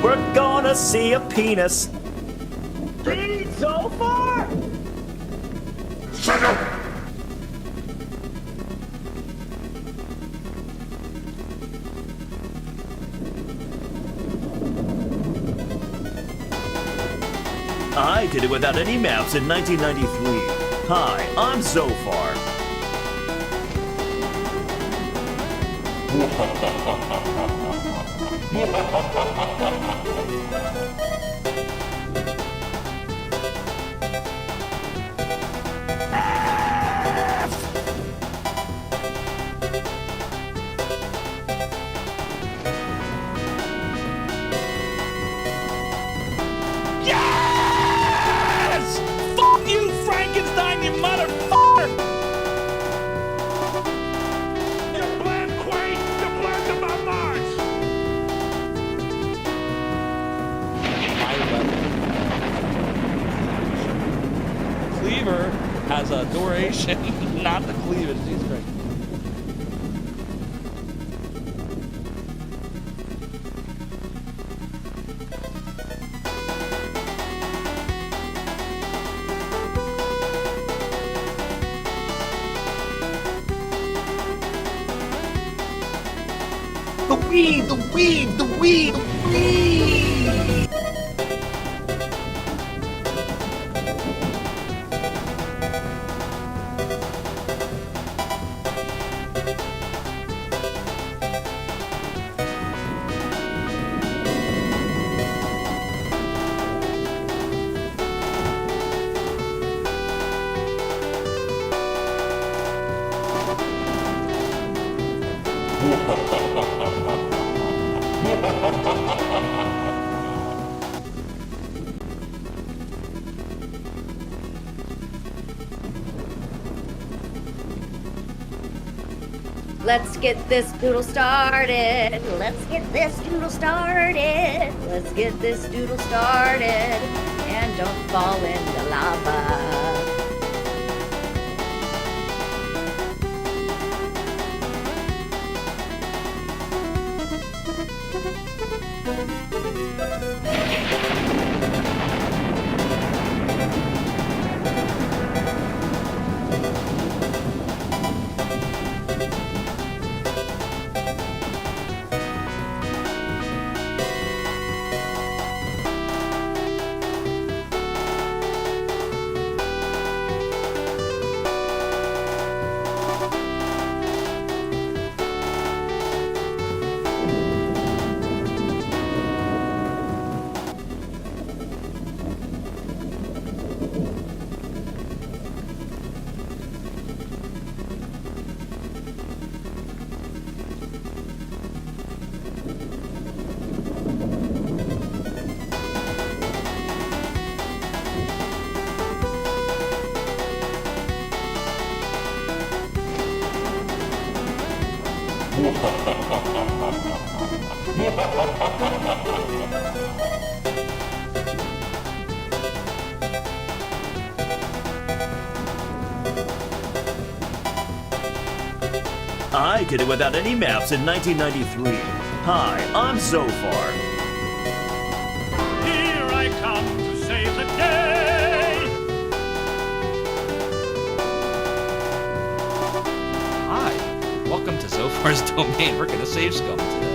we're gonna see a penis. Read Zophar! Shut up! I did it without any maps in 1993. Hi, I'm Zophar. Yes! Fuck you, Frankenstein, you motherfucker! You bland quaint! You bland about Mars! Cleaver has a duration, not the cleavage. Jesus Christ. The weed, the weed, the weed, the weed! Let's get this doodle started. Let's get this doodle started. Let's get this doodle started. And don't fall in the lava. I did it without any maps in 1993. Hi, I'm Zophar. Here I come to save the day! Hi, welcome to Zophar's domain. We're gonna save scum today.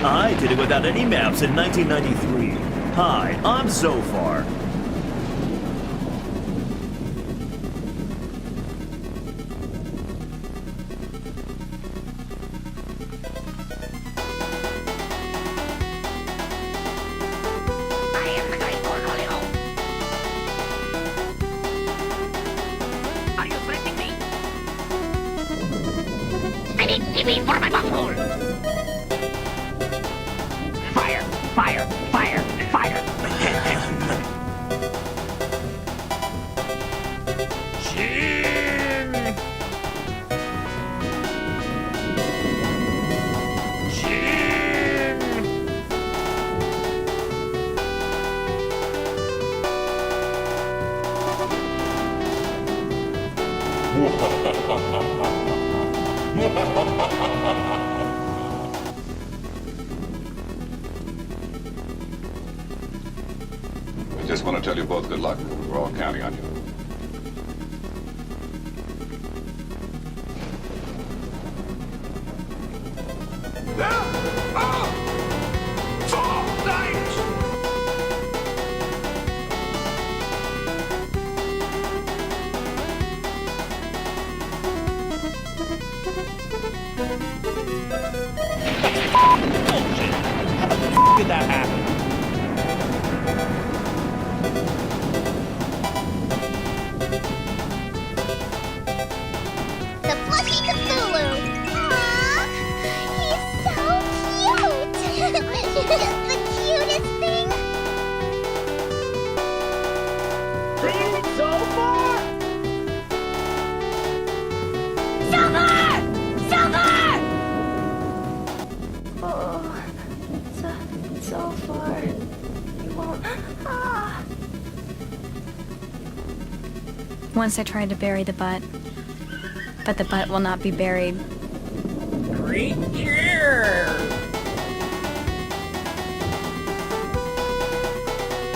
I did it without any maps in 1993. Hi, I'm Zophar. Give me for my bunghole! Fire! Fire! Fire! Fire! Jim! Jim! just want to tell you both good luck. We're all counting on you. Bullshit. How the f did that happen? The Plushy Cthulhu. Aww, he's so cute. Just the cutest thing. Zophar! Zophar! Zophar! Oh, so far. You won't. Ah. Once I tried to bury the butt, but the butt will not be buried.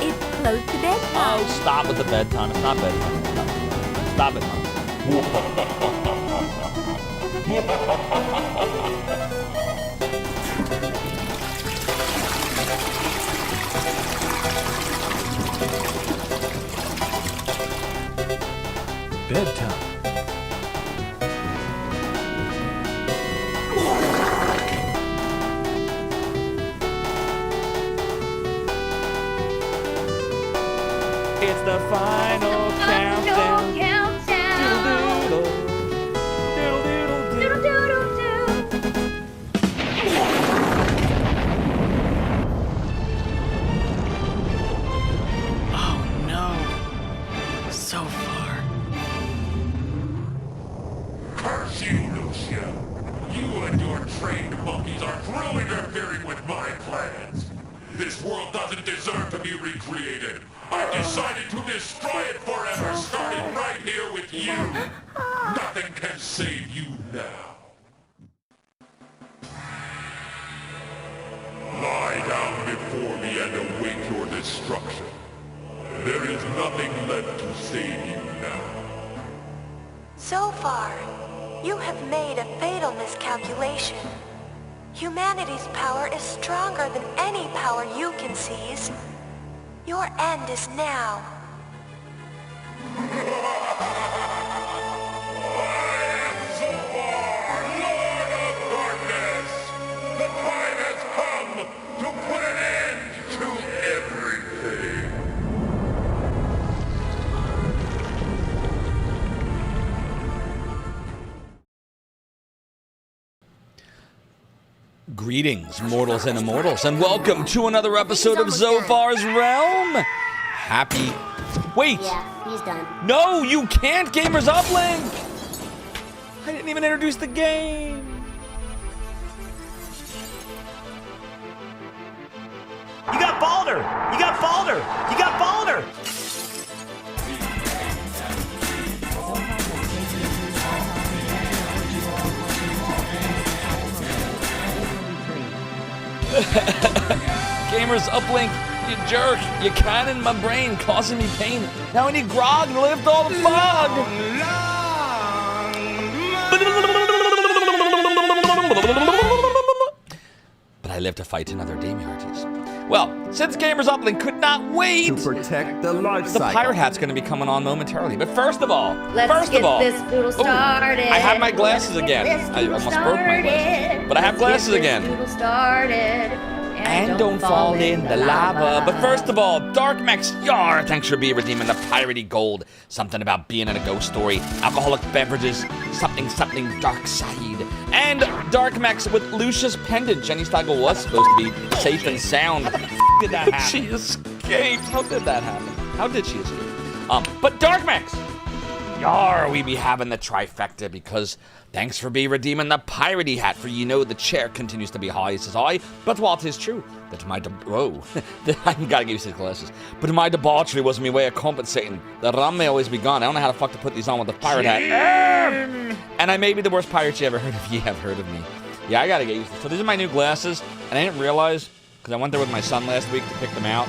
It's close to bedtime. Oh, stop with the bedtime. It's not bedtime. Stop it, Mom. Bedtime. It's the final countdown. Countdown. Doodle-doodle. Doodle-doodle-doo. Doodle-doodle-doo. Oh no. So far. Curse you, Lucia. You and your trained monkeys are through interfering with my plans. This world doesn't deserve to be recreated. I've decided to destroy it forever, starting right here with you. Nothing can save you now. Lie down before me and await your destruction. There is nothing left to save you now. Zophar, you have made a fatal miscalculation. Humanity's power is stronger than any power you can seize. Your end is now. I am Zophar, Lord of Darkness! The time has come to put an end to everything! Greetings, mortals and immortals, and welcome to another episode of Zophar's Realm. Happy. Wait! Yeah, he's done. No, you can't, Gamers Uplink! I didn't even introduce the game. You got Balder! You got Balder! You got Balder! Gamers Uplink, you jerk. You can in my brain, causing me pain. Now I need grog to lift all the fog. But I live to fight another day, me hearties. Well, since Gamers Uplink could not wait, To protect the life the cycle. pirate hat's going to be coming on momentarily. But first of all, Let's get this poodle started. I have my glasses Let's get again. this I poodle almost broke my glasses. started. But I have Let's get glasses this again. poodle started. And don't fall in the lava. But first of all, Dark Max, yar, thanks for being redeeming the piratey gold. Something about being in a ghost story, alcoholic beverages, something dark side. And Dark Max with Lucia's pendant. Jenny Steigel was supposed to be safe and sound. Did that happen? She escaped. How did that happen? How did she escape? But Dark Max, yar, we be having the trifecta because thanks for be redeeming the piratey hat, for you know the chair continues to be high, says I. But while 'tis true that my I gotta give you some glasses. But my debauchery was my way of compensating. The rum may always be gone. I don't know how the fuck to put these on with the pirate hat. And I may be the worst pirate you ever heard of. You have heard of me. Yeah, I gotta get used to this. So these are my new glasses, and I didn't realize, because I went there with my son last week to pick them out,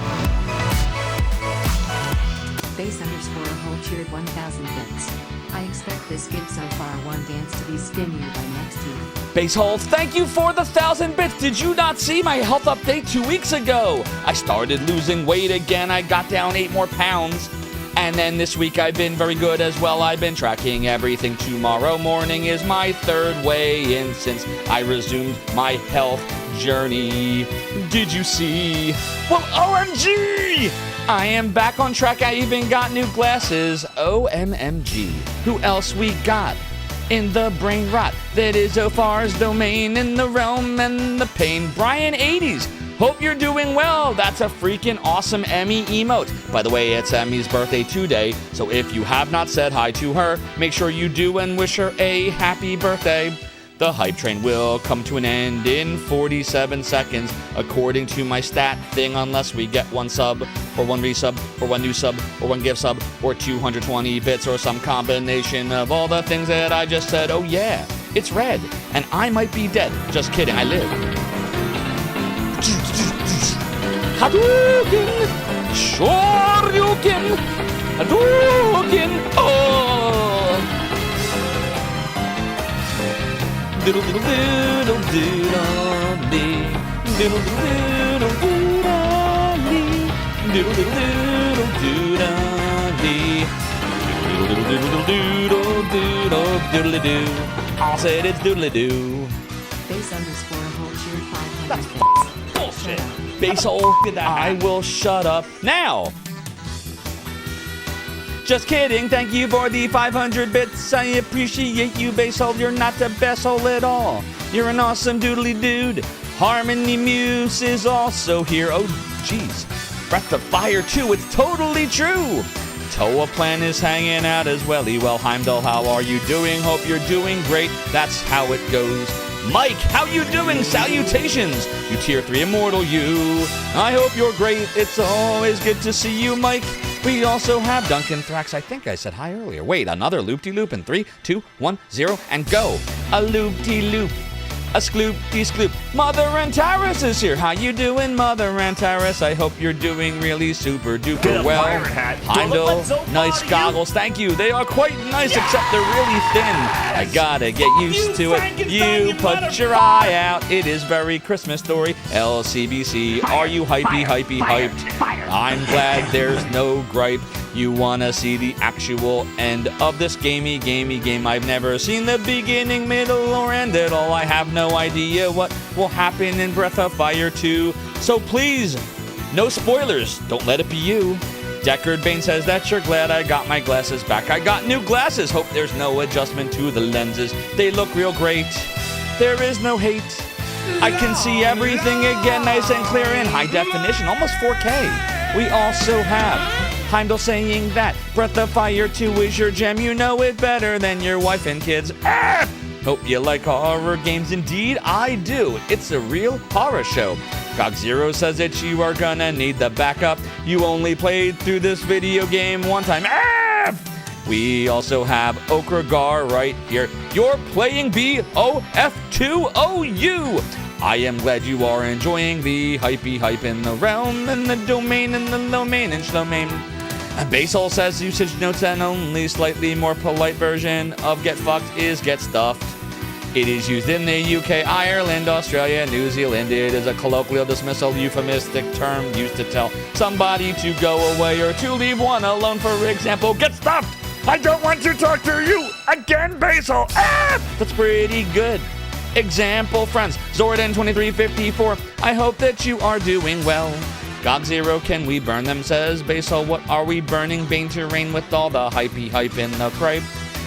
Base underscore whole cheered 1000 bits. I expect this Give Zophar one dance to be skinnier by next year. Basehole, thank you for the 1000 bits. Did you not see my health update 2 weeks ago? I started losing weight again. I got down 8 more pounds. And then this week I've been very good as well. I've been tracking everything. Tomorrow morning is my 3rd weigh-in since I resumed my health journey. Did you see? Well, OMG! I am back on track. I even got new glasses. OMMG. Who else we got? In the brain rot that is Zophar's domain, in the realm and the pain. Brian 80s. Hope you're doing well. That's a freaking awesome Emmy emote. By the way, it's Emmy's birthday today, so if you have not said hi to her, make sure you do and wish her a happy birthday. The hype train will come to an end in 47 seconds, according to my stat thing, unless we get 1 sub, or 1 resub, or 1 new sub, or 1 gift sub, or 220 bits, or some combination of all the things that I just said. Oh yeah, it's red, and I might be dead. Just kidding, I live. Hadouken! Shoryuken! Hadouken! Oh! Diddle diddle diddle diddle dee. Diddle diddle diddle dee. Diddle diddle diddle diddle dee. Diddle diddle diddle diddle diddle doo. I said it's doodly doo. Base underscore whole cheered 500 That's bits. bullshit. Basehole, I will shut up now. Just kidding, thank you for the 500 bits. I appreciate you, Basehole. You're not the best hole at all. You're an awesome doodly dude. Harmony Muse is also here. Oh, jeez. Breath of Fire 2, it's totally true. Toa Plan is hanging out as well. Well, Heimdall, how are you doing? Hope you're doing great. That's how it goes. Mike, how you doing? Salutations. You tier 3 immortal, you. I hope you're great. It's always good to see you, Mike. We also have Duncan Thrax. I think I said hi earlier. Wait, another loop-de-loop in 3, 2, 1, 0, and go. A loop-de-loop. A skloop-de-skloop. Mother Antares is here. How you doing, Mother Antares? I hope you're doing really super-duper well. Heimdall, nice goggles. Thank you. They are quite nice, except they're really thin. I gotta get used to it. You put your eye out. It is very Christmas story. LCBC, are you hypey, hyped? I'm glad there's no gripe. You wanna see the actual end of this gamey game. I've never seen the beginning, middle, or end at all. I have no idea what will happen in Breath of Fire 2. So please, no spoilers. Don't let it be you. Deckard Bane says that you're glad I got my glasses back. I got new glasses. Hope there's no adjustment to the lenses. They look real great. There is no hate. I can see everything again, nice and clear in high definition, almost 4K. We also have Heimdall saying that Breath of Fire 2 is your gem. You know it better than your wife and kids. Hope you like horror games. Indeed, I do. It's a real horror show. GOG0 says that you are gonna need the backup. You only played through this video game one time. We also have Okragar right here. You're playing BOF2OU. I am glad you are enjoying the hypey hype in the realm and the domain and the domain and shlomain. Basehole says usage notes and only slightly more polite version of get fucked is get stuffed. It is used in the UK, Ireland, Australia, New Zealand. It is a colloquial dismissal euphemistic term used to tell somebody to go away or to leave one alone. For example, get stuffed. I don't want to talk to you again, Basehole. That's pretty good. Example, friends. Zordon2354. I hope that you are doing well. GOG0, can we burn them? Says Basehole. What are we burning? Bane terrain with all the hypey hype in the cripe.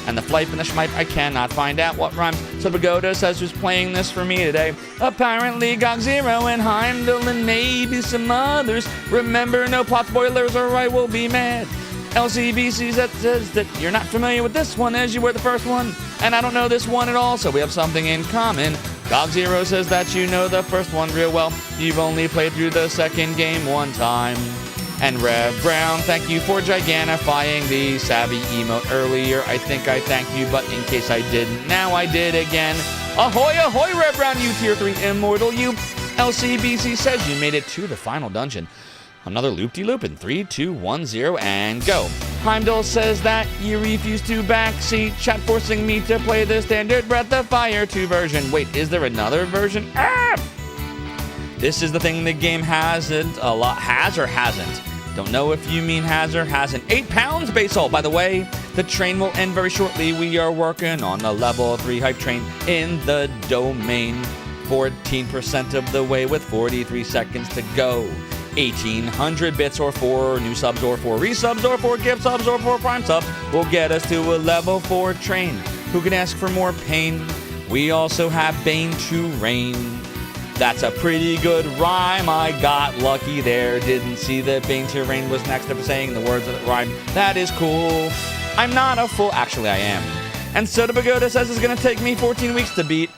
And the flipe and the schmipe, I cannot find out what rhymes. So Pagoda says who's playing this for me today. Apparently GOG0 and Heimdall and maybe some others. Remember, no plot spoilers or I will be mad. LCBC says that you're not familiar with this one as you were the first one. And I don't know this one at all, so we have something in common. GOG0 says that you know the first one real well. You've only played through the second game one time. And Rev Brown, thank you for gigantifying the savvy emote earlier. I think I thanked you, but in case I didn't, now I did again. Ahoy, ahoy, Rev Brown, you tier 3 immortal, you. LCBC says you made it to the final dungeon. Another loop-de-loop in 3, 2, 1, 0, and go. Heimdall says that you refuse to backseat, chat forcing me to play the standard Breath of Fire 2 version. Wait, is there another version? Ah! This is the thing the game hasn't a lot. Has or hasn't? Don't know if you mean has or hasn't. 8 pounds, Basal. By the way, the train will end very shortly. We are working on the level 3 hype train in the domain. 14% of the way with 43 seconds to go. 1,800 bits or 4 new subs or 4 resubs or 4 gift subs or 4 prime subs will get us to a level 4 train. Who can ask for more pain? We also have Bane to Rain. That's a pretty good rhyme. I got lucky there. Didn't see that Bane to Rain was next to saying the words of the rhyme. That is cool. I'm not a fool. Actually, I am. And Soda Pagoda says it's going to take me 14 weeks to beat.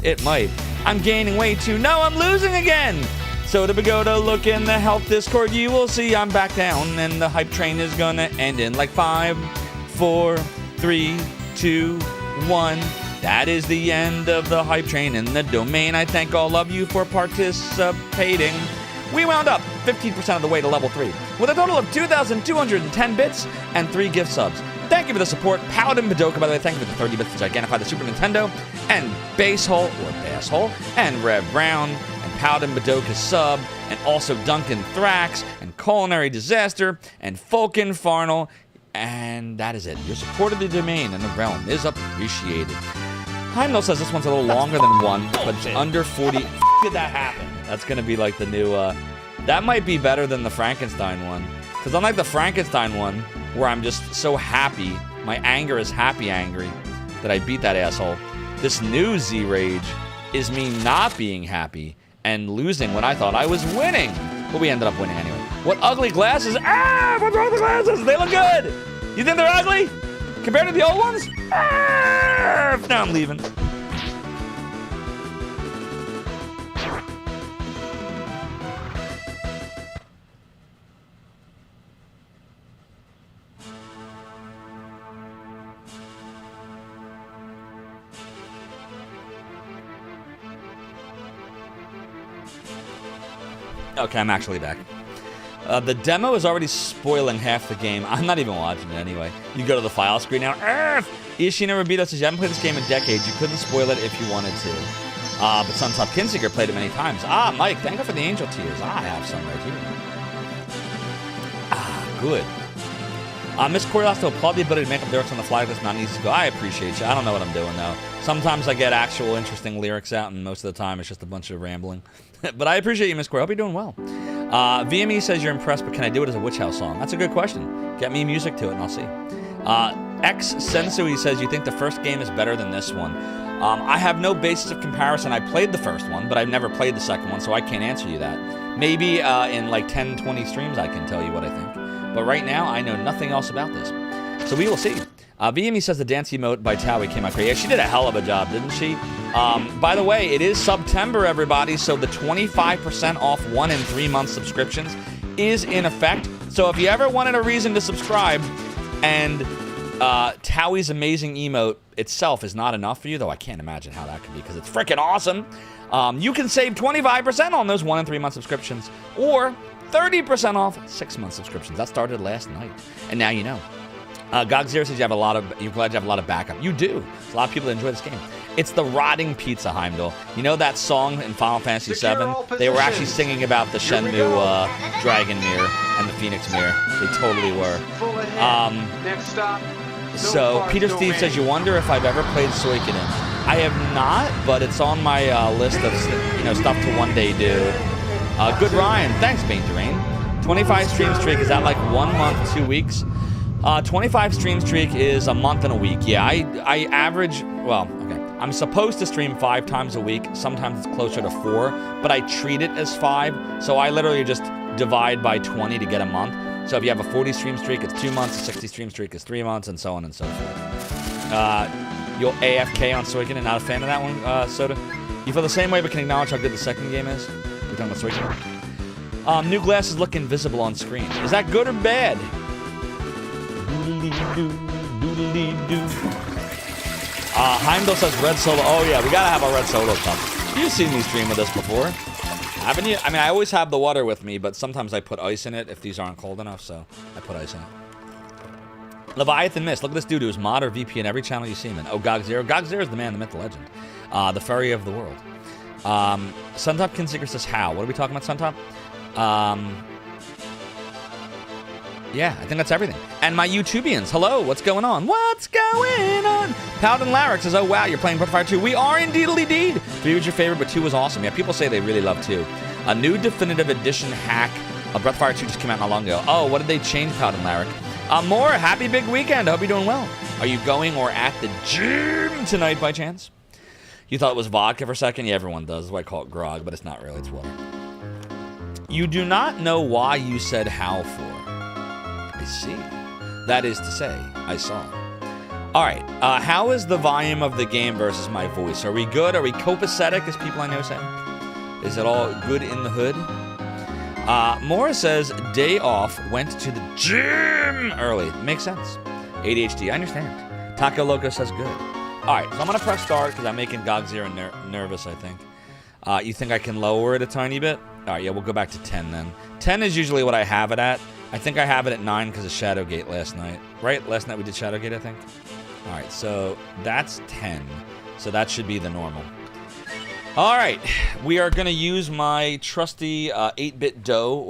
It might. I'm gaining weight too. No, I'm losing again. Soda Pagoda, look in the health Discord. You will see I'm back down. And the hype train is going to end in like 5, 4, 3, 2, 1. That is the end of the hype train in the domain. I thank all of you for participating. We wound up 15% of the way to level 3 with a total of 2,210 bits and 3 gift subs. Thank you for the support. Paladin Badoka, by the way, thank you for the 30 bits to Gigantify the Super Nintendo, and Basehole, or Basshole, and Rev Brown, and Paladin Badoka's sub, and also Duncan Thrax, and Culinary Disaster, and Fulkin Farnell, and that is it. Your support of the domain and the realm is appreciated. Heimdall says this one's a little longer than 1, but it's under 40. Did that happen? That's going to be like the new, that might be better than the Frankenstein one. Because unlike the Frankenstein one, where I'm just so happy, my anger is happy angry, that I beat that asshole, this new Z-Rage is me not being happy and losing when I thought I was winning. But we ended up winning anyway. What ugly glasses? Ah! What's wrong with the glasses? They look good! You think they're ugly? Compared to the old ones? Ah! Now I'm leaving. Okay, I'm actually back. The demo is already spoiling half the game. I'm not even watching it anyway. You go to the file screen now. Ishi never beat us. You haven't played this game in decades. You couldn't spoil it if you wanted to. But Suntop Kinsinger played it many times. Mike, thank you for the angel tears. I have some right here. Good. Miss Corey has to applaud the ability to make up lyrics on the fly. That's not easy to go. I appreciate you. I don't know what I'm doing, though. Sometimes I get actual interesting lyrics out, and most of the time it's just a bunch of rambling. But I appreciate you, Miss Corey. I hope you're doing well. VME says you're impressed, but can I do it as a Witch House song? That's a good question. Get me music to it, and I'll see. X Sensui says you think the first game is better than this one. I have no basis of comparison. I played the first one, but I've never played the second one, so I can't answer you that. Maybe in like 10, 20 streams I can tell you what I think. But right now, I know nothing else about this. So we will see. VME says the dance emote by Towie came out great. Yeah, she did a hell of a job, didn't she? By the way, it is September, everybody, so the 25% off 1 and 3 month subscriptions is in effect. So if you ever wanted a reason to subscribe, and Towie's amazing emote itself is not enough for you, though I can't imagine how that could be, because it's freaking awesome, you can save 25% on those 1 and 3 month subscriptions, or 30% off 6 month subscriptions. That started last night, and now you know. Gogzero says you're glad you have a lot of backup. You do. There's a lot of people that enjoy this game. It's the rotting pizza, Heimdall. You know that song in Final Fantasy VII? They were actually singing about the Shenmue Dragon Mirror and the Phoenix Mirror. They totally were. Next stop. So Peter Steve says you wonder if I've ever played Suikoden. I have not, but it's on my list of stuff to one day do. Good Ryan, thanks, Bane to Rain. 25 stream streak, is that like 1 month, 2 weeks? 25 stream streak is a month and a week. Yeah, I average, I'm supposed to stream 5 times a week. Sometimes it's closer to 4, but I treat it as 5. So I literally just divide by 20 to get a month. So if you have a 40 stream streak, it's 2 months. A 60 stream streak is 3 months, and so on and so forth. You'll AFK on Suikoden. Not a fan of that one, Soda. You feel the same way, but can acknowledge how good the second game is? We're talking about Suikoden. New glasses look invisible on screen. Is that good or bad? Heimdall says Red Solo. Oh yeah, we gotta have a Red Solo cup. You've seen me stream with us before. Haven't you? I mean, I always have the water with me, but sometimes I put ice in it if these aren't cold enough, so I put ice in it. Leviathan Mist. Look at this dude who's mod or VP in every channel you see him in. Oh, Gog Zero. Gog Zero is the man, the myth, the legend. The furry of the world. Suntop Kinseeker says, how? What are we talking about, Suntop? Yeah, I think that's everything. And my YouTubians, hello, what's going on? What's going on? Paladin Larrick says, oh, wow, you're playing Breath of Fire 2. We are indeed. 3 was your favorite, but 2 was awesome. Yeah, people say they really love 2. A new definitive edition hack of Breath of Fire 2 just came out not long ago. Oh, what did they change, Paladin Larrick? More, happy big weekend. I hope you're doing well. Are you going or at the gym tonight by chance? You thought it was vodka for a second? Yeah, everyone does. That's why I call it grog, but it's not really. It's water. You do not know why you said how for. I see. That is to say, I saw. All right. How is the volume of the game versus my voice? Are we good? Are we copacetic, as people I know say? Is it all good in the hood? Morris says, day off, went to the gym early. Makes sense. ADHD, I understand. Taco Loco says good. All right, so I'm going to press start because I'm making Gog Zero nervous, I think. You think I can lower it a tiny bit? All right, yeah, we'll go back to 10 then. 10 is usually what I have it at. I think I have it at 9 because of Shadowgate last night. Right? Last night we did Shadowgate, I think. All right, so that's 10. So that should be the normal. All right, we are going to use my trusty 8-bit Do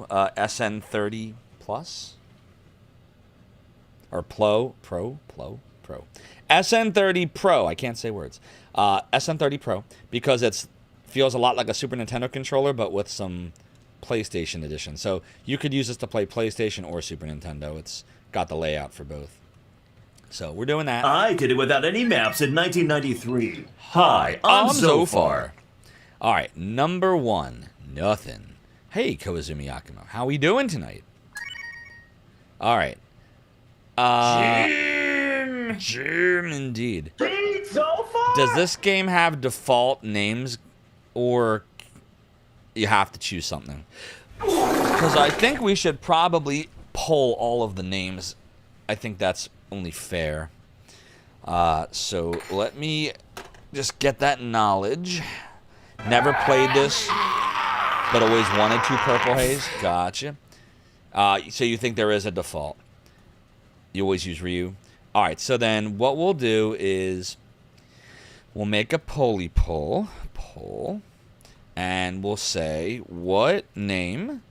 SN30 Plus. Or Pro. SN30 Pro, I can't say words. SN30 Pro, because it feels a lot like a Super Nintendo controller, but with some PlayStation edition. So you could use this to play PlayStation or Super Nintendo. It's got the layout for both. So we're doing that. I did it without any maps in 1993. Hi, I'm Zophar. All right, number 1, nothing. Hey, Koizumi Yakumo, how we doing tonight? All right. Jim, indeed. Does this game have default names, or you have to choose something? Because I think we should probably pull all of the names. I think that's only fair. So let me just get that knowledge. Never played this, but always wanted to. Purple Haze, gotcha. So you think there is a default? You always use Ryu. All right, so then what we'll do is we'll make a poll, and we'll say what name,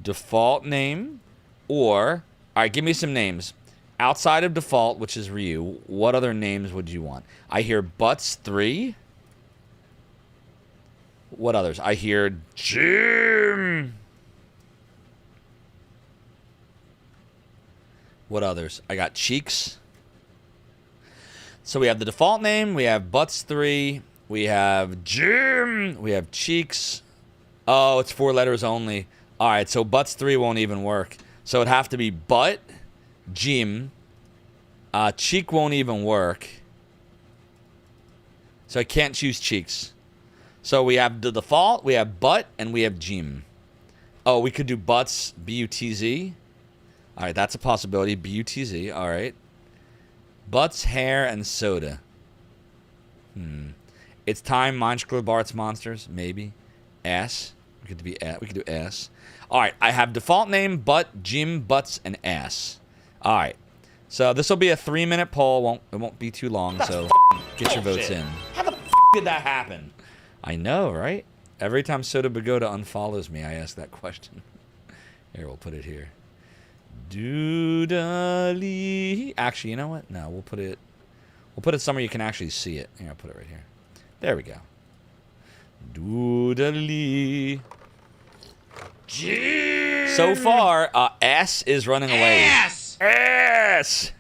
default name, or, all right, give me some names. Outside of default, which is Ryu, what other names would you want? I hear Butts 3. What others? I hear Jim. What others? I got Cheeks. So we have the default name. We have Butts 3. We have Jim. We have Cheeks. Oh, it's 4 letters only. All right, so Butts 3 won't even work. So it'd have to be Butt, Jim. Cheek won't even work. So I can't choose Cheeks. So we have the default, we have Butt, and we have Jim. Oh, we could do Butts, B-U-T-Z. All right, that's a possibility. B-U-T-Z, all right. Butts, hair, and soda. It's time, Monster Bart's Monsters, maybe. Ass. We could do ass. All right, I have default name, Butt, Jim, Butts, and ass. All right. So this will be a 3-minute poll. It won't be too long, so get your votes in. How the did that happen? I know, right? Every time Soda Pagoda unfollows me, I ask that question. Here, we'll put it here. Doodly. Actually, you know what? No, we'll put it somewhere you can actually see it. Here, I'll put it right here. There we go. Doodly. So far, S is running away. S!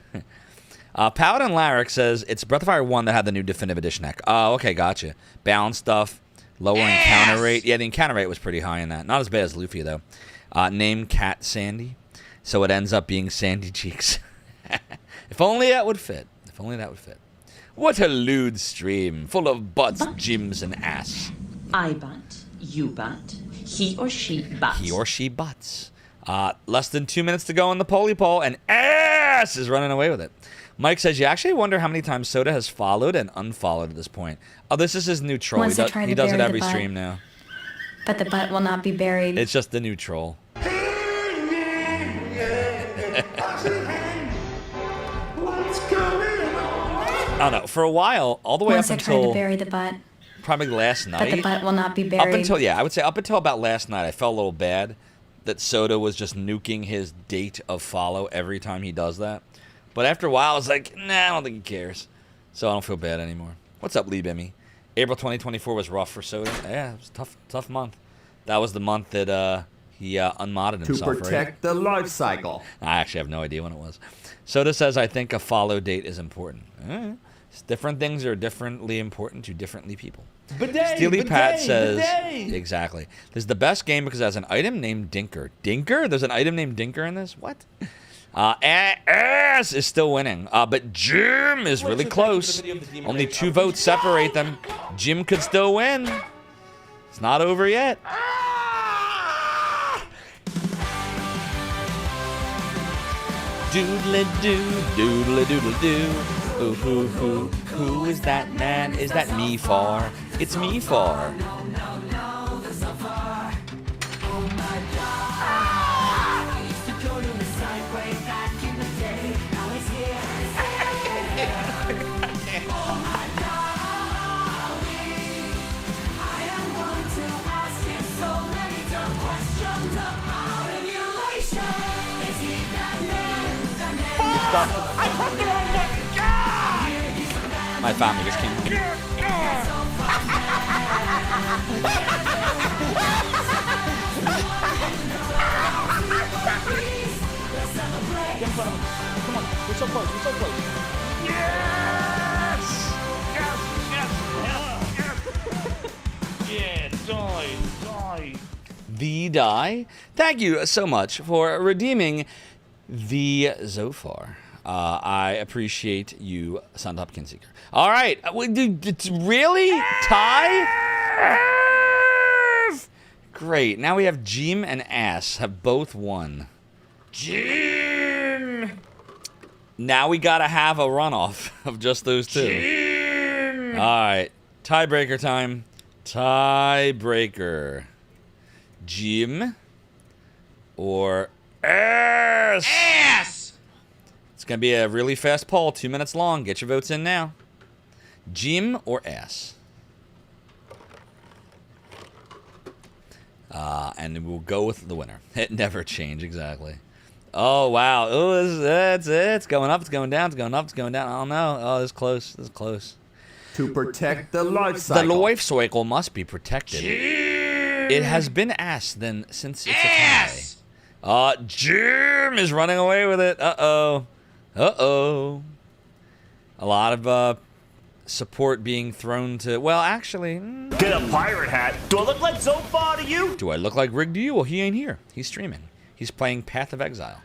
Paladin Larrick says it's Breath of Fire 1 that had the new definitive edition hack. Oh, okay, gotcha. Balance stuff, lower encounter rate. Yeah, the encounter rate was pretty high in that. Not as bad as Luffy, though. Name Cat Sandy. So it ends up being Sandy Cheeks. If only that would fit. If only that would fit. What a lewd stream, full of butts, gyms, and ass. I butt, you butt, he or she butts. He or she butts. Less than 2 minutes to go in the poll, and ass is running away with it. Mike says, you actually wonder how many times Soda has followed and unfollowed at this point. Oh, this is his new troll. He does it every stream now. but the butt will not be buried. It's just the new troll. I don't know. For a while, all the way Once up I tried to until bury the butt, probably last night. but the butt will not be Up buried. until, yeah, I would say up until about last night, I felt a little bad that Soda was just nuking his date of follow every time he does that. But after a while, I was like, nah, I don't think he cares. So I don't feel bad anymore. What's up, Lee Bimmy? April 2024 was rough for Soda. Yeah, it was a tough month. That was the month that he unmodded himself, To protect the life cycle. I actually have no idea when it was. Soda says, I think a follow date is important. Different things are differently important to differently people. Steely Pat says, exactly. This is the best game because it has an item named Dinker. Dinker? There's an item named Dinker in this? What? Ass is still winning. But Jim is really close. Only 2 votes separate them. Jim could still win. It's not over yet. Doodle-doo, doodle-doodle-doo. Ooh, who is that man? Is that me far? It's me far. My family just came. Come on, we're so close, Yes! Yeah, die. The die. Thank you so much for redeeming the Zophar. I appreciate you, Sun Hopkins Seeker. All right, really tie? Great. Now we have Jim and Ass have both won. Jim. Now we gotta have a runoff of just those two. Jim. All right, tiebreaker time. Tiebreaker. Jim or Ass? Ass! It's going to be a really fast poll, 2 minutes long. Get your votes in now. Jim or Ass? And we'll go with the winner. It never changed, exactly. Oh, wow. Oh, that's it. It's going up, it's going down, it's going up, it's going down. I don't know. Oh, this is close. This is close. To protect the life cycle. The life cycle must be protected. Jim! It has been Ass then since it's Ass! a tie. Jim is running away with it. Uh-oh. Uh-oh. A lot of support being thrown to... Well, actually... Get a pirate hat. Do I look like Zophar to you? Do I look like Rig to you? Well, he ain't here. He's streaming. He's playing Path of Exile.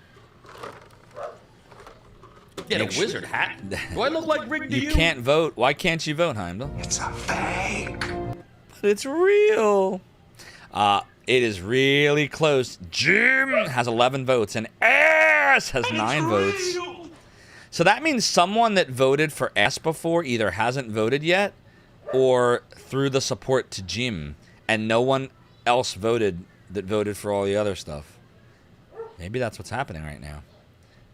Get a wizard hat. Do I look like Rig to you? You can't vote. Why can't you vote, Heimdall? It's a fake. But it's real. It is really close. Jim has 11 votes and Ass has 9 votes. So that means someone that voted for Ass before either hasn't voted yet or threw the support to Jim and no one else voted that voted for all the other stuff. Maybe that's what's happening right now.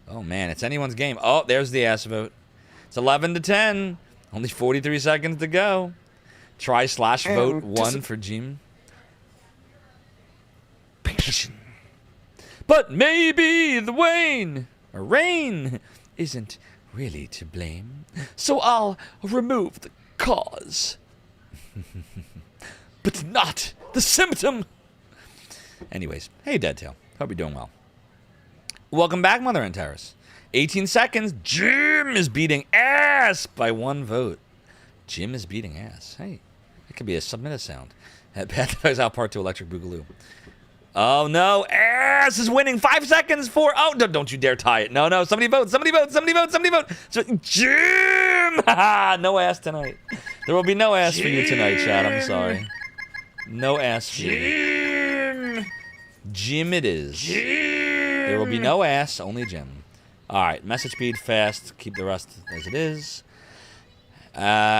Oh man, it's anyone's game. Oh, there's the Ass vote. It's 11-10. Only 43 seconds to go. Try / vote 1 for Jim. But maybe the rain isn't really to blame. So I'll remove the cause. But not the symptom. Anyways, hey Deadtail. Hope you're doing well. Welcome back, Mother and Terrace. 18 seconds. Jim is beating Ass by 1 vote. Jim is beating Ass. Hey, it could be a submitted sound. Path of Exile Part 2 Electric Boogaloo. Oh no, Ass is winning. 5 seconds for... Oh, don't you dare tie it. No, somebody vote. So, Jim! No Ass tonight. There will be no Ass for you tonight, Chad. I'm sorry. No Ass for you. Jim it is. There will be no Ass, only Jim. Alright, message speed fast. Keep the rest as it is.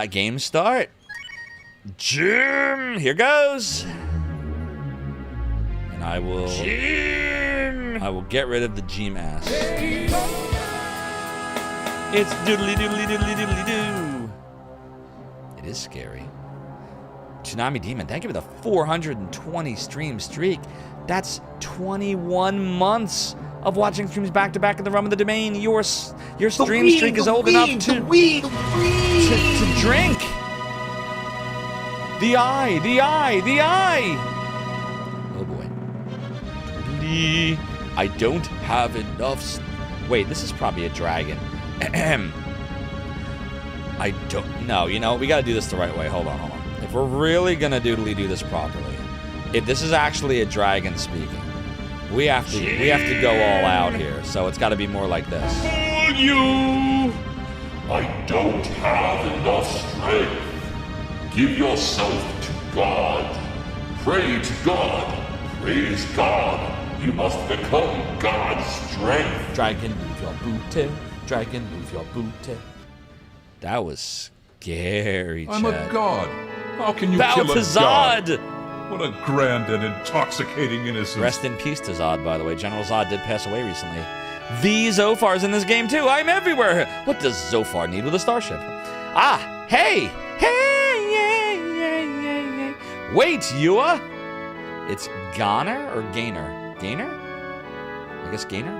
Game start. Jim! Here goes. I will get rid of the G-Mask. It's doodly doodly doodly doodly doo. It is scary. Tsunami Demon, thank you for the 420 stream streak. That's 21 months of watching streams back to back in the realm of the domain. Your stream streak is old enough to drink. The eye. Oh boy. I don't have enough. Wait, this is probably a dragon. I don't know. You know, we gotta do this the right way. Hold on. If we're really gonna doodly do this properly, if this is actually a dragon speaking, we have to go all out here. So it's got to be more like this. You! I don't have enough strength. Give yourself to God. Pray to God. Praise God. You must become God's strength. Dragon, move your booty. Dragon, move your booty. That was scary, I'm Chad. a god. How can you Bow kill to a god? Zod! What a grand and intoxicating innocence. Rest in peace to Zod, by the way. General Zod did pass away recently. The Zophar's in this game, too. I'm everywhere. What does Zophar need with a starship? Ah, hey! Wait, Yua! It's Goner or Gainer? Gainer? I guess Gainer?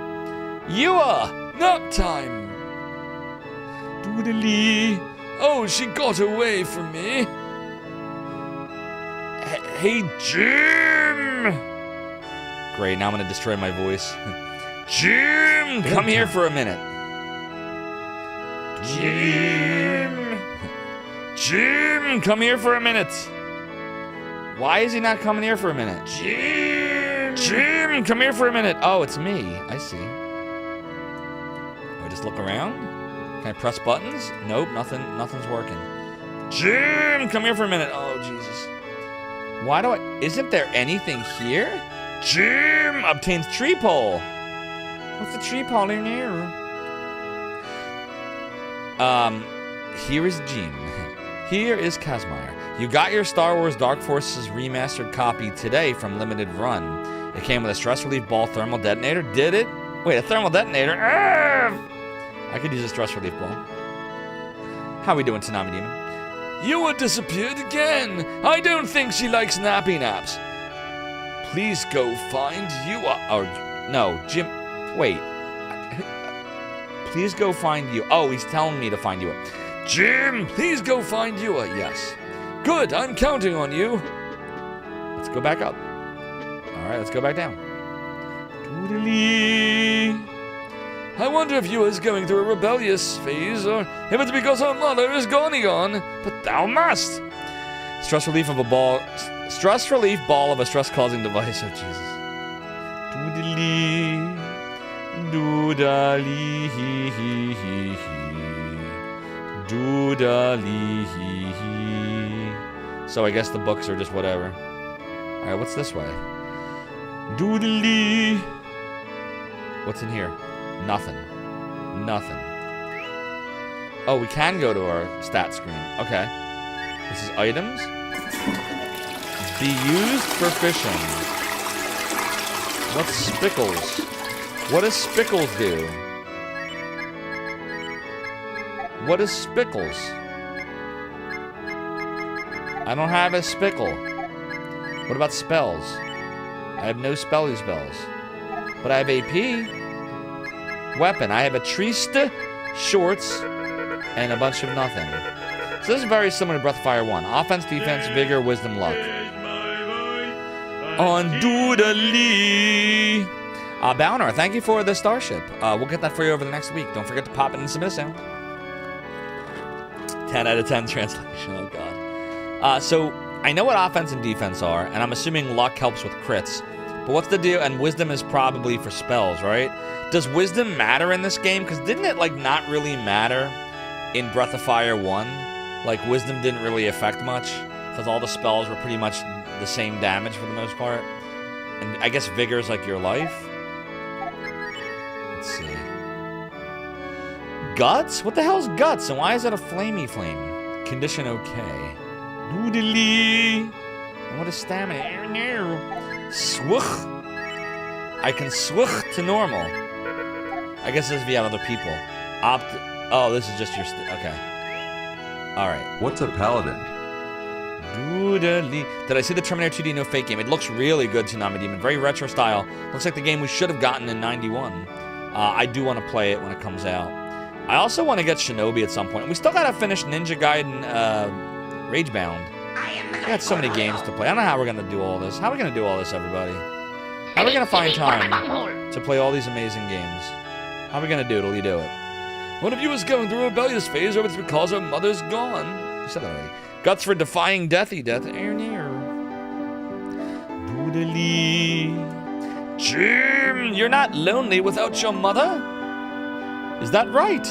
Yua! Nap time! Doodly. Oh, she got away from me. Hey, Jim! Great, now I'm gonna destroy my voice. Jim, come here for a minute. Jim, come here for a minute. Why is he not coming here for a minute? Jim, come here for a minute. Oh, it's me. I see. Do I just look around? Can I press buttons? Nope, nothing's working. Jim, come here for a minute. Oh, Jesus. Why do I... Isn't there anything here? Jim obtains tree pole. What's the tree pole in here? Here is Jim. Here is Kazmaier. You got your Star Wars Dark Forces remastered copy today from Limited Run. It came with a stress relief ball thermal detonator. Did it? Wait, a thermal detonator? I could use a stress relief ball. How we doing, Tsunami Demon? Yua disappeared again. I don't think she likes nappy naps. Please go find Yua. Or, no, Jim. Wait. Please go find you. Oh, he's telling me to find Yua. Jim, please go find Yua. Yes. Good, I'm counting on you. Let's go back up. All right, let's go back down. Doodly. I wonder if Yua is going through a rebellious phase, or if it's because her mother is gone. But thou must. Stress relief of a ball. Stress relief ball of a stress-causing device. Oh Jesus. Doodly, doodly, hee hee hee hee, doodly hee hee. So I guess the books are just whatever. All right, what's this way? Doodly. What's in here? Nothing. Oh, we can go to our stat screen. Okay. This is items. Be used for fishing. What's Spickles? What does Spickles do? What is Spickles? I don't have a Spickle. What about spells? I have no spells. But I have AP. Weapon. I have a Trista, shorts, and a bunch of nothing. So this is very similar to Breath of Fire 1. Offense, defense, vigor, wisdom, luck. On Doodly. Bowner, thank you for the starship. We'll get that for you over the next week. Don't forget to pop it and submit a sound. 10 out of 10 translation. Oh, God. So I know what offense and defense are, and I'm assuming luck helps with crits. But what's the deal? And wisdom is probably for spells, right? Does wisdom matter in this game? Because didn't it, like, not really matter in Breath of Fire 1? Like, wisdom didn't really affect much, because all the spells were pretty much the same damage for the most part. And I guess vigor is like your life. Let's see. Guts? What the hell's guts? And why is that a flamey flame? Condition okay. Doodly. And what is stamina? Swoosh. I can switch to normal. I guess this is via other people. Oh, this is just your... okay. Alright. What's a paladin? Doodly. Did I see the Terminator 2D No Fake game? It looks really good, Tsunami Demon. Very retro style. Looks like the game we should have gotten in 91. I do want to play it when it comes out. I also want to get Shinobi at some point. We still gotta finish Ninja Gaiden Ragebound. We got so many games to play. I don't know how we're gonna do all this. How are we gonna do all this, everybody? How are we gonna find time to play all these amazing games? How are we gonna do it? Will you do it? One of you is going through a rebellious phase, or it's because her mother's gone. You said that already. Guts for defying deathy death. Doodly. Jim, you're not lonely without your mother? Is that right?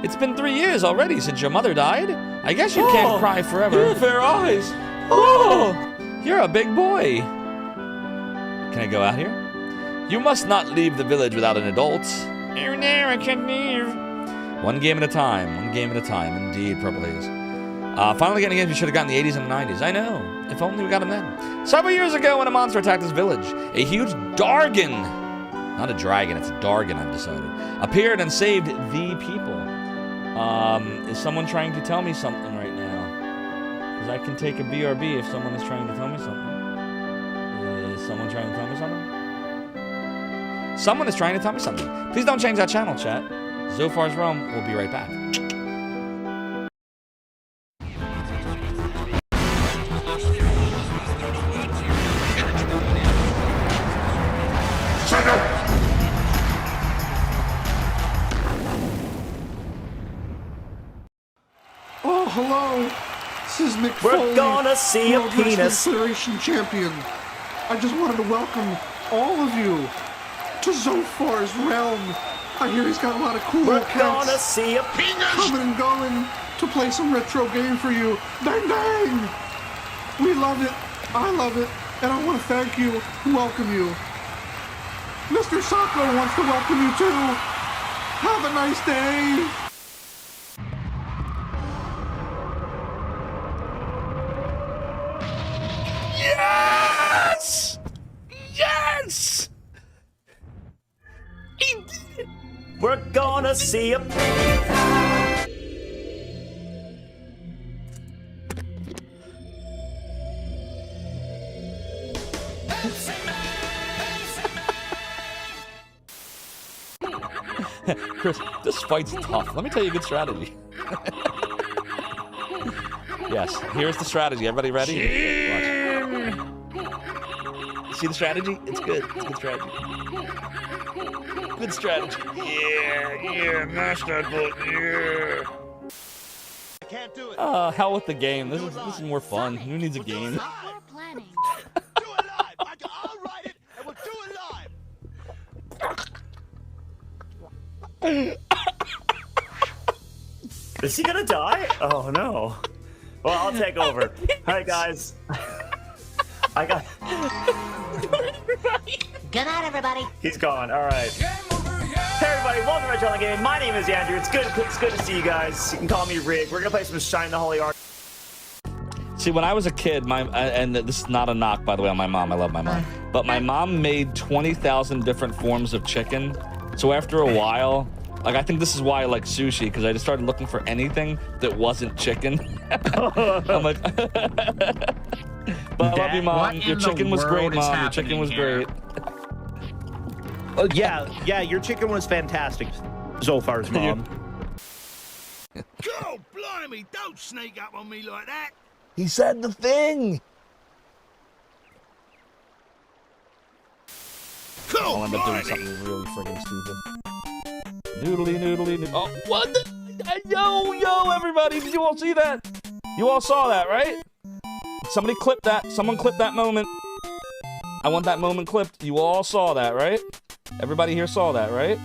It's been 3 years already since your mother died. I guess you can't cry forever. Your fair eyes. Oh, you're a big boy. Can I go out here? You must not leave the village without an adult. I can't leave. One game at a time. One game at a time. Indeed, Purple Haze. Finally getting games we should have gotten in the 80s and 90s. I know. If only we got them then. Several years ago when a monster attacked this village, a huge Dargon, not a dragon, it's a Dargon, I've decided, appeared and saved the people. Is someone trying to tell me something right now? Because I can take a BRB if someone is trying to tell me something. Is someone trying to tell me something? Someone is trying to tell me something. Please don't change that channel, chat. Zophar's Realm will be right back. Oh, hello. This is Mick We're Foley, gonna see a World Wrestling penis. Federation champion. I just wanted to welcome all of you to Zophar's realm. I hear he's got a lot of cool We're cats gonna see a penis. coming and going to play some retro game for you. Bang, bang! We love it. I love it. And I want to thank you and welcome you. Mr. Sacco wants to welcome you too. Have a nice day. Yes! Yes! He did it! We're gonna see a Chris, this fight's tough. Let me tell you a good strategy. Yes, here's the strategy. Everybody ready? Watch. See the strategy? It's good. It's a good strategy. Good strategy. Yeah, mash that button, yeah. I can't do it. Hell with the game. This is more fun. Who needs a game? Do it live. I'll write it and we'll do it live. Is he gonna die? Oh no. Well, I'll take over. Alright, guys. I got. Good night, everybody. He's gone. Alright. Hey, everybody. Welcome to Retro Game. My name is Andrew. It's good to see you guys. You can call me Rig. We're gonna play some Shine the Holy Ark. See, when I was a kid, and this is not a knock, by the way, on my mom. I love my mom. But my mom made 20,000 different forms of chicken. So after a while, like, I think this is why I like sushi, because I just started looking for anything that wasn't chicken. I'm like, but I love you, Mom. Your chicken was great, Mom. Your chicken was great. Oh, yeah, your chicken was fantastic, Zophar's mom. Go, blimey, don't sneak up on me like that. He said the thing. I'll end up doing something really friggin' stupid. Noodly, noodly, noodly. Oh, what the? Yo, everybody, did you all see that? You all saw that, right? Somebody clip that. Someone clip that moment. I want that moment clipped. You all saw that, right? Everybody here saw that, right?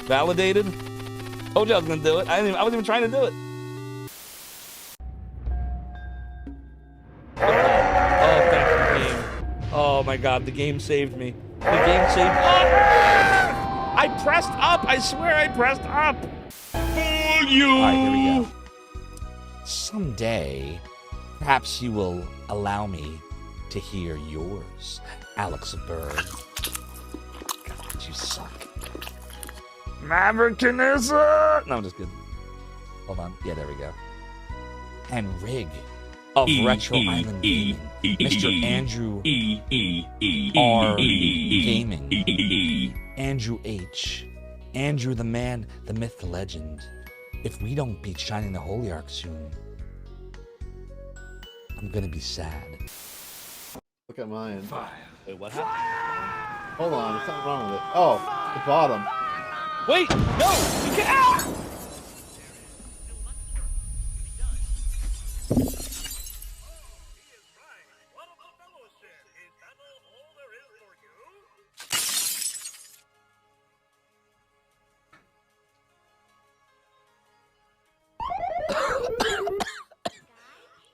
Validated? Told you I was gonna do it. I wasn't even trying to do it. Oh, thank you, game. Oh my god, the game saved me. The game saved me. I pressed up! I swear I pressed up! For you! Alright, here we go. Someday, perhaps you will allow me to hear yours, Alex Bird. God, you suck. Maverickiniza! No, I'm just kidding. Hold on. Yeah, there we go. And Rig of Retro Island Gaming, Mr. Andrew R. Gaming, Andrew H., Andrew the man, the myth, the legend. If we don't beat Shining the Holy Ark soon, I'm gonna be sad. Look at mine. Wait, what happened? Hold on, there's something wrong with it. Oh, the bottom. Wait, no, you can't.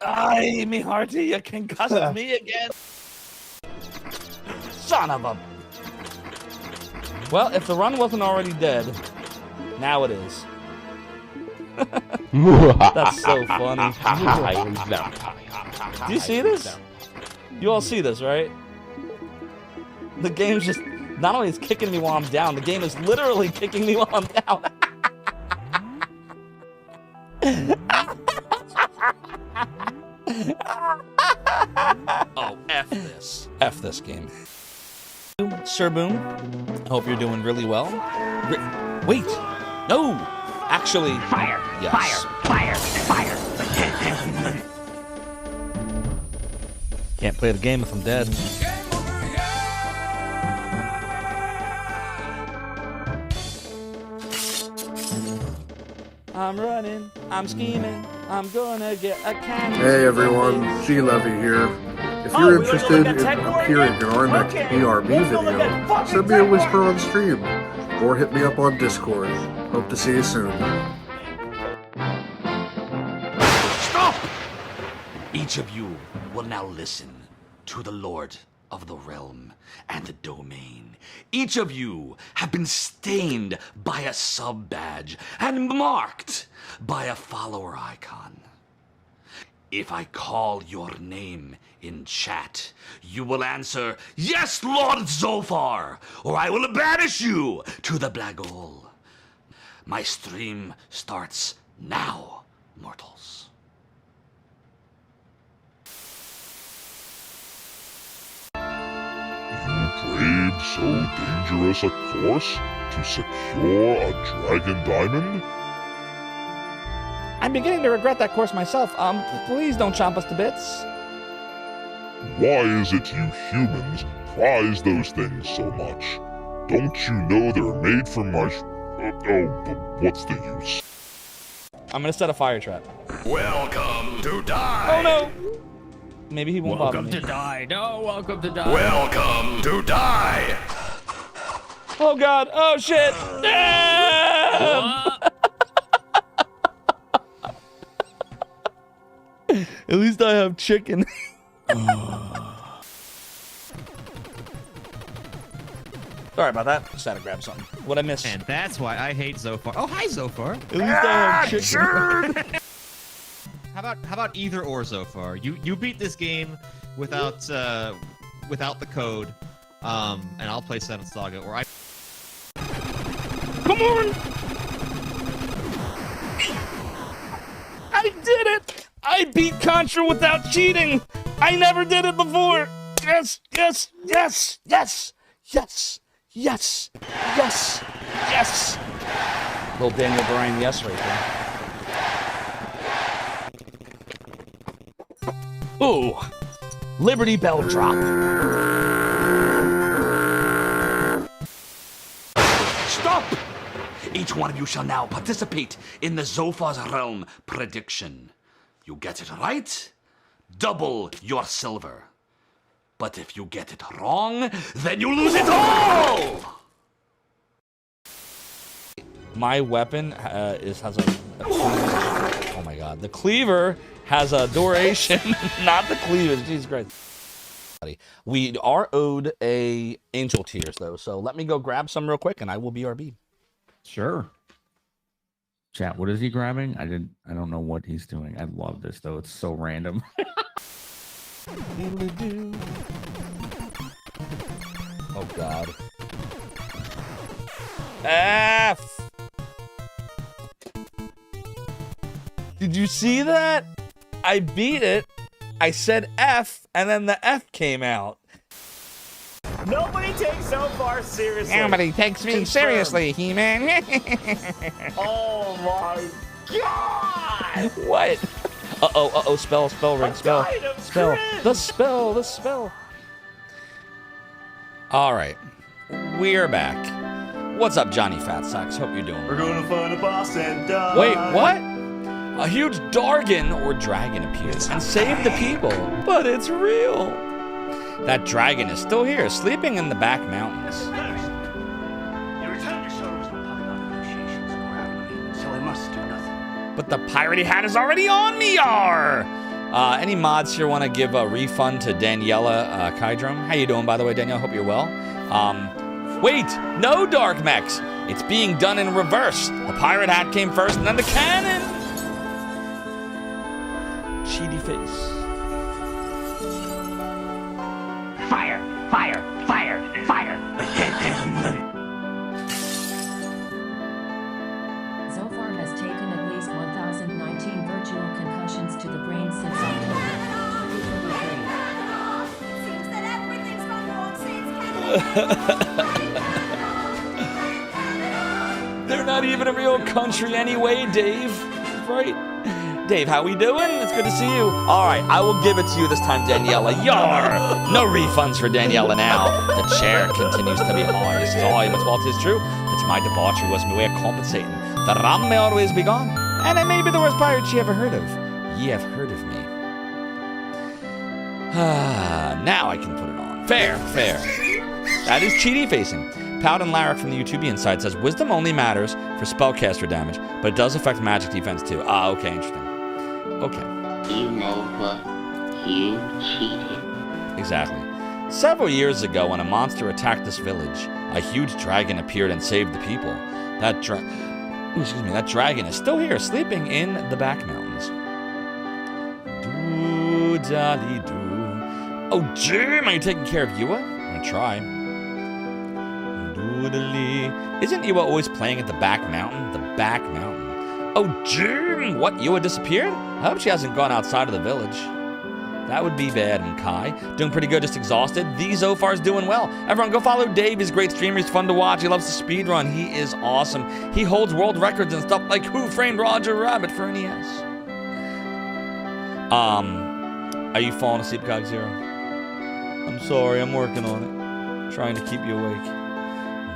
Ay, me hearty, you concussed me again. Son of a... Well, if the run wasn't already dead, now it is. That's so funny. Do you see this? You all see this, right? The game's just... Not only is kicking me while I'm down, the game is literally kicking me while I'm down. Oh, F this. F this game. Sir Boom, I hope you're doing really well. Wait, no, actually, Fire, yes. fire, fire, fire. Can't play the game if I'm dead. I'm running, I'm scheming, I'm gonna get a cannon. Hey everyone, G-Levy here. If you're interested in appearing in our next BRB video, send me a whisper on stream, or hit me up on Discord. Hope to see you soon. Stop! Each of you will now listen to the Lord of the Realm and the Domain. Each of you have been stained by a sub-badge and marked by a follower icon. If I call your name in chat, you will answer, "Yes, Lord Zophar," or I will banish you to the black hole. My stream starts now, mortals. You braved so dangerous a course to secure a dragon diamond? I'm beginning to regret that course myself. Please don't chomp us to bits. Why is it you humans prize those things so much? Don't you know they're made from my but what's the use? I'm gonna set a fire trap. Welcome to die! Oh no! Maybe he won't bother me. Welcome to die. No, welcome to die. Welcome to die! Oh god! Oh shit! At least I have chicken. Sorry about that. Just had to grab something. What'd I miss? And that's why I hate Zophar. Oh, hi, Zophar. At least I have chicken. How about either or, Zophar? You beat this game without the code, and I'll play Seven Saga, or I. Come on! I did it! I beat Contra without cheating! I never did it before! Yes, yes, yes, yes, yes, yes, yes, yes! Little Daniel Bryan yes right there. Ooh! Liberty Bell drop. Stop! Each one of you shall now participate in the Zophar's Realm prediction. You get it right, double your silver. But if you get it wrong, then you lose it all! My weapon has a oh my god, the cleaver has a duration, not the cleavage, Jesus Christ. We are owed a angel tears though, so let me go grab some real quick and I will BRB. Sure. Chat, what is he grabbing? I don't know what he's doing. I love this though. It's so random. Doodle-doo. Oh God. F. Did you see that? I beat it. I said F, and then the F came out. Nobody takes Zophar seriously. Nobody takes me seriously, He-Man. Oh my God! What? Uh-oh, spell, ring, spell. Spell. The spell. All right, we're back. What's up, Johnny Fatsacks? Hope you're doing well. We're gonna find a boss and die. Wait, what? A huge Dargon or dragon appears and saved the people, but it's real. That dragon is still here, sleeping in the back mountains. First, you returned to show us what about negotiations or outwardly, so I must do nothing. But the piratey hat is already on me, yar! Any mods here want to give a refund to Daniela Kydrum? How you doing, by the way, Danielle? Hope you're well. Wait, no, Dark Mechs. It's being done in reverse. The pirate hat came first, and then the cannon. Cheaty face. Fire! Zophar has taken at least 1,019 virtual concussions to the brain since October 2023. Seems that everything's gone wrong since They're not even a real country anyway, Dave. Right? Dave, how we doing? It's good to see you. All right, I will give it to you this time, Daniela. Yar! No refunds for Daniela now. The chair continues to be hard. Sorry, but what is true? It's my debauchery was my way of compensating. The ram may always be gone. And I may be the worst pirate she ever heard of. Ye have heard of me. Now I can put it on. Fair. That is cheaty facing. Powden Larrick from the YouTubian side says, wisdom only matters for spellcaster damage, but it does affect magic defense too. Ah, okay, interesting. Okay. You know what? You cheated. Exactly. Several years ago, when a monster attacked this village, a huge dragon appeared and saved the people. That dragon is still here, sleeping in the back mountains. Doo-dally-doo. Oh, Jim, are you taking care of Yua? I'm gonna try. Doodly. Isn't Yua always playing at the back mountain? The back mountain. Oh, Jim! What, Yua disappeared? I hope she hasn't gone outside of the village. That would be bad, and Kai. Doing pretty good, just exhausted. The Zophar's doing well. Everyone go follow Dave. He's a great streamer. He's fun to watch. He loves to speedrun. He is awesome. He holds world records and stuff like Who Framed Roger Rabbit for NES. Are you falling asleep, Cog Zero? I'm sorry, I'm working on it. Trying to keep you awake.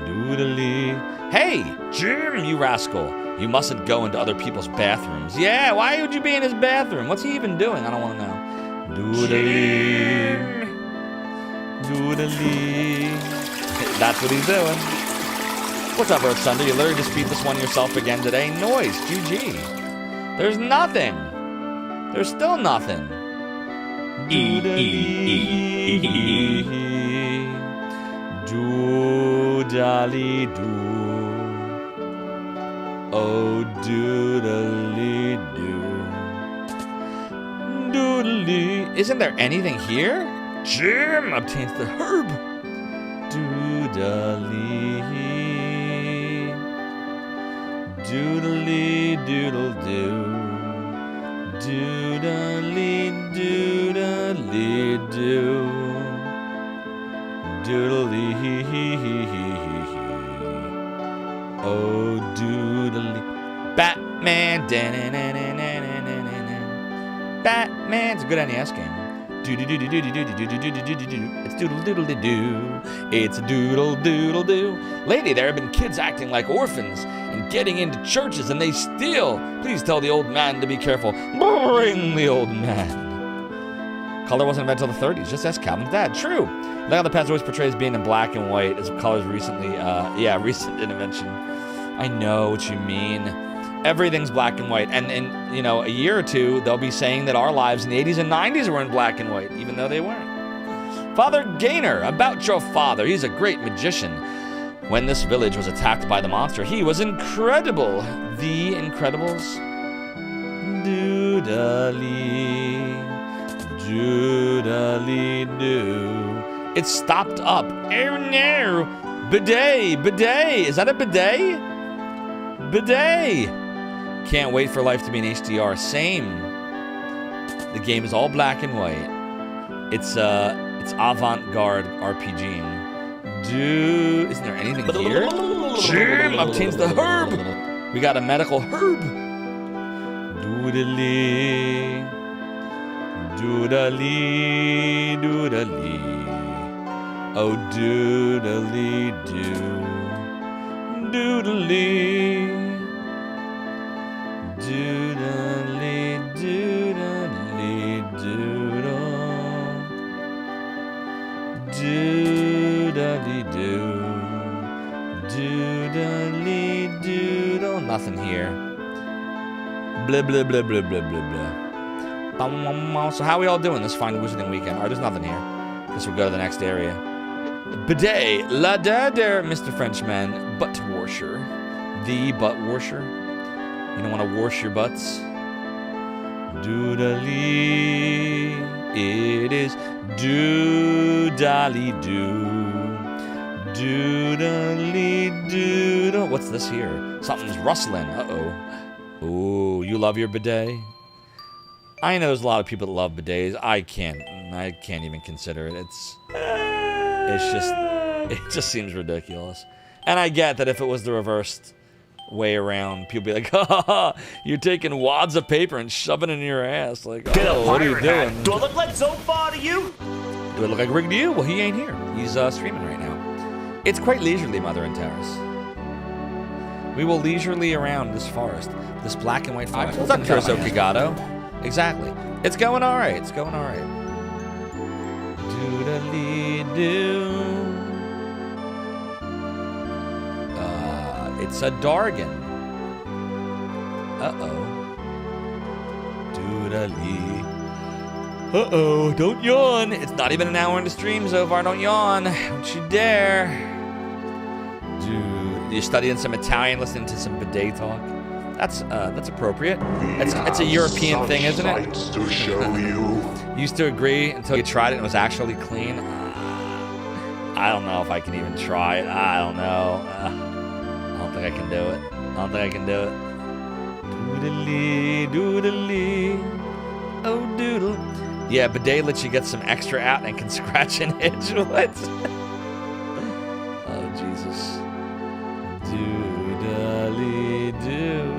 Doodly. Hey, Jim, you rascal. You mustn't go into other people's bathrooms. Yeah, why would you be in his bathroom? What's he even doing? I don't want to know. Doodly. Doodly. That's what he's doing. What's up, Earth Thunder? You literally just beat this one yourself again today. Noise. GG. There's nothing. There's still nothing. Doodly. Doodly-doo. Oh, doodly-doo. Doodly. Isn't there anything here? Jim obtains the herb. Doodly. Doodly-doodle-doo. Doodly-doodly-doo. Doodly-hee-hee-hee-hee-hee. Oh, doodly. Batman. Batman. It's a good NES game. It's doodle-doodle-doo. It's a doodle-doodle-doo. Lady, there have been kids acting like orphans and getting into churches, and they steal. Please tell the old man to be careful. Bring the old man. Color wasn't invented until the 30s. Just ask Calvin's dad. True. Like how the past always portrays being in black and white as colors recently, recent invention. I know what you mean. Everything's black and white. And in, a year or two, they'll be saying that our lives in the 80s and 90s were in black and white, even though they weren't. Father Gaynor, about your father. He's a great magician. When this village was attacked by the monster, he was incredible. The Incredibles. Doodly. Doodly-doo. It's stopped up. Oh no! Bidet! Bidet! Is that a bidet? Bidet! Can't wait for life to be in HDR. Same. The game is all black and white. It's avant-garde RPGing. Isn't there anything here? Jim obtains the herb! We got a medical herb. Doodly. Doodly, doodly. Oh, doodly doo. Doodly. Doodly, doodly, doodle. Doodly doo. Doodly doodle. Nothing here. Blah, blah, blah, blah, blah, blah, blah. So how are we all doing this fine wizarding weekend? Alright, there's nothing here. Guess we'll go to the next area. Bidet, la da der, Mr. Frenchman, butt washer. The butt washer. You don't want to wash your butts? Doodly, it is doodly doo. Doodly doodle. What's this here? Something's rustling. Uh-oh. Ooh, you love your bidet? I know there's a lot of people that love bidets. I can't even consider it. It just seems ridiculous. And I get that if it was the reversed way around, people be like, ha, you're taking wads of paper and shoving it in your ass. Like, oh, what are you doing? Do I look like Zophar to you? Do I look like Rig to you? Well, he ain't here. He's streaming right now. It's quite leisurely, Mother and Terrace. We will leisurely around this forest, this black and white forest. What's up, Curso Kigado? Exactly. It's going all right. It's going all right. Doodly-doo. It's a Dargan. Uh-oh. Doodly. Uh-oh. Don't yawn. It's not even an hour into stream, Zophar. Don't yawn. Don't you dare. Dude, you're studying some Italian, listening to some bidet talk. That's appropriate. It's a European thing, isn't it? To show you. Used to agree until you tried it and it was actually clean. I don't know if I can even try it. I don't know. I don't think I can do it. I don't think I can do it. Doodly, doodly. Oh, doodle. Yeah, bidet lets you get some extra out and can scratch an edge. What? Oh, Jesus. Doodly, doo.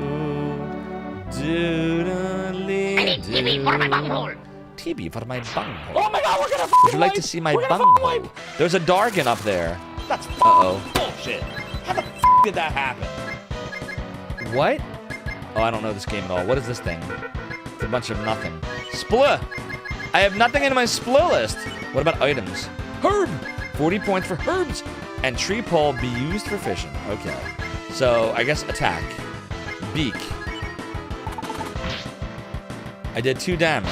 Doodly, I need TB for my bunghole. TB for my bunghole. Oh my God, we're gonna. Would you like to see my bunghole? There's a Dargan up there. That's bullshit. How the did that happen? What? Oh, I don't know this game at all. What is this thing? It's a bunch of nothing. Split. I have nothing in my split list. What about items? Herb. 40 points for herbs. And tree pole be used for fishing. Okay. So I guess attack. Beak. I did 2 damage.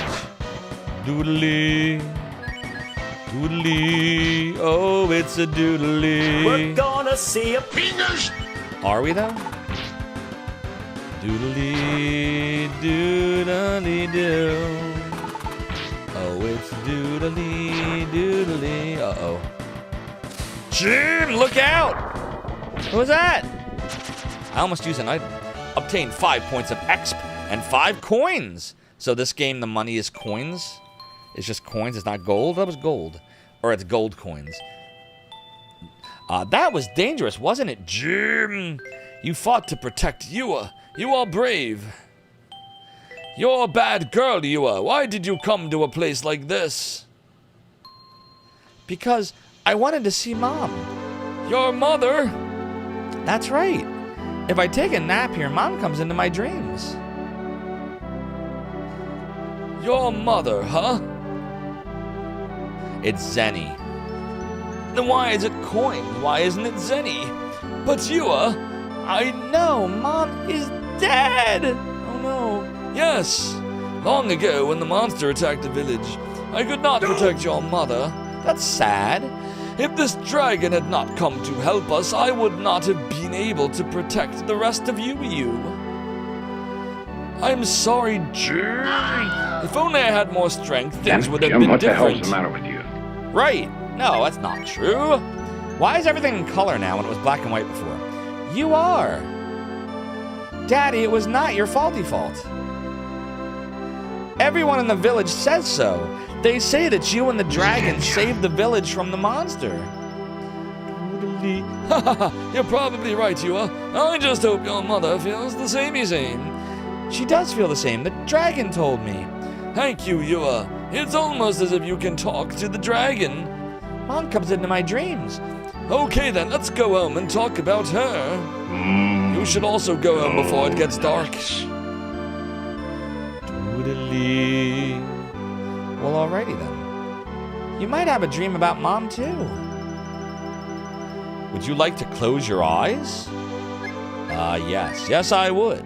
Doodly. Doodly. Oh, it's a doodly. We're gonna see a penis. Are we though? Doodly. Doodly doo. Oh, it's doodly. Doodly. Uh-oh. Jim, look out! What was that? I almost used an item. Obtain 5 points of exp and 5 coins. So this game, the money is coins. It's just coins. It's not gold. That was gold. Or it's gold coins. That was dangerous, wasn't it, Jim? You fought to protect Yua. You are brave. You're a bad girl, Yua. Why did you come to a place like this? Because I wanted to see Mom. Your mother? That's right. If I take a nap here, Mom comes into my dreams. Your mother, huh? It's Zenny. Then why is it coin? Why isn't it Zenny? But Yua, I know Mom is dead. Oh no. Yes. Long ago, when the monster attacked the village, I could not protect your mother. That's sad. If this dragon had not come to help us, I would not have been able to protect the rest of you. I'm sorry, Jim. If only I had more strength, things would have Jim, been what the different. hell's the matter with you? Right. No, that's not true. Why is everything in color now when it was black and white before? You are. Daddy, it was not your faulty fault. Everyone in the village says so. They say that you and the dragon saved the village from the monster. You're probably right, you are. I just hope your mother feels the same. She does feel the same. The dragon told me. Thank you, Yua. It's almost as if you can talk to the dragon. Mom comes into my dreams. Okay then, let's go home and talk about her. You should also go home before it gets dark. Well, alrighty then. You might have a dream about Mom too. Would you like to close your eyes? Yes. Yes, I would.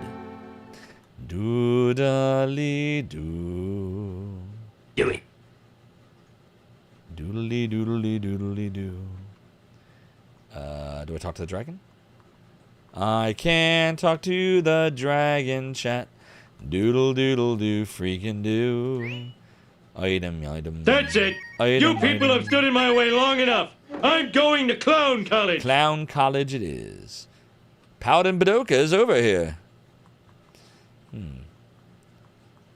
Doodly-doo. Do it. Doodly doodly doodly doo. Do I talk to the dragon? I can talk to the dragon chat. Doodle doodle do freaking do. Item. That's it. You people have stood in my way long enough. I'm going to Clown College. Clown College it is. Paladin Badoka is over here.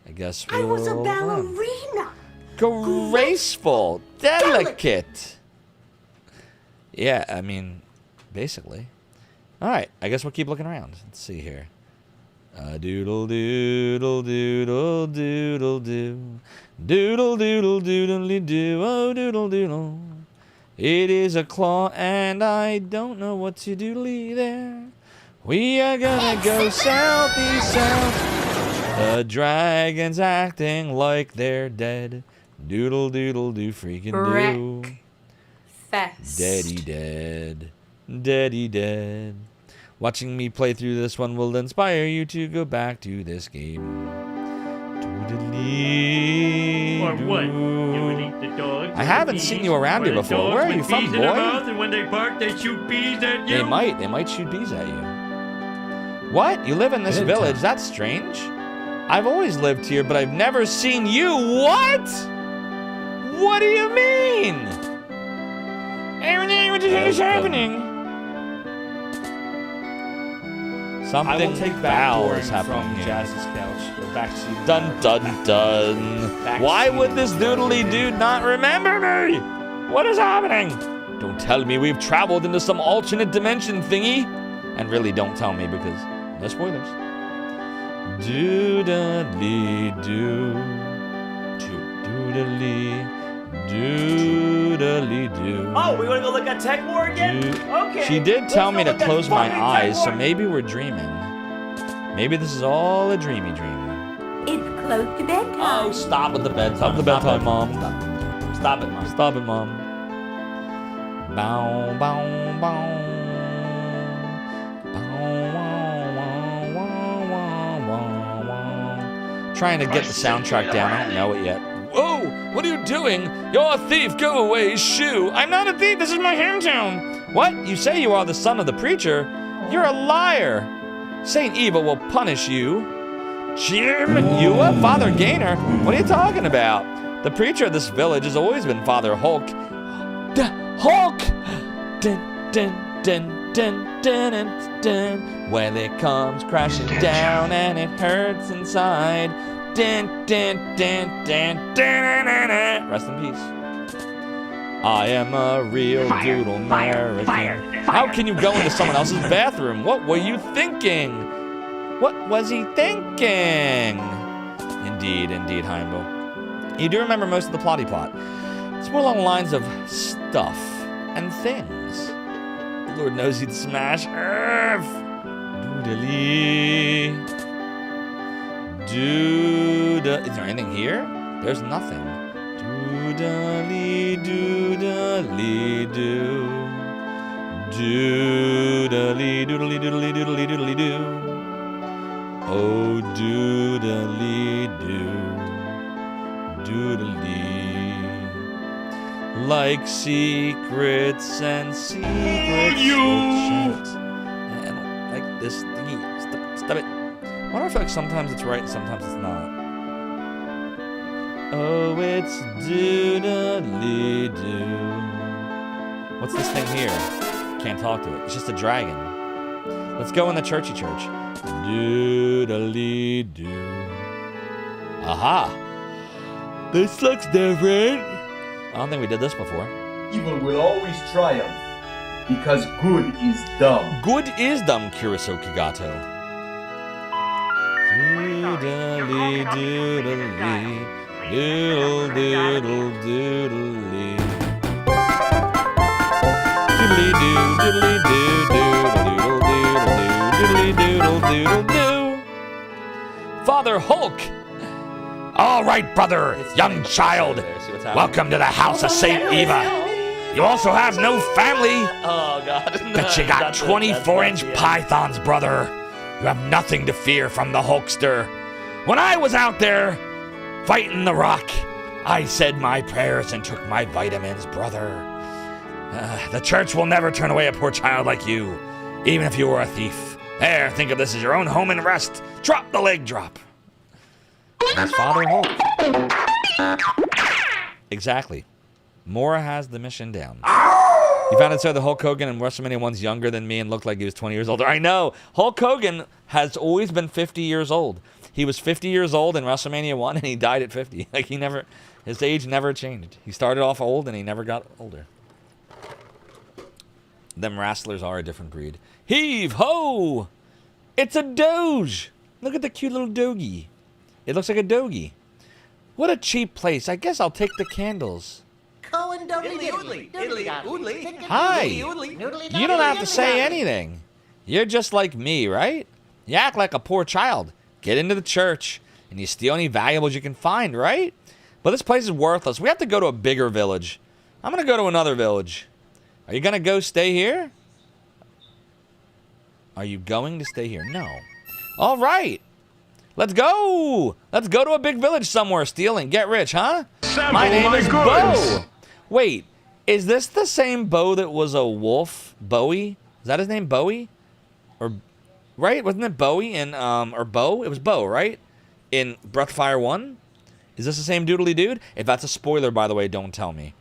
I guess we'll... I was a ballerina. Graceful. Delicate. Yeah, I mean, basically. Alright, I guess we'll keep looking around. Let's see here. Doodle doodle doodle doodle doo. Doodle doodle doodle doo. Oh, doodle doodle. It is a claw and I don't know what to doodly there. We are gonna go southeast south. The dragon's acting like they're dead. Doodle doodle do freaking do. Fest. Daddy dead. Daddy dead. Watching me play through this one will inspire you to go back to this game. Doodly. Or what? You would eat the dogs? I haven't seen you around here before. Where are you from, boy? And when they bark, they shoot bees at you. They might shoot bees at you. What? You live in this village? That's strange. I've always lived here, but I've never seen you. What? What do you mean? Everything what is happening? Something I will take foul back is happening from here. Jazz's couch. Or back to Dun dun dun. Why would this doodly dude not remember me? What is happening? Don't tell me we've traveled into some alternate dimension thingy. And really don't tell me because no spoilers. Doodly doo. Doodly doodly doo. Oh, we want to go look at Tech War again? Okay. She did tell me to Let's go close look my at fucking eyes, Tech so War. maybe we're dreaming. Maybe this is all a dreamy dream. It's close to bedtime. Oh, stop with the bedtime. Stop the bedtime, Mom. Stop it, Mom. Stop it, Mom. Bow, bow, bow. Trying to get the soundtrack down. I don't know it yet. Whoa! What are you doing? You're a thief. Go away, shoo. I'm not a thief. This is my hometown. What? You say you are the son of the preacher? You're a liar. Saint Eva will punish you. Jim, you a Father Gainer? What are you talking about? The preacher of this village has always been Father Hulk. Hulk! Dun, dun, dun, dun, dun, dun, dun. When it comes crashing down and it hurts inside. Dun, dun, dun, dun, dun, dun, dun, dun. Rest in peace. I am a real doodle American. How can you go into someone else's bathroom? What were you thinking? What was he thinking? Indeed, Heimdall. You do remember most of the plotty plot. It's more along the lines of stuff and things. The Lord knows he'd smash Earth. Doodly. Doodle. Is there anything here? There's nothing. Doodly, doodly, doo. Doodly, doodly, doodly, doodly, doodly, doo. Oh, doodly, doo. Doodly. Like secrets and secrets. I don't like this thingy. Stop it. wonder if like sometimes it's right and sometimes it's not. Oh, it's doodly-doo. What's this thing here? Can't talk to it. It's just a dragon. Let's go in the churchy church. Doodly-doo. Aha! This looks different. I don't think we did this before. Evil will always triumph, because good is dumb. Good is dumb, Kuriso Kigato. Doodly doodly, doodle doodle doodly. Doodly doo, doodly doo, doodle doodle doodle doodle doodle doo. Father Hulk. All right, brother, young child. Welcome to the house of Saint Eva. You also have no family. Oh, God. But you got 24-inch pythons, brother. You have nothing to fear from the Hulkster. When I was out there fighting the Rock, I said my prayers and took my vitamins, brother. The church will never turn away a poor child like you, even if you were a thief. There, think of this as your own home and rest. Drop the leg drop. That's Father Hulk. Exactly. Mora has the mission down. You found it so the Hulk Hogan in WrestleMania 1's younger than me and looked like he was 20 years older. I know. Hulk Hogan has always been 50 years old. He was 50 years old in WrestleMania 1 and he died at 50. Like his age never changed. He started off old and he never got older. Them wrestlers are a different breed. Heave ho! It's a Doge. Look at the cute little doggy. It looks like a doggy. What a cheap place. I guess I'll take the candles. Hi. You don't have to say anything. You're just like me, right? You act like a poor child. Get into the church, and you steal any valuables you can find, right? But this place is worthless. We have to go to a bigger village. I'm going to go to another village. Are you going to go stay here? Are you going to stay here? No. All right. Let's go. Let's go to a big village somewhere, steal and get rich, huh? My name is Bo. Wait, is this the same Bo that was a wolf? Bowie? Is that his name, Bowie? Or, right? Wasn't it Bowie in, or Bo? It was Bo, right? In Breath of Fire 1? Is this the same doodly dude? If that's a spoiler, by the way, don't tell me.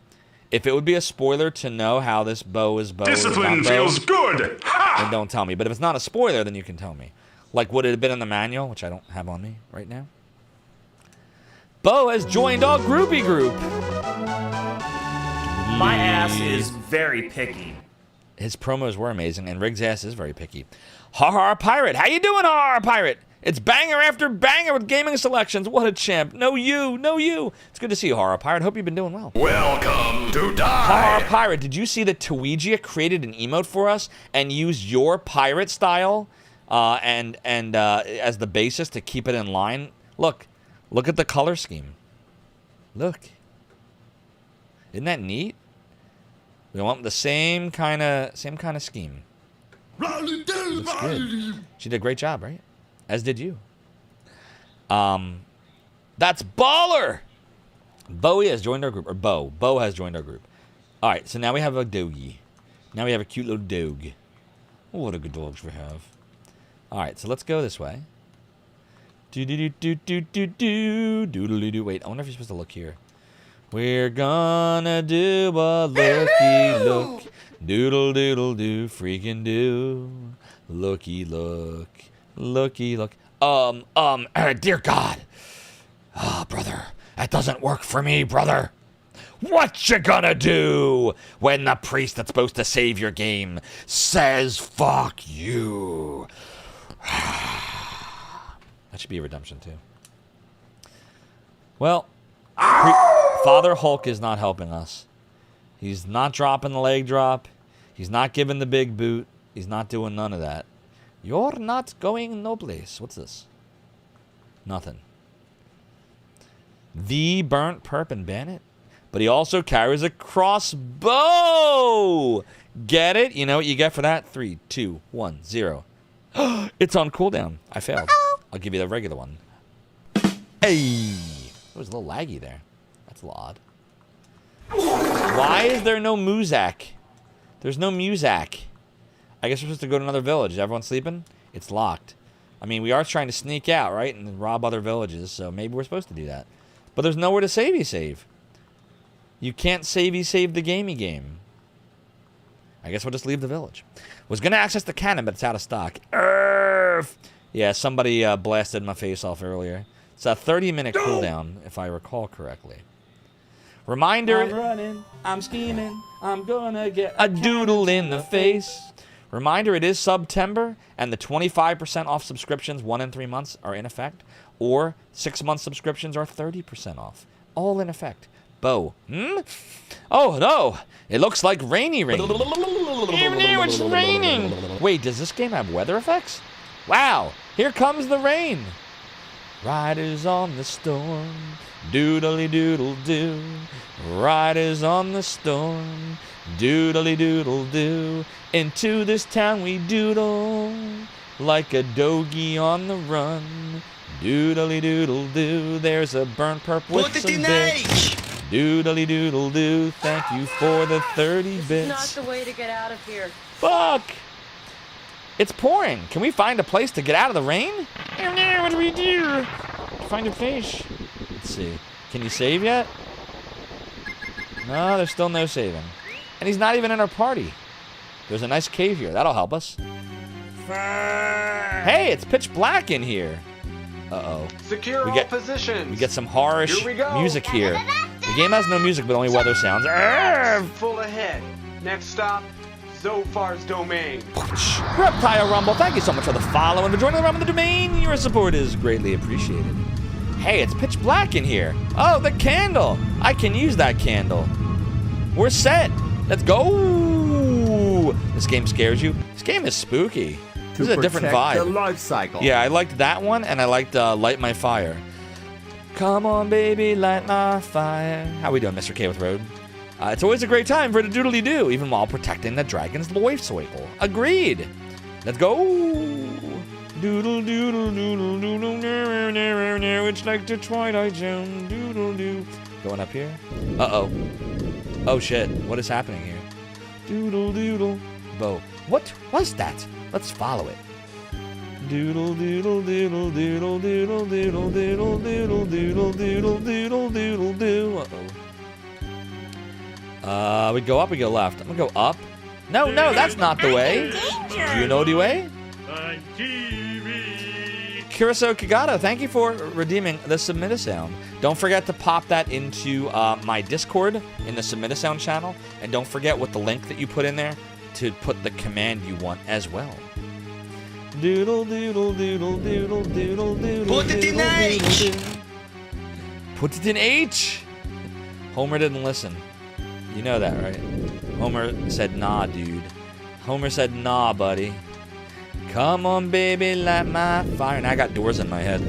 If it would be a spoiler to know how this Bo is Bo, Discipline feels good. Then don't tell me. But if it's not a spoiler, then you can tell me. Like, would it have been in the manual, which I don't have on me right now? Bo has joined our groupie group. My ass is very picky. His promos were amazing, and Riggs' ass is very picky. Har Har Pirate. How you doing, Har Har Pirate? It's banger after banger with gaming selections. What a champ. No you, no you. It's good to see you, Har Har Pirate. Hope you've been doing well. Welcome to die. Har Har Pirate, did you see that Tweegia created an emote for us and used your pirate style as the basis to keep it in line? Look at the color scheme. Look. Isn't that neat? We want the same kind of scheme. Looks good. She did a great job, right? As did you. That's baller. Bowie has joined our group, or Bo. Bo has joined our group. All right, so now we have a doggy. Now we have a cute little dog. Oh, what a good dogs we have. All right, so let's go this way. Doodly-doo. Wait, I wonder if you're supposed to look here. We're gonna do a looky look. Doodle doodle do, freaking do. Looky look. Looky look. Dear God. Brother, that doesn't work for me, brother. What you gonna do when the priest that's supposed to save your game says fuck you? That should be a redemption, too. Well, Father Hulk is not helping us. He's not dropping the leg drop. He's not giving the big boot. He's not doing none of that. You're not going no place. What's this? Nothing. The burnt perp and bandit. But he also carries a crossbow. Get it? You know what you get for that? 3, 2, 1, 0. It's on cooldown. I failed. I'll give you the regular one. Hey! It was a little laggy there. That's a little odd. Why is there no Muzak? There's no Muzak. I guess we're supposed to go to another village. Is everyone sleeping? It's locked. I mean, we are trying to sneak out, right? And rob other villages, so maybe we're supposed to do that. But there's nowhere to save. You can't save the gamey game. I guess we'll just leave the village. Was going to access the cannon, but it's out of stock. Yeah, somebody blasted my face off earlier. It's a 30-minute cooldown, if I recall correctly. Reminder... I'm running, I'm scheming, I'm gonna get a doodle in the face. Reminder, it is September, and the 25% off subscriptions 1 and 3 months are in effect, or 6-month subscriptions are 30% off. All in effect. Bo. Oh, no. It looks like rainy rain. Even now it's raining. Wait, does this game have weather effects? Wow. Here comes the rain. Riders on the storm. Doodly doodle doo. Riders on the storm. Doodly doodle doo. Into this town we doodle. Like a doggy on the run. Doodly doodle doo. There's a burnt perp with some bits. Doodly doodle doo. Thank you for the 30 bits. Not the way to get out of here. Fuck! It's pouring. Can we find a place to get out of the rain? Oh no, what do we do? Find a fish. Let's see. Can you save yet? No, there's still no saving. And he's not even in our party. There's a nice cave here. That'll help us. Hey, it's pitch black in here. Uh-oh. Secure all positions. We get some harsh Here we go. music here. The game has no music, but only weather sounds. Full ahead. Next stop, Zophar's domain. Reptile Rumble, thank you so much for the follow and for joining the Rumble the domain. Your support is greatly appreciated. Hey, it's pitch black in here. Oh, the candle. I can use that candle. We're set. Let's go. This game scares you? This game is spooky. This is a different vibe. The life cycle. Yeah, I liked that one, and I liked Light My Fire. Come on, baby, light my fire. How we doing, Mr. K with Road? It's always a great time for the doodly-doo, even while protecting the dragon's life cycle. Agreed. Let's go. Doodle doodle doodle doodle doodle doodle. It's like the Twilight Zone. Doodle doo. Going up here. Uh-oh. Oh shit. What is happening here? Doodle doodle. Bo. What was that? Let's follow it. Doodle doodle doodle doodle doodle doodle doodle doodle doodle doodle doodle doodle doo. Uh-oh. We go up, we go left. I'm gonna go up. No, that's not the way. Do you know the way? Kuriso Kagato, thank you for redeeming the Submit-A-Sound. Don't forget to pop that into my Discord in the Submit-A-Sound channel. And don't forget with the link that you put in there to put the command you want as well. Doodle doodle doodle doodle doodle doodle. Put it in H! Put it in H! Homer didn't listen. You know that, right? Homer said, nah, dude. Homer said, nah, buddy. Come on, baby, light my fire. And I got doors in my head.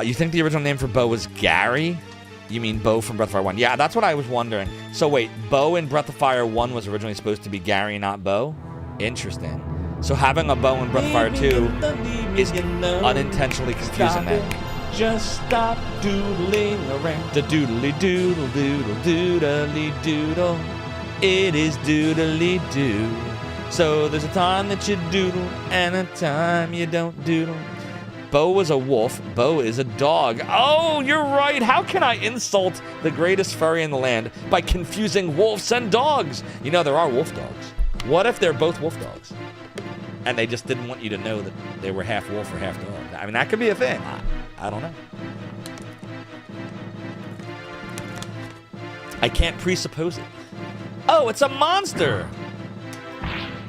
You think the original name for Bo was Gary? You mean Bo from Breath of Fire 1? Yeah, that's what I was wondering. So wait, Bo in Breath of Fire 1 was originally supposed to be Gary, not Bo? Interesting. So having a Bo in Breath of Fire 2 is unintentionally confusing then. Just stop doodling around. The doodly doodle doodle doodly doodle. It is doodly doo. So there's a time that you doodle and a time you don't doodle. Bo was a wolf. Bo is a dog. Oh, you're right. How can I insult the greatest furry in the land by confusing wolves and dogs? You know, there are wolf dogs. What if they're both wolf dogs? And they just didn't want you to know that they were half wolf or half dog. I mean, that could be a thing. I don't know. I can't presuppose it. Oh, it's a monster!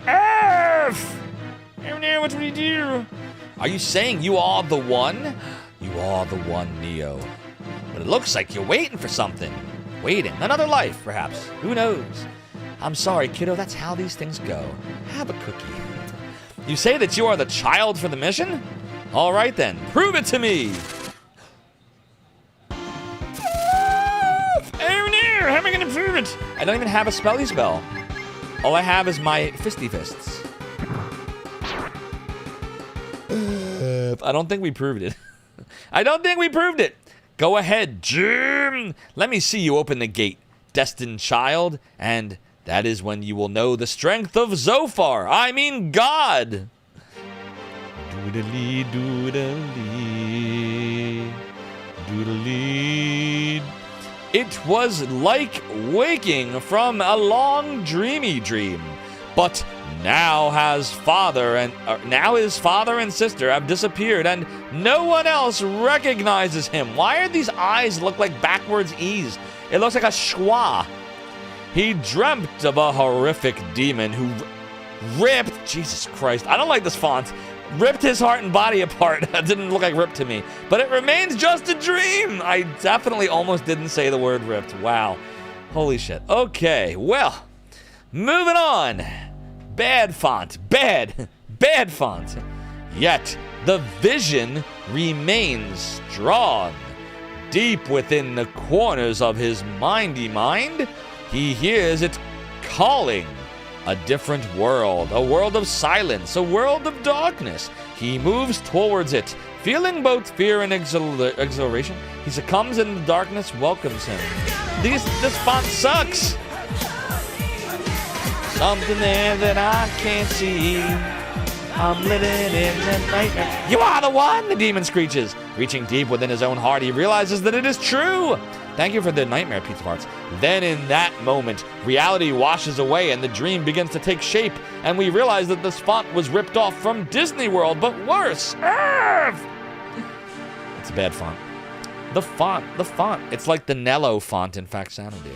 F! Oh no, what do we do? Are you saying you are the one? You are the one, Neo. But it looks like you're waiting for something. Waiting. Another life, perhaps. Who knows? I'm sorry, kiddo. That's how these things go. Have a cookie. You say that you are the child for the mission? All right, then. Prove it to me. Oh, no. How am I going to prove it? I don't even have a spelly spell. All I have is my fisty fists. I don't think we proved it. I don't think we proved it. Go ahead, Jim. Let me see you open the gate, destined child, and that is when you will know the strength of Zophar. I mean God. Doodly doodly. Doodly. It was like waking from a long dreamy dream, but now his father and sister have disappeared, and no one else recognizes him. Why are these eyes look like backwards E's? It looks like a schwa. He dreamt of a horrific demon who ripped, Jesus Christ, I don't like this font, ripped his heart and body apart. That didn't look like ripped to me, but it remains just a dream. I definitely almost didn't say the word ripped. Wow. Holy shit. Okay, well, moving on. Bad font. Bad font. Yet the vision remains strong. Deep within the corners of his mindy mind, he hears it calling. A different world, a world of silence, a world of darkness. He moves towards it, feeling both fear and exhilaration. He succumbs and the darkness welcomes him. This font sucks. Something there that I can't see. I'm living in the nightmare. You are the one, the demon screeches. Reaching deep within his own heart, he realizes that it is true. Thank you for the nightmare pizza parts. Then in that moment, reality washes away and the dream begins to take shape, and we realize that this font was ripped off from Disney World, but worse. It's a bad font. The font. It's like the Nello font in Faxanadu.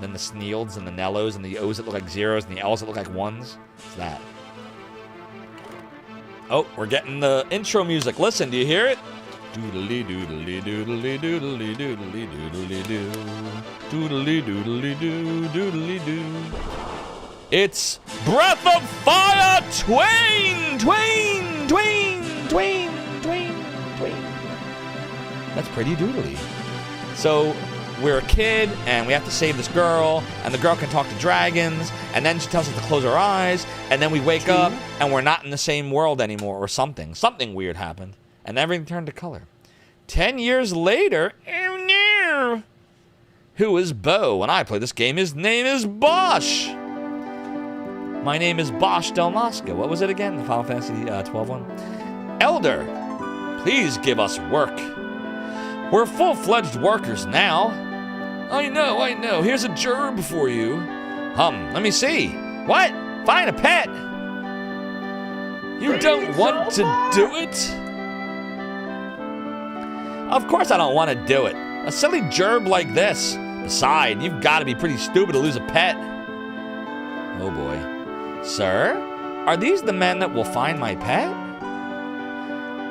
Then the Sneelds and the Nellos and the O's that look like zeros and the L's that look like ones. It's that. Oh, we're getting the intro music. Listen, do you hear it? Doodly doodly doodly doodly doodly doodly doo. Doodly doodly doo doodly doo. It's Breath of Fire Twain! Twain! Twain! Twain! Twain! Twain! That's pretty doodly. So, we're a kid, and we have to save this girl, and the girl can talk to dragons, and then she tells us to close our eyes, and then we wake up, and we're not in the same world anymore, or something. Something weird happened. And everything turned to color. 10 years later, oh no! Who is Bo? When I play this game, his name is Bosch! My name is Bosch Del Mosca. What was it again? The Final Fantasy 12 one? Elder, please give us work. We're full-fledged workers now. I know. Here's a gerb for you. Let me see. What? Find a pet. You don't want to do it? Of course I don't want to do it. A silly gerb like this. Besides, you've got to be pretty stupid to lose a pet. Oh boy. Sir, are these the men that will find my pet?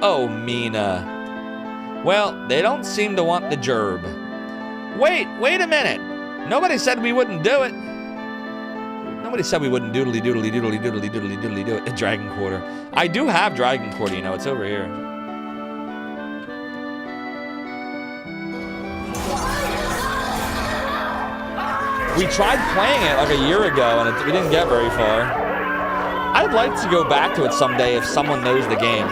Oh, Mina. Well, they don't seem to want the gerb. Wait a minute. Nobody said we wouldn't do it. Nobody said we wouldn't doodly doodly doodly doodly doodly doodly do it. A Dragon Quarter. I do have Dragon Quarter, you know, it's over here. We tried playing it like a year ago, and we didn't get very far. I'd like to go back to it someday if someone knows the game.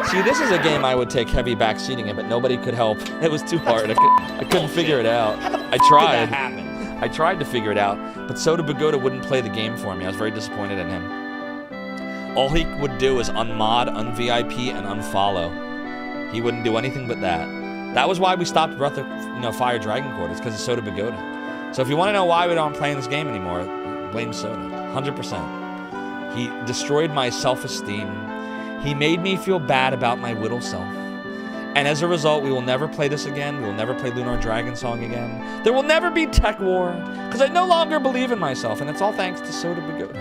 See, this is a game I would take heavy backseating in, but nobody could help. It was too hard. I couldn't figure it out. I tried. I tried to figure it out, but Soda Pagoda wouldn't play the game for me. I was very disappointed in him. All he would do is unmod, unVIP, and unfollow. He wouldn't do anything but that. That was why we stopped Breath of Fire Dragon Quarter. It's because of Soda Pagoda. So if you want to know why we don't play this game anymore, blame Soda. 100%. He destroyed my self-esteem. He made me feel bad about my little self. And as a result, we will never play this again. We will never play Lunar Dragon Song again. There will never be Tech War, because I no longer believe in myself, and it's all thanks to Soda Pagoda.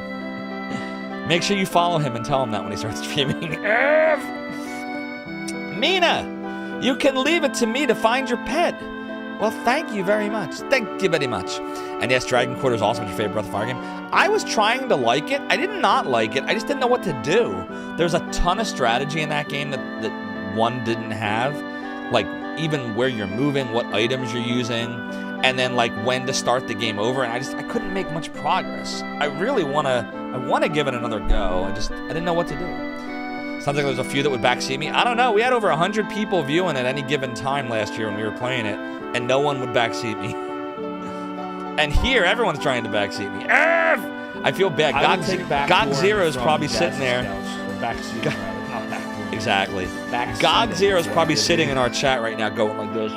Make sure you follow him and tell him that when he starts streaming. Mina, you can leave it to me to find your pet. Well, thank you very much. Thank you very much. And yes, Dragon Quarter is also my favorite Breath of Fire game. I was trying to like it. I did not like it. I just didn't know what to do. There's a ton of strategy in that game that one didn't have. Like, even where you're moving, what items you're using, and then, like, when to start the game over. And I couldn't make much progress. I really want to give it another go. I didn't know what to do. Sounds like there's a few that would backseat me. I don't know. We had over 100 people viewing at any given time last year when we were playing it, and no one would backseat me. And here, everyone's trying to backseat me. I feel bad. God Zero is probably sitting there. Exactly. Back God seven. Zero is probably sitting in our chat right now going like this.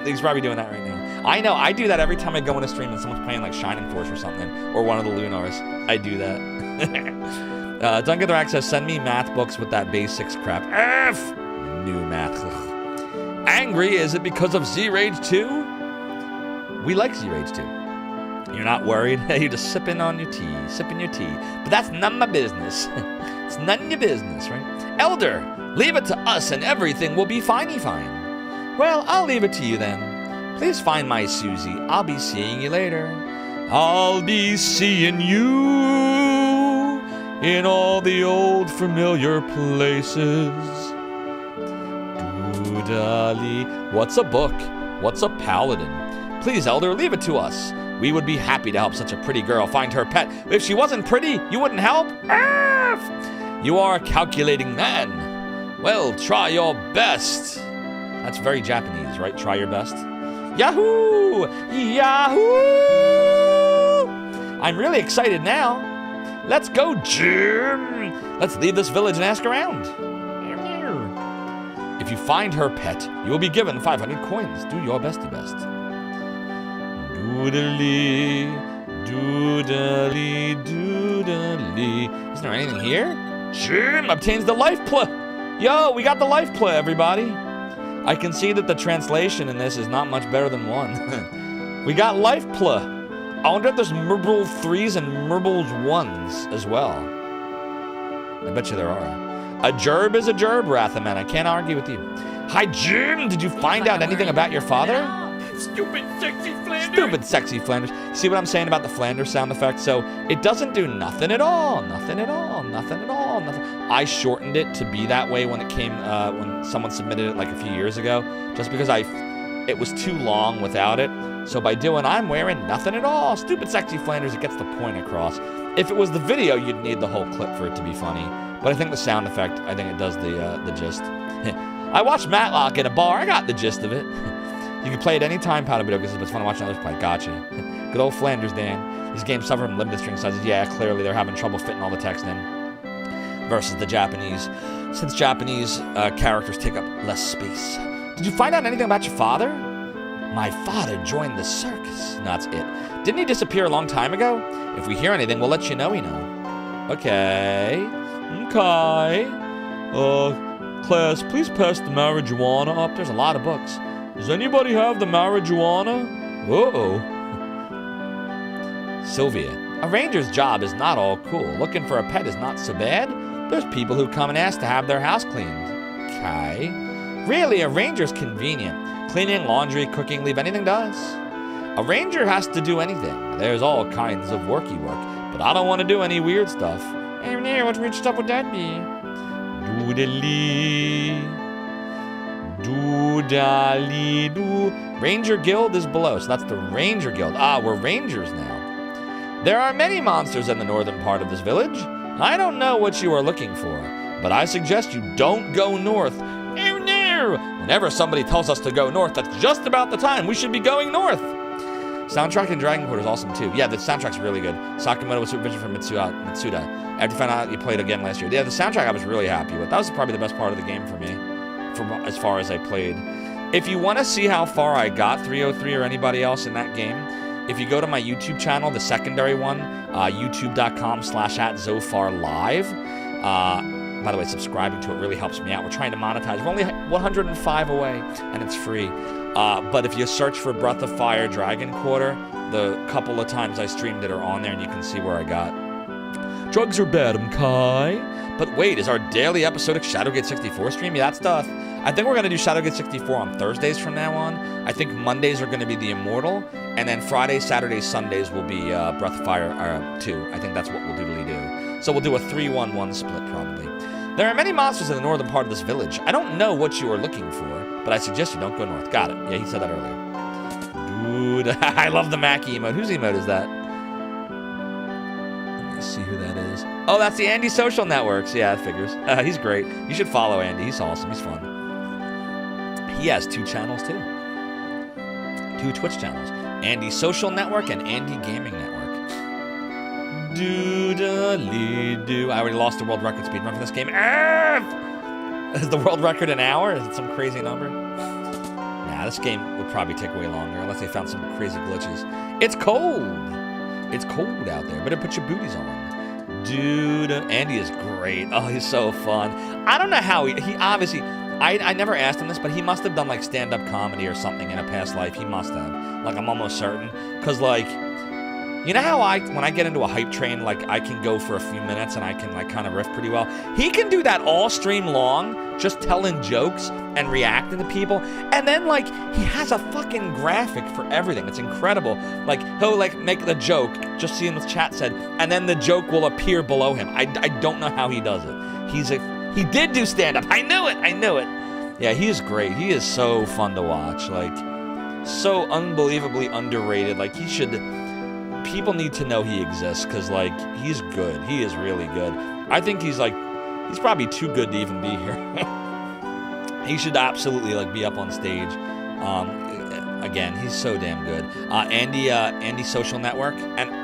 He's probably doing that right now. I know, I do that every time I go in a stream and someone's playing like Shining Force or something, or one of the Lunars. I do that. Duncan the Rack says, send me math books with that basics crap. F! New math. Ugh. Angry, is it because of Z-Rage 2? We like Z-Rage 2. You're not worried? You're just sipping on your tea, But that's none of my business. It's none of your business, right? Elder, leave it to us and everything will be finey fine. Well, I'll leave it to you then. Please find my Susie. I'll be seeing you later. I'll be seeing you in all the old familiar places. Doodally. What's a book? What's a paladin? Please, Elder, leave it to us. We would be happy to help such a pretty girl find her pet. If she wasn't pretty, you wouldn't help? Arf! You are a calculating man. Well, try your best. That's very Japanese, right? Try your best. Yahoo! Yahoo! I'm really excited now. Let's go, Jim. Let's leave this village and ask around. If you find her pet, you will be given 500 coins. Do your bestie best. Doodly, doodly, doodly. Isn't there anything here? Jim obtains the life play. Yo, we got the life play, everybody. I can see that the translation in this is not much better than one. We got life play. I wonder if there's Merble 3s and Merbles 1s as well. I bet you there are. A gerb is a gerb, Rathaman. I can't argue with you. Hi, Jim. Did you find out anything about your father? Stupid sexy Flanders. Stupid sexy Flanders. See what I'm saying about the Flanders sound effect? So it doesn't do nothing at all. Nothing at all. Nothing at all. Nothing. I shortened it to be that way when it came, when someone submitted it like a few years ago, just because it was too long without it. So by doing, I'm wearing nothing at all. Stupid sexy Flanders, it gets the point across. If it was the video, you'd need the whole clip for it to be funny. But I think the sound effect, I think it does the gist. I watched Matlock in a bar. I got the gist of it. You can play it any time, Powder Video, because it's fun watching others play. Gotcha. Good old Flanders, Dan. These games suffer from limited string sizes. Yeah, clearly they're having trouble fitting all the text in. Versus the Japanese. Since Japanese characters take up less space. Did you find out anything about your father? My father joined the circus. No, that's it. Didn't he disappear a long time ago? If we hear anything, we'll let you know we know. Okay. Okay. Class, please pass the marijuana up. There's a lot of books. Does anybody have the marijuana? Uh-oh. Sylvia. A ranger's job is not all cool. Looking for a pet is not so bad. There's people who come and ask to have their house cleaned. Okay. Really, a ranger's convenient. Cleaning, laundry, cooking, leave anything does. A ranger has to do anything. There's all kinds of worky work, but I don't want to do any weird stuff. Hey, what weird stuff would that be? Doodly. Doodly-doo. Ranger Guild is below, so that's the Ranger Guild. Ah, we're rangers now. There are many monsters in the northern part of this village. I don't know what you are looking for, but I suggest you don't go north. Oh no! Whenever somebody tells us to go north, that's just about the time we should be going north. Soundtrack in Dragon Quarter is awesome too. Yeah, the soundtrack's really good. Sakamoto with supervision from Mitsuda. After you found out you played again last year. Yeah, the soundtrack I was really happy with. That was probably the best part of the game for me. From as far as I played. If you want to see how far I got 303 or anybody else in that game, if you go to my YouTube channel, the secondary one, youtube.com/@ZopharLive. By the way, subscribing to it really helps me out. We're trying to monetize. We're only 105 away, and it's free. But if you search for Breath of Fire Dragon Quarter, the couple of times I streamed it are on there, and you can see where I got. Drugs are bad, Kai. But wait, is our daily episodic Shadowgate 64 stream? Yeah, that's stuff. I think we're going to do Shadowgate 64 on Thursdays from now on. I think Mondays are going to be the Immortal, and then Fridays, Saturdays, Sundays will be Breath of Fire 2. I think that's what we'll do. So we'll do a 3-1-1 split probably. There are many monsters in the northern part of this village. I don't know what you are looking for, but I suggest you don't go north. Got it. Yeah, he said that earlier. Dude, I love the Mac emote. Whose emote is that? Let me see who that is. Oh, that's the Andy Social Networks. Yeah, that figures. He's great. You should follow Andy. He's awesome. He's fun. He has 2 channels, too. 2 Twitch channels. Andy Social Network and Andy Gaming Network. Doodly-doo. I already lost the world record speed run for this game. Is the world record an hour? Is it some crazy number? Nah, this game would probably take way longer unless they found some crazy glitches. It's cold. It's cold out there, but it puts your booties on. Dude, Andy is great. Oh, he's so fun. I don't know how he obviously, I never asked him this, but he must have done like stand-up comedy or something in a past life. He must have. Like, I'm almost certain. Because, like, you know how when I get into a hype train, like, I can go for a few minutes and I can, like, kind of riff pretty well? He can do that all stream long, just telling jokes and reacting to people. And then, like, he has a fucking graphic for everything. It's incredible. Like, he'll, like, make the joke, just seeing what the chat said, and then the joke will appear below him. I don't know how he does it. He did do stand-up. I knew it. Yeah, he is great. He is so fun to watch. Like, so unbelievably underrated. Like, people need to know he exists, because, like, he's good. He is really good. I think he's probably too good to even be here. He should absolutely, like, be up on stage. Again, he's so damn good. Andy Social Network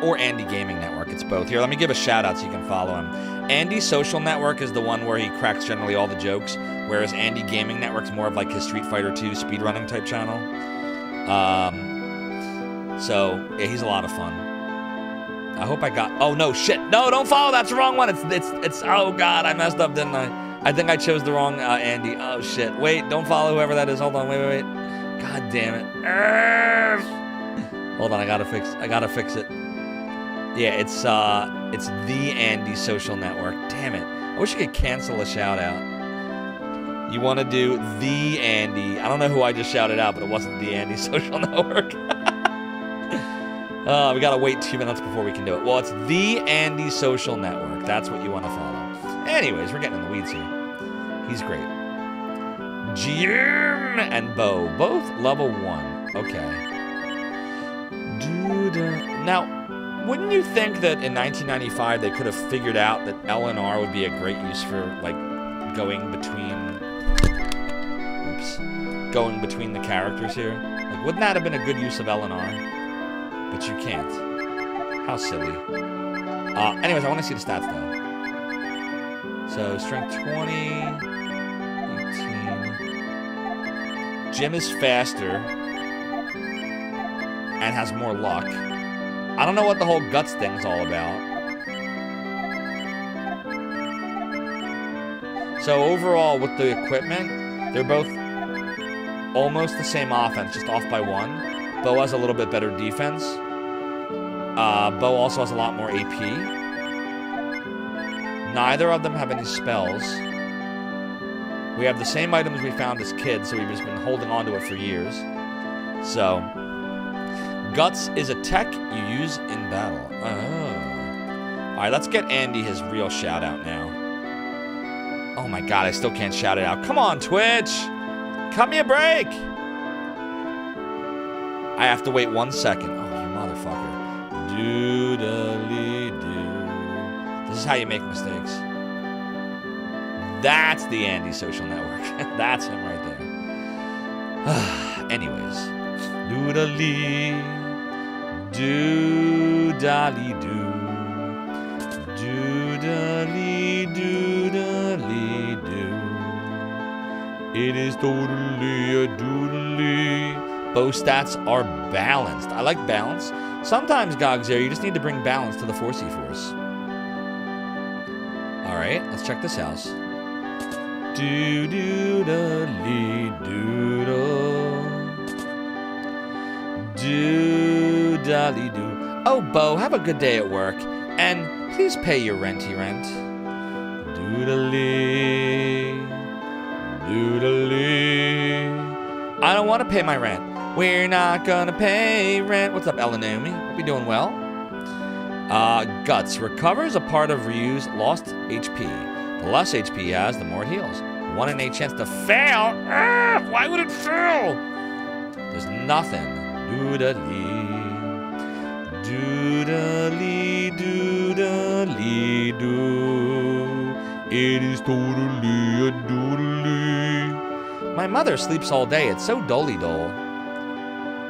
or Andy Gaming Network. It's both. Here, let me give a shout out so you can follow him. Andy Social Network is the one where he cracks generally all the jokes, whereas Andy Gaming Network's more of like his Street Fighter 2 speedrunning type channel. So yeah, he's a lot of fun. I hope I got. Oh no, shit! No, don't follow. That's the wrong one. It's. Oh god, I messed up, didn't I? I think I chose the wrong Andy. Oh shit! Wait, don't follow whoever that is. Hold on. Wait. God damn it. Hold on. I gotta fix it. Yeah, it's the Andy Social Network. Damn it. I wish I could cancel a shout out. You want to do the Andy. I don't know who I just shouted out, but it wasn't the Andy Social Network. We gotta wait 2 minutes before we can do it. Well, it's the Andy Social Network. That's what you want to follow. Anyways, we're getting in the weeds here. He's great. Jim and Bo, both level 1. Okay. Now, wouldn't you think that in 1995 they could have figured out that LNR would be a great use for, like, going between the characters here? Like, wouldn't that have been a good use of LNR? But you can't. How silly. Anyways, I want to see the stats, though. So, strength 20, 18. Jim is faster and has more luck. I don't know what the whole guts thing's all about. So overall, with the equipment, they're both almost the same offense, just off by 1. Bo has a little bit better defense. Bo also has a lot more AP. Neither of them have any spells. We have the same items we found as kids, so we've just been holding on to it for years. So, Guts is a tech you use in battle. Oh. Alright, let's get Andy his real shout out now. Oh my god, I still can't shout it out. Come on, Twitch! Cut me a break! I have to wait 1 second. Oh, you motherfucker. Doodly-doo. This is how you make mistakes. That's the Andy Social Network. That's him right there. Anyways. Doodly. Doodly-doo. Doodly-doodly-doo. It is totally a doodly. Bow stats are balanced. I like balance. Sometimes, Gogs here, you just need to bring balance to the 4C Force. Alright, let's check this house. Do-do-do-lee-doodle. Do-dolly-doo. Oh, Bo, have a good day at work. And please pay your renty rent. Doodly. Doodly. I don't want to pay my rent. We're not gonna pay rent. What's up, Elenomi? Hope you're doing well. Guts recovers a part of Ryu's lost HP. The less HP he has, the more it heals. 1 in 8 chance to fail. Why would it fail? There's nothing. Doodly. Doodly, doodly, doo. It is totally a doodly. My mother sleeps all day. It's so dolly-dole.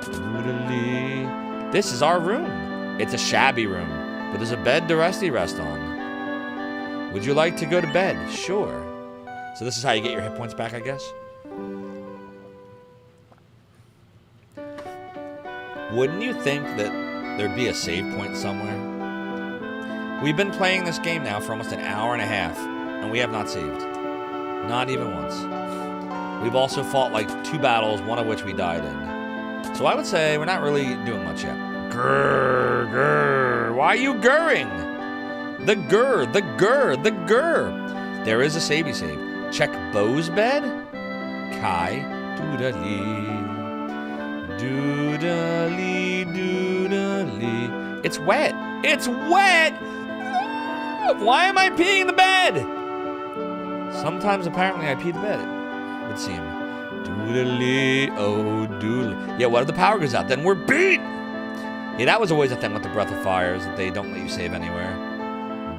Doodly. This is our room. It's a shabby room. but there's a bed to rest on. Would you like to go to bed? Sure. So this is how you get your hit points back, I guess? Wouldn't you think that there'd be a save point somewhere? We've been playing this game now for almost an hour and a half, and we have not saved. Not even once. We've also fought like 2 battles, one of which we died in. So I would say we're not really doing much yet. Grrr, grrr. Why are you grrring? The grr, the grr, the grr. There is a savey save. Check Bo's bed. Kai, doodali. Doodali, doodali. It's wet. It's wet! Why am I peeing in the bed? Sometimes, apparently, I pee the bed. It would seem. Doodly, oh, doodly. Yeah, what if the power goes out? Then we're beat! Yeah, that was always a thing with the Breath of Fire, is that they don't let you save anywhere.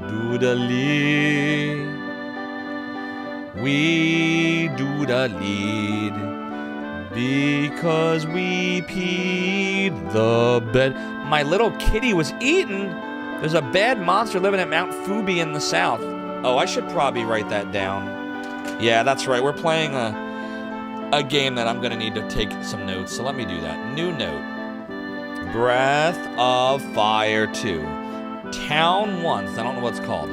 Doodly. We doodalied. Because we peed the bed. My little kitty was eaten. There's a bad monster living at Mount Fubi in the south. Oh, I should probably write that down. Yeah, that's right. We're playing a game that I'm going to need to take some notes. So let me do that. New note. Breath of Fire 2. Town 1. I don't know what it's called.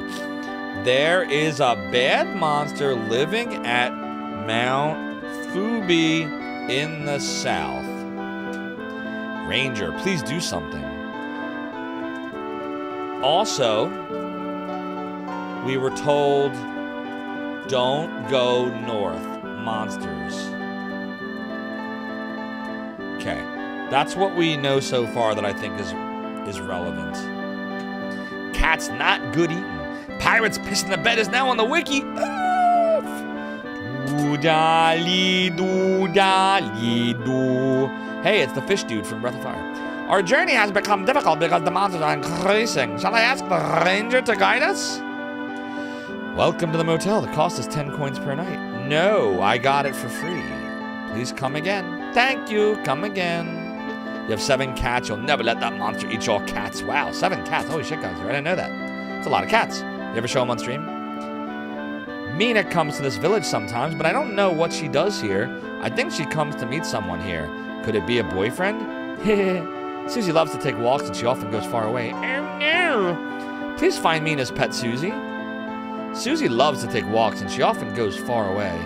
There is a bad monster living at Mount Fubi in the south. Ranger, please do something. Also, we were told, don't go north. Monsters. Okay. That's what we know so far that I think is relevant. Cat's not good eating. Pirates pissing the bed is now on the wiki. Doodali, doodali, doo. Hey, it's the fish dude from Breath of Fire. Our journey has become difficult because the monsters are increasing. Shall I ask the ranger to guide us? Welcome to the motel. The cost is 10 coins per night. No, I got it for free. Please come again. Thank you. Come again. You have 7 cats. You'll never let that monster eat your cats. Wow, 7 cats. Holy shit, guys. I didn't know that. It's a lot of cats. You ever show them on stream? Mina comes to this village sometimes, but I don't know what she does here. I think she comes to meet someone here. Could it be a boyfriend? Susie loves to take walks and she often goes far away. Oh no! Please find Mina's pet Susie. Susie loves to take walks and she often goes far away.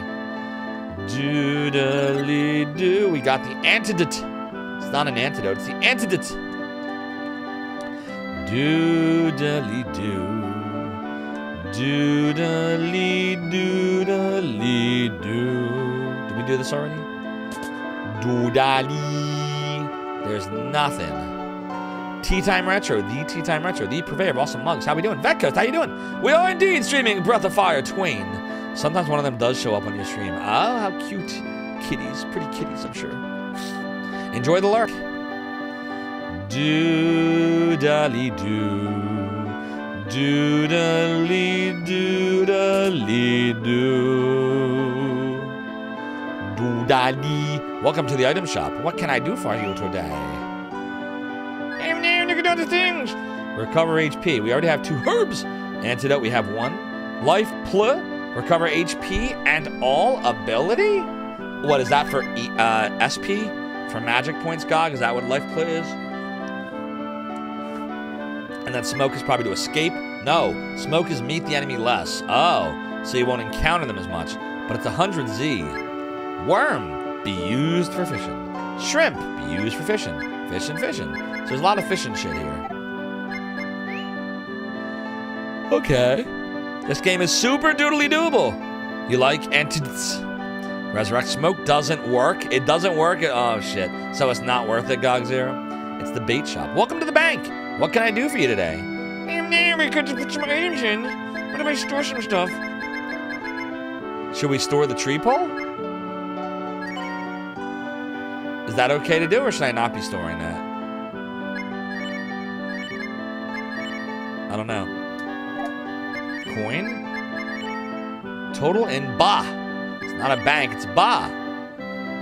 Doodly-doo. We got the antidote. It's not an antidote, it's the antidote. Doodly-doo. Doodly doodly-doo. Did we do this already? Doodly. There's nothing. Tea Time Retro, the Tea Time Retro, the purveyor of awesome mugs. How we doing? Vetcoast, how you doing? We are indeed streaming Breath of Fire Twain. Sometimes one of them does show up on your stream. Oh, how cute. Kitties, pretty kitties, I'm sure. Enjoy the lurk. Doodly-doo. Doodly-doodly-doo. Doodly. Welcome to the item shop. What can I do for you today? You can do other things. Recover HP. We already have 2 herbs. Antidote, we have 1. Life Pl. Recover HP and all ability? What is that for SP? For magic points, GOG? Is that what Life Pl is? And then smoke is probably to escape. No, smoke is meet the enemy less. Oh, so you won't encounter them as much. But it's 100Z. Worm, be used for fishing. Shrimp, be used for fishing. Fishing. So there's a lot of fishing shit here. Okay. This game is super doodly doable. You like entities. Resurrect smoke doesn't work. It doesn't work. Oh, shit. So it's not worth it, GOG Zero? It's the bait shop. Welcome to the bank. What can I do for you today? We could put some items in. What if I store some stuff? Should we store the tree pole? Is that okay to do, or should I not be storing that? I don't know. Coin? Total in Ba. It's not a bank, it's Ba.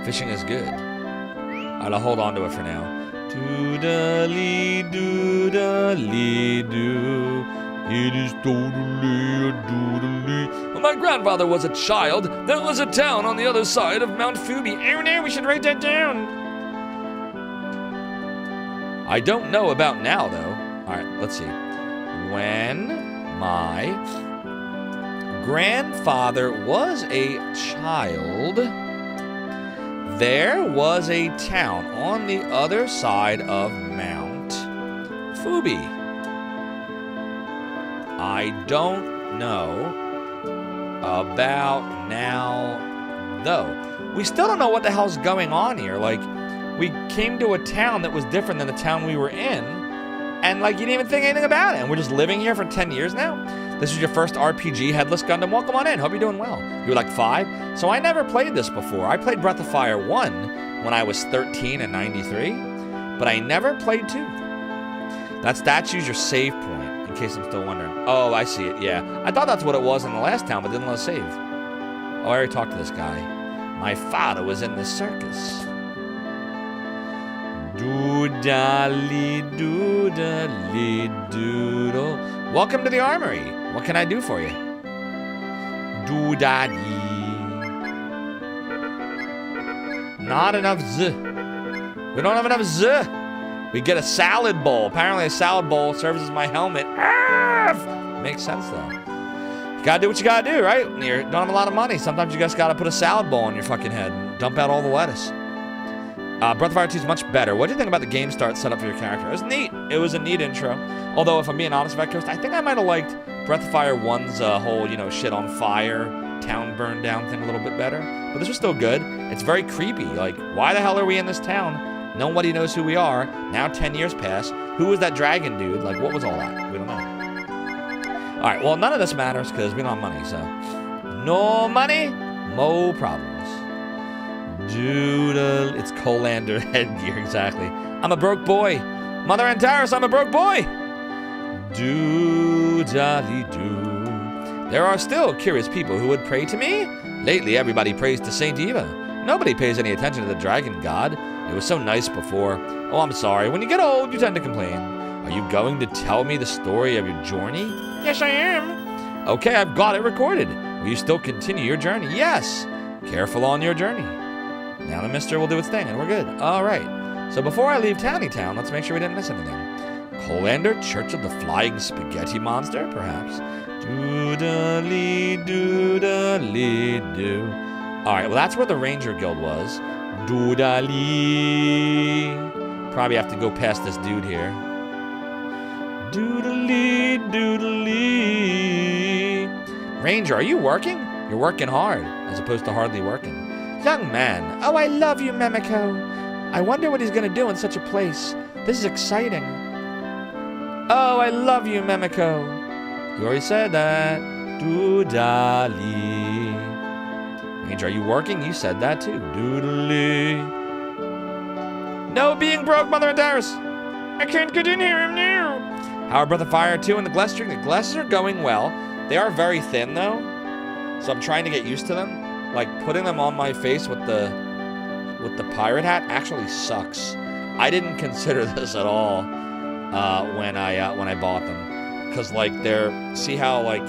Fishing is good. I'll hold on to it for now. Doodly-doodly-doo. It is totally a doodly. When my grandfather was a child, there was a town on the other side of Mount Fubi. Oh no, we should write that down. I don't know about now, though. Alright, let's see. When my grandfather was a child, there was a town on the other side of Mount Fubi. I don't know about now, though. We still don't know what the hell's going on here. Like, we came to a town that was different than the town we were in, and like, you didn't even think anything about it. And we're just living here for 10 years now. This is your first RPG Headless Gundam. Welcome on in. Hope you're doing well. You were like 5? So I never played this before. I played Breath of Fire 1 when I was 13 in 93, but I never played 2. That statue's your save point, in case I'm still wondering. Oh, I see it, yeah. I thought that's what it was in the last town, but didn't let us save. Oh, I already talked to this guy. My father was in the circus. Doodly doodly doodle. Welcome to the armory. What can I do for you? Doodaddy. Not enough z. We don't have enough z. We get a salad bowl. Apparently a salad bowl serves as my helmet. Makes sense though. You gotta do what you gotta do, right? When you don't have a lot of money, sometimes you just gotta put a salad bowl on your fucking head and dump out all the lettuce. Breath of Fire 2 is much better. What do you think about the game start setup for your character? It was neat. It was a neat intro. Although, if I'm being honest about Coast, I think I might have liked Breath of Fire 1's whole, shit on fire, town burned down thing a little bit better. But this was still good. It's very creepy. Like, why the hell are we in this town? Nobody knows who we are. Now 10 years pass. Who was that dragon dude? Like, what was all that? We don't know. Alright, well, none of this matters because we don't have money, so. No money, no problems. Doodle. It's Colander headgear, exactly. I'm a broke boy. Mother Antares, I'm a broke boy. Doodly-doo. There are still curious people who would pray to me. Lately, everybody prays to Saint Eva. Nobody pays any attention to the dragon god. It was so nice before. Oh, I'm sorry. When you get old, you tend to complain. Are you going to tell me the story of your journey? Yes, I am. Okay, I've got it recorded. Will you still continue your journey? Yes. Careful on your journey. Now the mister will do its thing, and we're good. All right. So before I leave Towny Town, let's make sure we didn't miss anything. Colander, Church of the Flying Spaghetti Monster, perhaps? Doodly-doodly-doo. All right, well, that's where the Ranger Guild was. Doodly. Probably have to go past this dude here. Doodly-doodly. Ranger, are you working? You're working hard, as opposed to hardly working. Young man, oh, I love you, Memiko. I wonder what he's gonna do in such a place. This is exciting. Oh, I love you, Memiko. You already said that. Doodly. Ranger, are you working? You said that too. Doodly. No being broke, Mother Antares. I can't get in here, I'm new. How are Breath of Fire 2 and the Gless Drink? The Glesses are going well. They are very thin though, so I'm trying to get used to them. Like, putting them on my face with the pirate hat actually sucks. I didn't consider this at all when I bought them, because like they're, see how like,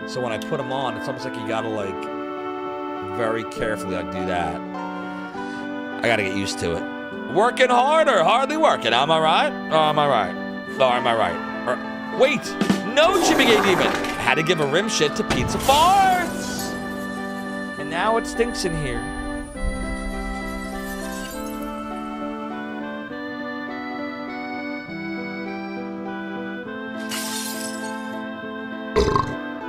so when I put them on, it's almost like you gotta like very carefully like do that. I gotta get used to it. Working hard or hardly working? Am I right? Oh, am I right? Oh, am I right? Wait, no, Jimmy Gay Demon. Had to give a rim shit to Pizza Farts. And now it stinks in here.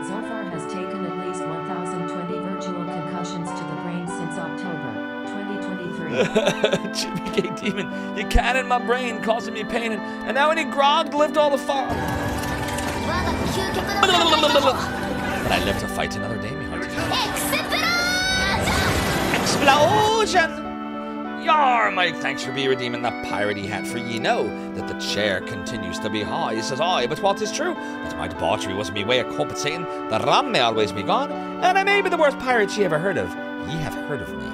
Zophar has taken at least 1,020 virtual concussions to the brain since October 2023. Jimmy Gay Demon, you can in my brain, causing me pain, and now I need grog to lift all the fire. But I live to fight another day, me heart. Explosion! Yar, Mike, thanks for be redeeming the piratey hat, for ye know that the chair continues to be high. He says, aye, but what is true? That my debauchery was me way of compensating, the rum may always be gone, and I may be the worst pirate ye ever heard of. Ye have heard of me.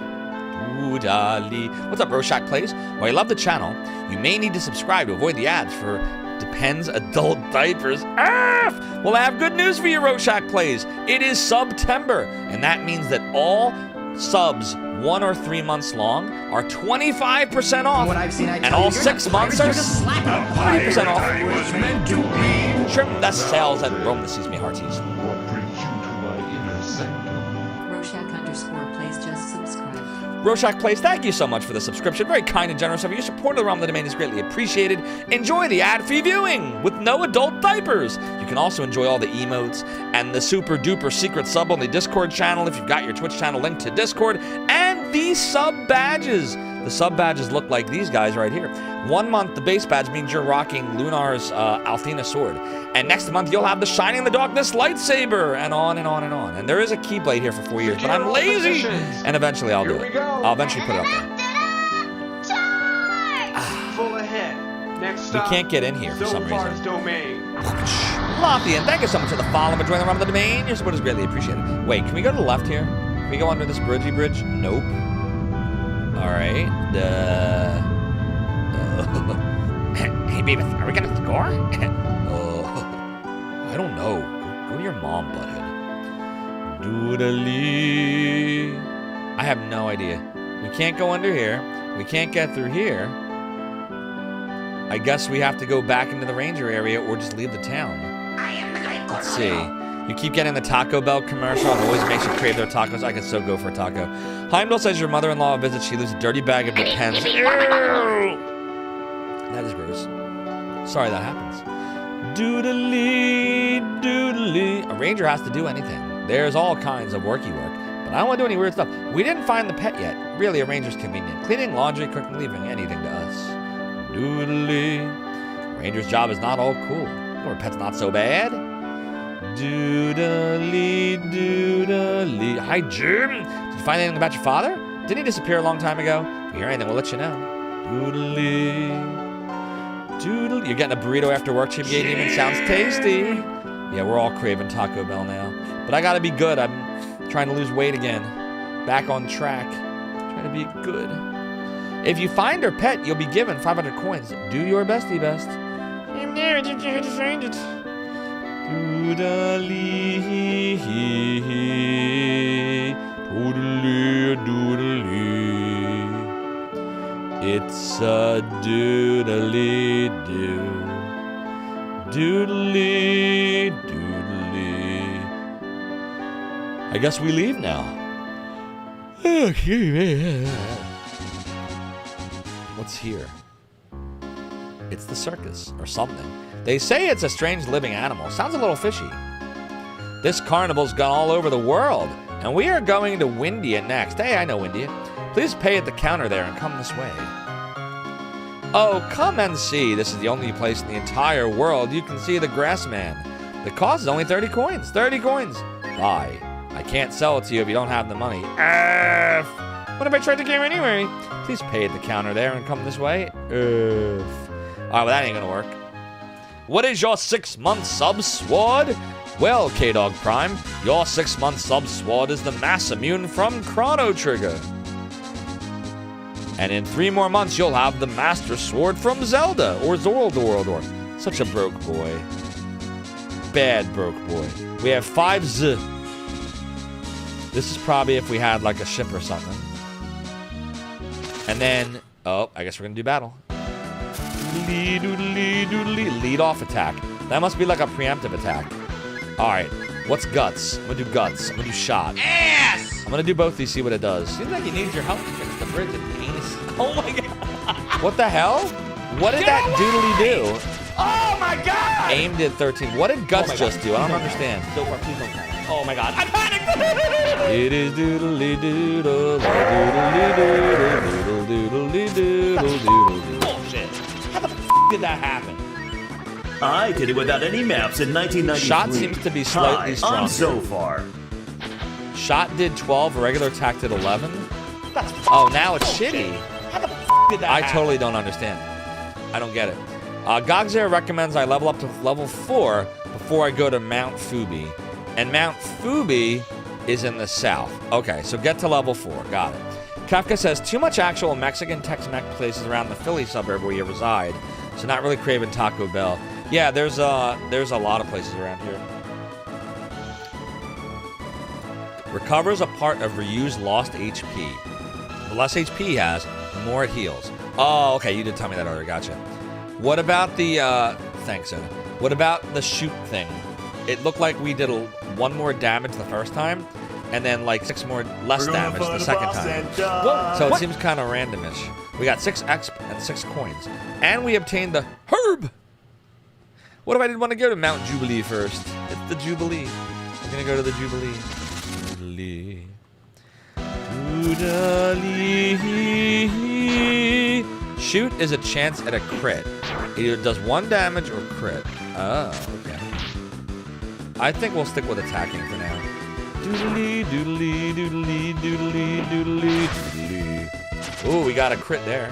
Doodly. What's up, Rorschach Plays? While you love the channel, you may need to subscribe to avoid the ads for Depends adult diapers. Well, I have good news for you, Rorschach Plays. It is September, and that means that all subs 1 or 3 months long are 25% off. What I've seen, and all 6 months are 30% off. Was meant to be. Trim the sails and roam the seas, me hearties. What brings you to my inner sanctum? Rorschach_plays just subscribe. Rorschach Plays, thank you so much for the subscription. Very kind and generous of you. Your support of the Realm of the Domain is greatly appreciated. Enjoy the ad-free viewing with no adult diapers. You can also enjoy all the emotes and the super duper secret sub on the Discord channel if you've got your Twitch channel linked to Discord, and these sub badges. The sub badges look like these guys right here. 1 month, the base badge means you're rocking Lunar's Althena sword. And next month, you'll have the Shining in the Darkness lightsaber, and on and on and on. And there is a Keyblade here for 4 years, but I'm lazy. And eventually I'll do it. I'll eventually put it up there. Full ahead. Next We stop, can't get in here for some Zophar's reason. domain. Lothian, thank you so much for the follow and joining the Realm of the Domain. Your support is greatly appreciated. Wait, can we go to the left here? Can we go under this bridgey bridge? Nope. Alright. Hey, Beavis, are we gonna score? I don't know. Go to your mom, butthead. Doodly. I have no idea. We can't go under here. We can't get through here. I guess we have to go back into the ranger area or just leave the town. Let's see. You keep getting the Taco Bell commercial and always makes you crave their tacos. I could so go for a taco. Heimdall says your mother-in-law visits. She leaves a dirty bag of Depends. Ew! That is gross. Sorry that happens. Doodly, doodly. A ranger has to do anything. There's all kinds of worky work, but I don't want to do any weird stuff. We didn't find the pet yet. Really, a ranger's convenient. Cleaning, laundry, cooking, leaving, anything to us. Doodly. Ranger's job is not all cool. Or pet's not so bad. Doodly, doodly. Hi, Jim. Did you find anything about your father? Didn't he disappear a long time ago? If you hear anything, we'll let you know. Doodly. Doodly. You're getting a burrito after work, Chief Gay Demon. Sounds tasty. Yeah, we're all craving Taco Bell now. But I gotta be good. I'm trying to lose weight again. Back on track. Trying to be good. If you find her pet, you'll be given 500 coins. Do your bestie best. I'm there. I just had to find it. Doodly, doodly, doodly. It's a doodly doo. Doodly, doodly. I guess we leave now. What's here? It's the circus, or something. They say it's a strange living animal. Sounds a little fishy. This carnival's gone all over the world, and we are going to Windia next. Hey, I know Windia. Please pay at the counter there and come this way. Oh, come and see. This is the only place in the entire world you can see the Grassman. The cost is only 30 coins. 30 coins. Bye. I can't sell it to you if you don't have the money. F. What if I tried to game anyway? Please pay at the counter there and come this way. F. Alright, well, that ain't gonna work. What is your 6-month sub sword? Well, K-Dog Prime, your 6-month sub sword is the Mass Immune from Chrono Trigger. And in 3 more months, you'll have the Master Sword from Zelda, or Zoroark. Such a broke boy. Bad broke boy. We have 5 Z. This is probably if we had like a ship or something. And then, oh, I guess we're gonna do battle. Lead off attack. That must be like a preemptive attack. Alright, what's guts? I'm gonna do guts. I'm gonna do shot. Ass! I'm gonna do both these, see what it does. Seems like you need your help to fix the bridge and penis. Oh my god. What the hell? What did that doodly do? Oh my god! Aim did 13. What did guts just do? I don't understand. Zophar, please don't panic. Oh my god, I panicked! It is doodly doodle, doodly doodle, doodle doodle doodle. Bullshit. How the f did that happen? I did it without any maps in 1993. Shot seems to be slightly stronger. I'm Zophar. Shot did 12, regular attack did 11. Oh, now it's shitty. How the f did that I happen? totally don't understand. I don't get it. Gogzera recommends I level up to level 4 before I go to Mount Fubi. And Mount Fubi is in the south. Okay, so get to level 4. Got it. Kafka says, too much actual Mexican Tex-Mex places around the Philly suburb where you reside, so not really craving Taco Bell. Yeah, there's a lot of places around here. Recovers a part of Ryu's lost HP. The less HP he has, the more it heals. Oh, okay, you did tell me that earlier, gotcha. What about the, thanks, Soda. What about the shoot thing? It looked like we did 1 more damage the first time, and then like 6 more less damage the second time. So it seems kind of randomish. We got 6 exp and 6 coins. And we obtained the herb! What if I didn't want to go to Mount Jubilee first? It's the Jubilee. We're gonna go to the Jubilee. Jubilee. Jubilee. Shoot is a chance at a crit. It either does 1 damage or crit. Oh, okay. I think we'll stick with attacking for now. Doodly, doodly, doodly, doodly, doodly, doodly. Ooh, we got a crit there.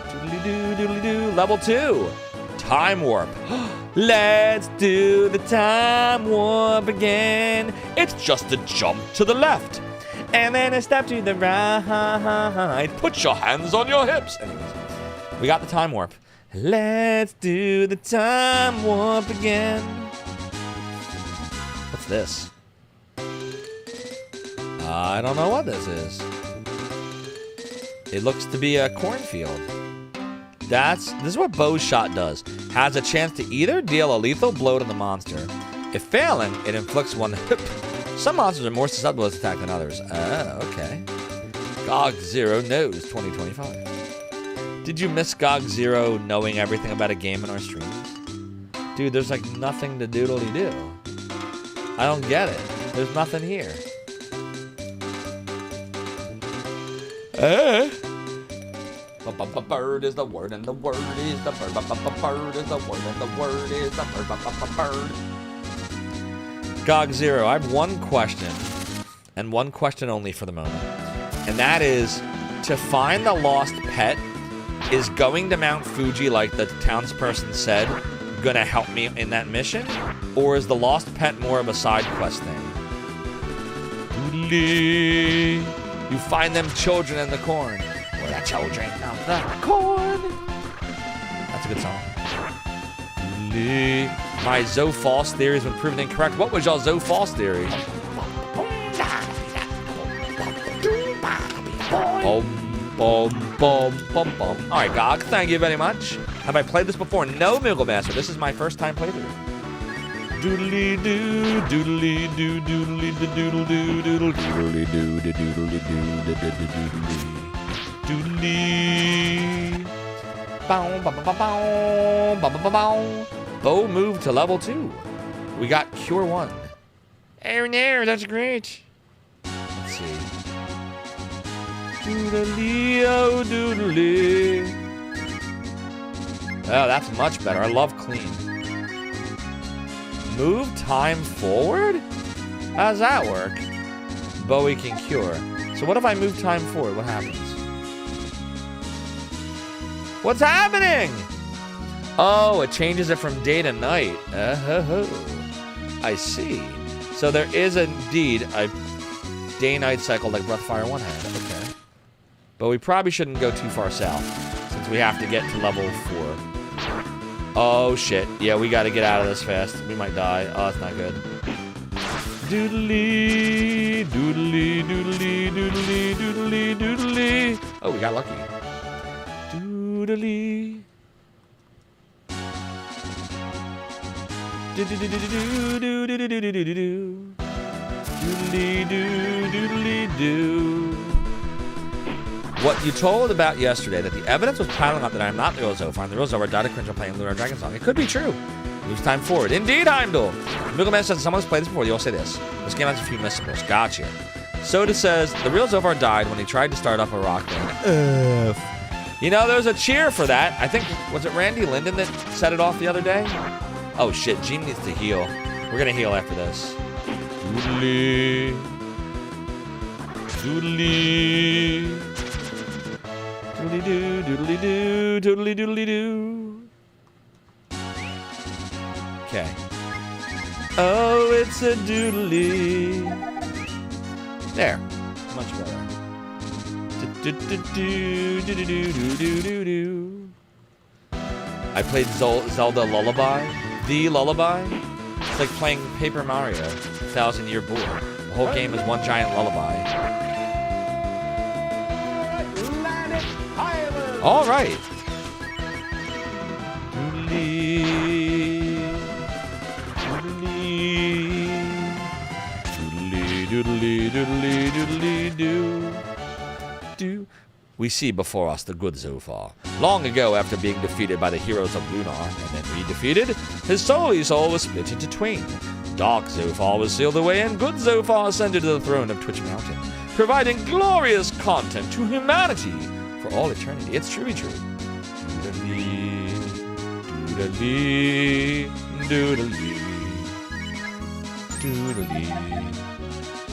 Doodly doo, doodly doo. Level 2. Time warp. Let's do the time warp again. It's just a jump to the left. And then a step to the right. Put your hands on your hips. Anyways, we got the time warp. Let's do the time warp again. What's this? I don't know what this is. It looks to be a cornfield. This is what Bow's shot does. Has a chance to either deal a lethal blow to the monster. If failing, it inflicts 1 hit. Some monsters are more susceptible to this attack than others. Oh, okay. GOG Zero knows 2025. Did you miss GOG Zero knowing everything about a game in our streams? Dude, there's like nothing to doodly do. I don't get it. There's nothing here. Bird is the word, and the word is the bird. Bird is the word, and the word is the bird. GOG Zero, I have 1 question, and 1 question only for the moment. And that is, to find the lost pet, is going to Mount Fuji, like the townsperson said, gonna help me in that mission? Or is the lost pet more of a side quest thing? Doodly. You find them children in the corn. Or the children of the corn. That's a good song. Doodly. My Zophar theory has been proven incorrect. What was y'all Zophar theory? Alright, GOG, thank you very much. Have I played this before? No, Muggle Master. This is my first time playthrough. Doodly doo, doodly doo, doodly doo, doodle doo, doodle doodly doo, doodly doo, doodly. Bow, bow, bow, bow, bow, bow, bow. Bow moved to level 2. We got Cure 1. Oh no, that's great. Let's see. Doodly, oh doodly. Oh, that's much better. I love clean. Move time forward? How does that work? Bowie can cure. So what if I move time forward? What happens? What's happening? Oh, it changes it from day to night. I see. So there is indeed a day-night cycle like Breath Fire 1 had. Okay. But we probably shouldn't go too far south, since we have to get to level 4. Oh, shit. Yeah, we gotta get out of this fast. We might die. Oh, that's not good. Doodly, doodly, doodly, doodly, doodly, doodly. Oh, we got lucky. Doodly. What you told about yesterday, that the evidence was piling up that I am not the real Zophar, and the real Zophar died of cringe while playing Lunar Dragon Song. It could be true. Moves time forward. Indeed, Heimdall. Middleman says someone's played this before. You'll say this. This game has a few missables. Gotcha. Soda says the real Zophar died when he tried to start up a rock band. You know, there's a cheer for that. I think, was it Randy Linden that set it off the other day? Oh shit, Gene needs to heal. We're gonna heal after this. Doodly. Doodly. Doodly doo, doodly doo, doodly doodly doo. Okay. Oh, it's a doodly. There. Much better. I played Zelda Lullaby. The Lullaby. It's like playing Paper Mario, 1000-Year Board. The whole game is one giant lullaby. All right. We see before us the good Zophar. Long ago, after being defeated by the heroes of Lunar and then re-defeated, his soul was split into twain. Dark Zophar was sealed away, and good Zophar ascended to the throne of Twitch Mountain, providing glorious content to humanity for all eternity. It's truly true. Doodly, doodly, doodly.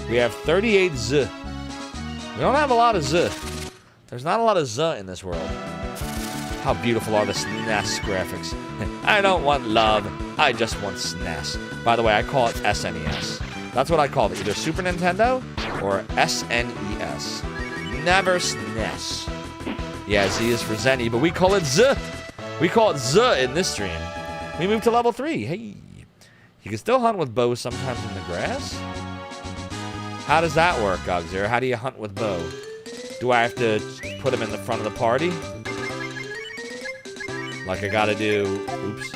We have 38 Z. We don't have a lot of Z. There's not a lot of Z in this world. How beautiful are the SNES graphics. I don't want love, I just want SNES. By the way, I call it SNES. That's what I call it, either Super Nintendo or SNES. Never SNES. Yeah, Z is for Zenny, but we call it Z. We call it Z in this stream. We moved to level 3. Hey. You can still hunt with bow sometimes in the grass? How does that work, Gogzero? How do you hunt with bow? Do I have to put him in the front of the party? Like I gotta do... Oops.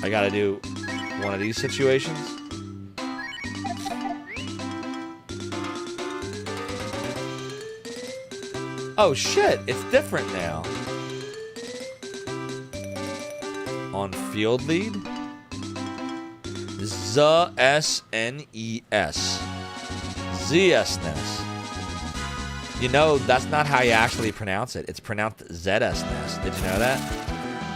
I gotta do one of these situations? Oh shit, it's different now. On field lead? Z-S-N-E-S. Z-S-N-E-S. You know, that's not how you actually pronounce it. It's pronounced Z-S-N-E-S. Did you know that?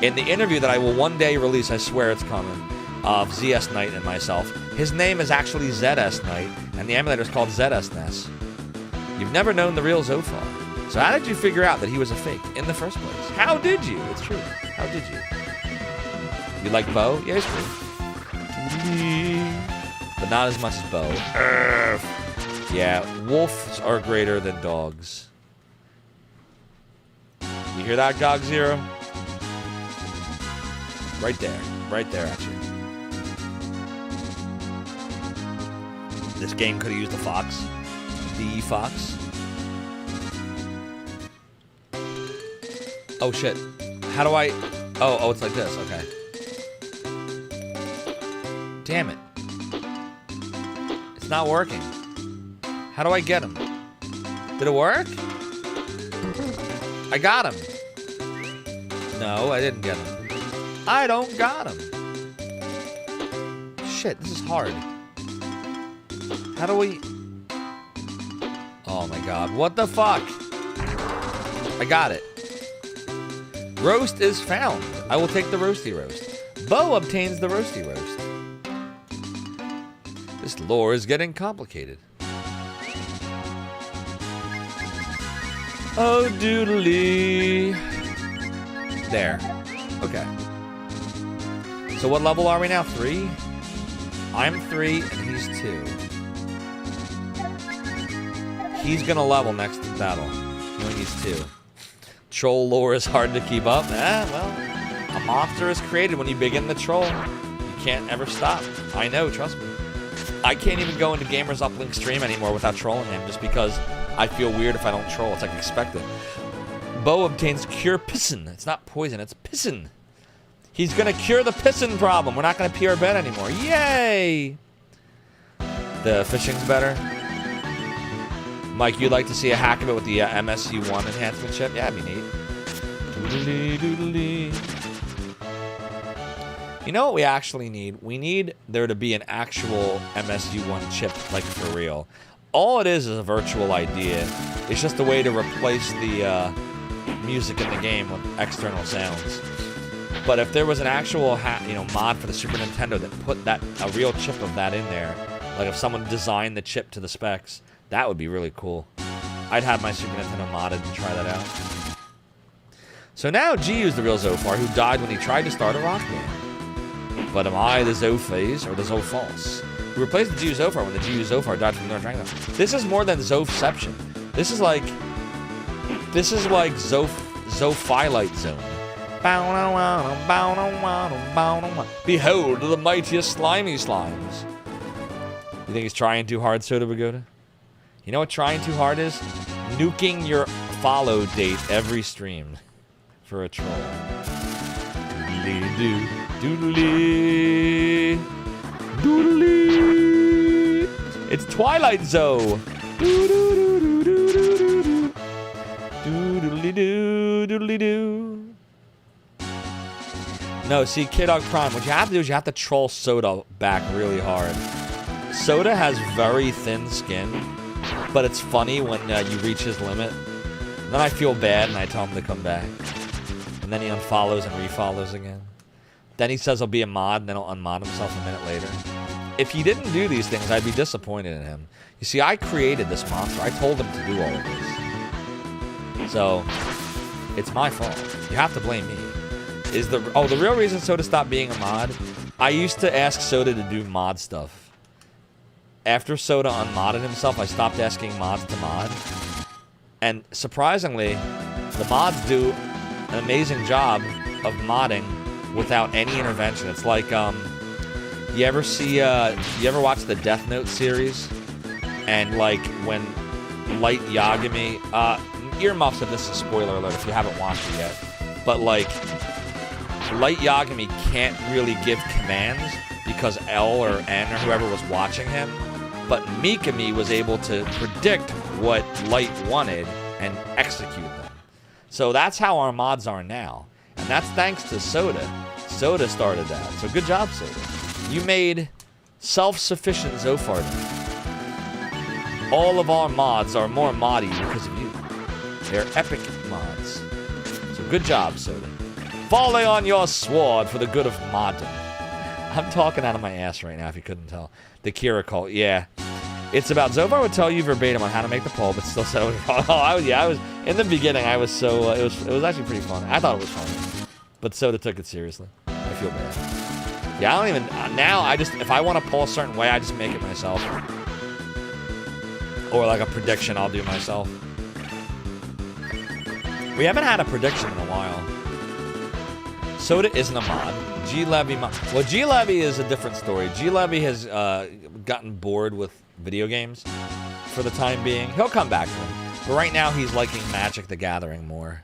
In the interview that I will one day release, I swear it's coming, of ZS Knight and myself, his name is actually ZS Knight, and the emulator is called ZSNES. You've never known the real Zophar. So how did you figure out that he was a fake in the first place? How did you? It's true. How did you? You like Bo? Yeah, it's true. But not as much as Bo. Yeah, wolves are greater than dogs. You hear that, Gogzero? Right there. Right there, actually. This game could have used a fox. The fox. Oh, shit. How do I... Oh, it's like this. Okay. Damn it. It's not working. How do I get him? Did it work? I got him. No, I didn't get him. I don't got him. Shit, this is hard. How do we... Oh my god, what the fuck? I got it. Roast is found. I will take the roasty roast. Bo obtains the roasty roast. This lore is getting complicated. Oh, doodly. There. Okay. So what level are we now? 3? I'm 3 and he's 2. He's gonna level next battle. Knowing he's 2. Troll lore is hard to keep up. Well, a monster is created when you begin the troll. You can't ever stop. I know, trust me. I can't even go into Gamers Uplink stream anymore without trolling him just because I feel weird if I don't troll. It's like expected. Bo obtains cure pissin. It's not poison, it's pissin. He's gonna cure the pissin problem. We're not gonna pee our bed anymore. Yay! The fishing's better. Mike, you'd like to see a hack of it with the MSU1 enhancement chip? Yeah, that'd be neat. Doodly, doodly. You know what we actually need? We need there to be an actual MSU1 chip, like for real. All it is a virtual idea. It's just a way to replace the music in the game with external sounds. But if there was an actual mod for the Super Nintendo that put a real chip of that in there, like if someone designed the chip to the specs, that would be really cool. I'd have my Super Nintendo modded and try that out. So now G-U's the real Zophar, who died when he tried to start a rock band. But am I the Zophase or the Zophals? Who replaced the G-U Zophar when the G-U Zophar died from the North Triangle? This is more than Zophception. This is like This is like Zophilite Zone. Behold the mightiest slimy slimes. You think he's trying too hard, Soda Pagoda? You know what trying too hard is? Nuking your follow date every stream for a troll. Doodly doodly doodly. It's Twilight Zone. Doodly doo doodly doo. No, see, K-Dog Prime, what you have to do is you have to troll Soda back really hard. Soda has very thin skin, but it's funny when you reach his limit. And then I feel bad and I tell him to come back. And then he unfollows and refollows again. Then he says he'll be a mod, and then he'll unmod himself a minute later. If he didn't do these things, I'd be disappointed in him. You see, I created this monster. I told him to do all of this. So, it's my fault. You have to blame me. The real reason Soda stopped being a mod, I used to ask Soda to do mod stuff. After Soda unmodded himself, I stopped asking mods to mod. And surprisingly, the mods do an amazing job of modding without any intervention. It's like, you ever watch the Death Note series? And like when Light Yagami, earmuffs if this is a spoiler alert if you haven't watched it yet. But like, Light Yagami can't really give commands because L or N or whoever was watching him. But Mikami was able to predict what Light wanted and execute them. So that's how our mods are now. And that's thanks to Soda. Soda started that. So good job, Soda. You made self-sufficient Zophar. All of our mods are more moddy because of you. They're epic mods. So good job, Soda. Falling on your sword for the good of moddom. I'm talking out of my ass right now if you couldn't tell. The Kira cult, yeah. It's about Zophar would tell you verbatim on how to make the poll, but still said it was wrong. I was in the beginning. I was so it was actually pretty fun. I thought it was funny, but Soda took it seriously. I feel bad. Yeah, I don't even now. If I want to poll a certain way, I just make it myself, or like a prediction I'll do myself. We haven't had a prediction in a while. Soda isn't a mod. G-Levy mod. Well, G-Levy is a different story. G-Levy has gotten bored with video games for the time being. He'll come back to them. But right now, he's liking Magic the Gathering more.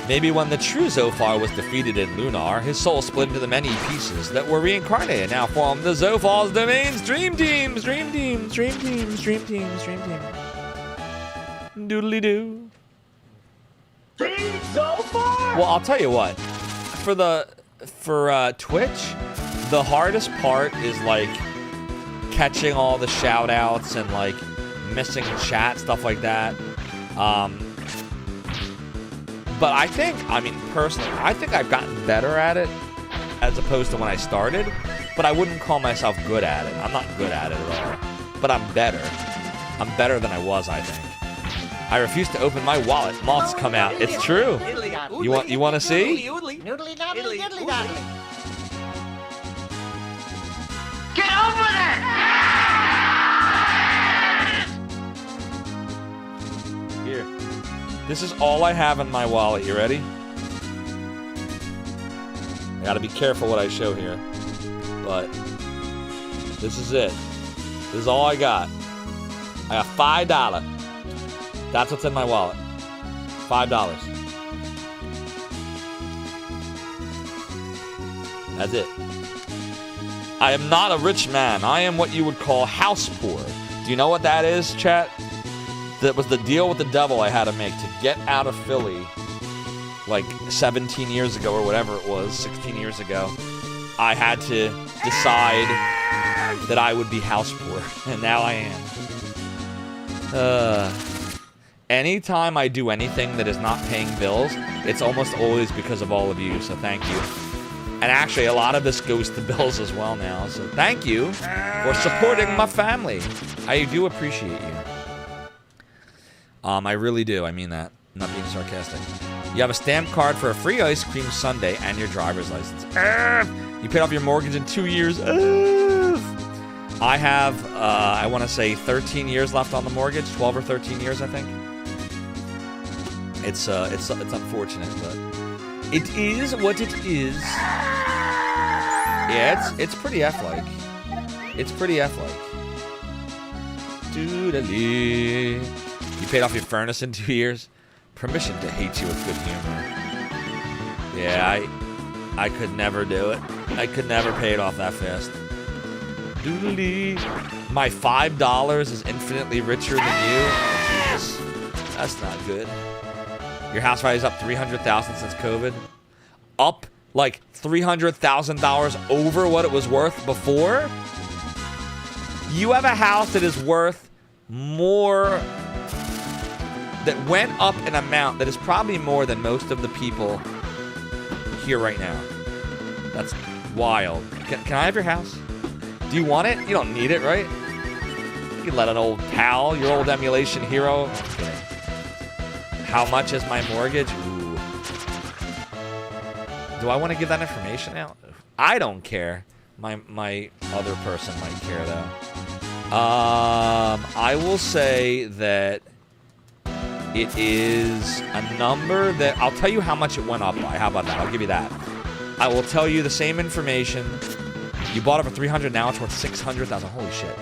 Maybe when the true Zophar was defeated in Lunar, his soul split into the many pieces that were reincarnated and now form the Zophar's domains. Dream Team, Dream Team, Dream Team, Dream Team, Dream Team. Doodly-doo. Team Zophar? Well, I'll tell you what. For Twitch, the hardest part is like catching all the shout outs and like missing chat, stuff like that. But I think, personally, I think I've gotten better at it as opposed to when I started, but I wouldn't call myself good at it. I'm not good at it at all, but I'm better. I'm better than I was, I think. I refuse to open my wallet. Moths come out. It's true. You want to see? Get over there! Here. This is all I have in my wallet. You ready? I gotta be careful what I show here. But this is it. This is all I got. I got $5. That's what's in my wallet. $5. That's it. I am not a rich man. I am what you would call house poor. Do you know what that is, chat? That was the deal with the devil I had to make to get out of Philly like 17 years ago or whatever it was, 16 years ago. I had to decide that I would be house poor, and now I am. Anytime I do anything that is not paying bills, it's almost always because of all of you, so thank you. And actually, a lot of this goes to bills as well now, so thank you for supporting my family. I do appreciate you. I really do, I mean that. I'm not being sarcastic. You have a stamp card for a free ice cream sundae and your driver's license. You paid off your mortgage in 2 years. I have, I want to say 13 years left on the mortgage. 12 or 13 years, I think. It's unfortunate, but it is what it is. Yeah, it's pretty F-like. It's pretty F-like. Doodly. You paid off your furnace in 2 years? Permission to hate you with good humor. Yeah, I could never do it. I could never pay it off that fast. Doodly. My $5 is infinitely richer than you? Oh, Jesus. That's not good. Your house value is up $300,000 since COVID? Up like $300,000 over what it was worth before? You have a house that is worth more, that went up an amount that is probably more than most of the people here right now. That's wild. Can I have your house? Do you want it? You don't need it, right? You can let an old pal, your old emulation hero. I'm kidding. How much is my mortgage? Ooh. Do I want to give that information out? I don't care. My other person might care though. I will say that it is a number that I'll tell you how much it went up by. How about that? I'll give you that. I will tell you the same information. You bought it for $300, now it's worth $600,000. Holy shit.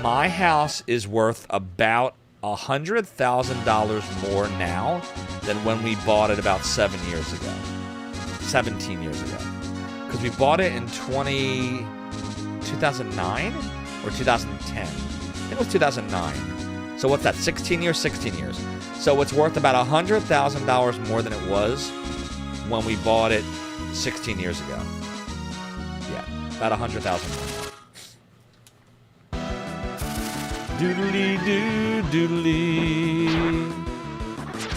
My house is worth about $100,000 more now than when we bought it about 17 years ago. Because we bought it in 2009 or 2010. I think it was 2009. So what's that? 16 years? 16 years. So it's worth about $100,000 more than it was when we bought it 16 years ago. Yeah, about $100,000 more. Doodly doo, doodly.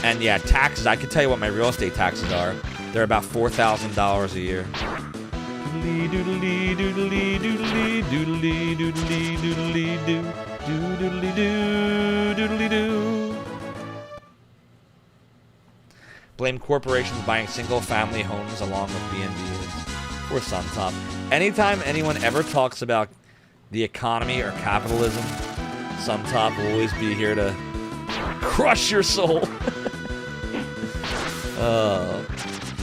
And yeah, taxes. I can tell you what my real estate taxes are. They're about $4,000 a year. Doodly doodly doodly doodly doodly doodly doodly doo doodly doo doodly doo. Blame corporations buying single-family homes along with B&Bs. Poor Suntop. Anytime anyone ever talks about the economy or capitalism, Suntop will always be here to crush your soul.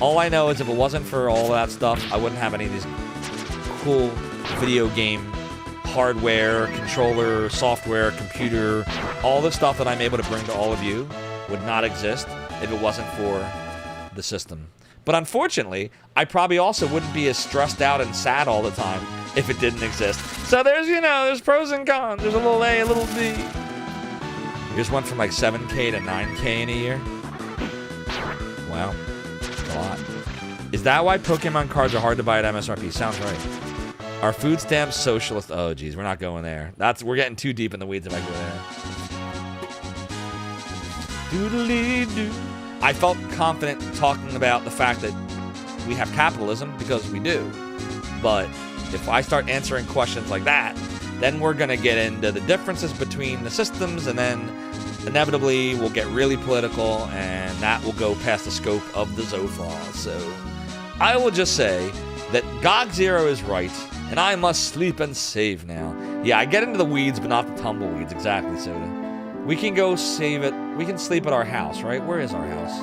All I know is if it wasn't for all that stuff, I wouldn't have any of these cool video game hardware, controller, software, computer, all the stuff that I'm able to bring to all of you would not exist if it wasn't for the system. But unfortunately, I probably also wouldn't be as stressed out and sad all the time if it didn't exist. So there's, there's pros and cons. There's a little A, a little B. We just went from like 7K to 9K in a year. Wow. A lot. Is that why Pokemon cards are hard to buy at MSRP? Sounds right. Are food stamps socialist? Oh, geez, we're not going there. We're getting too deep in the weeds if I go there. Doodly doo. I felt confident talking about the fact that we have capitalism because we do. But if I start answering questions like that, then we're going to get into the differences between the systems, and then inevitably we'll get really political, and that will go past the scope of the Zophar. So I will just say that GOG Zero is right, and I must sleep and save now. Yeah, I get into the weeds, but not the tumbleweeds. Exactly, Soda. We can go save it. We can sleep at our house, right? Where is our house?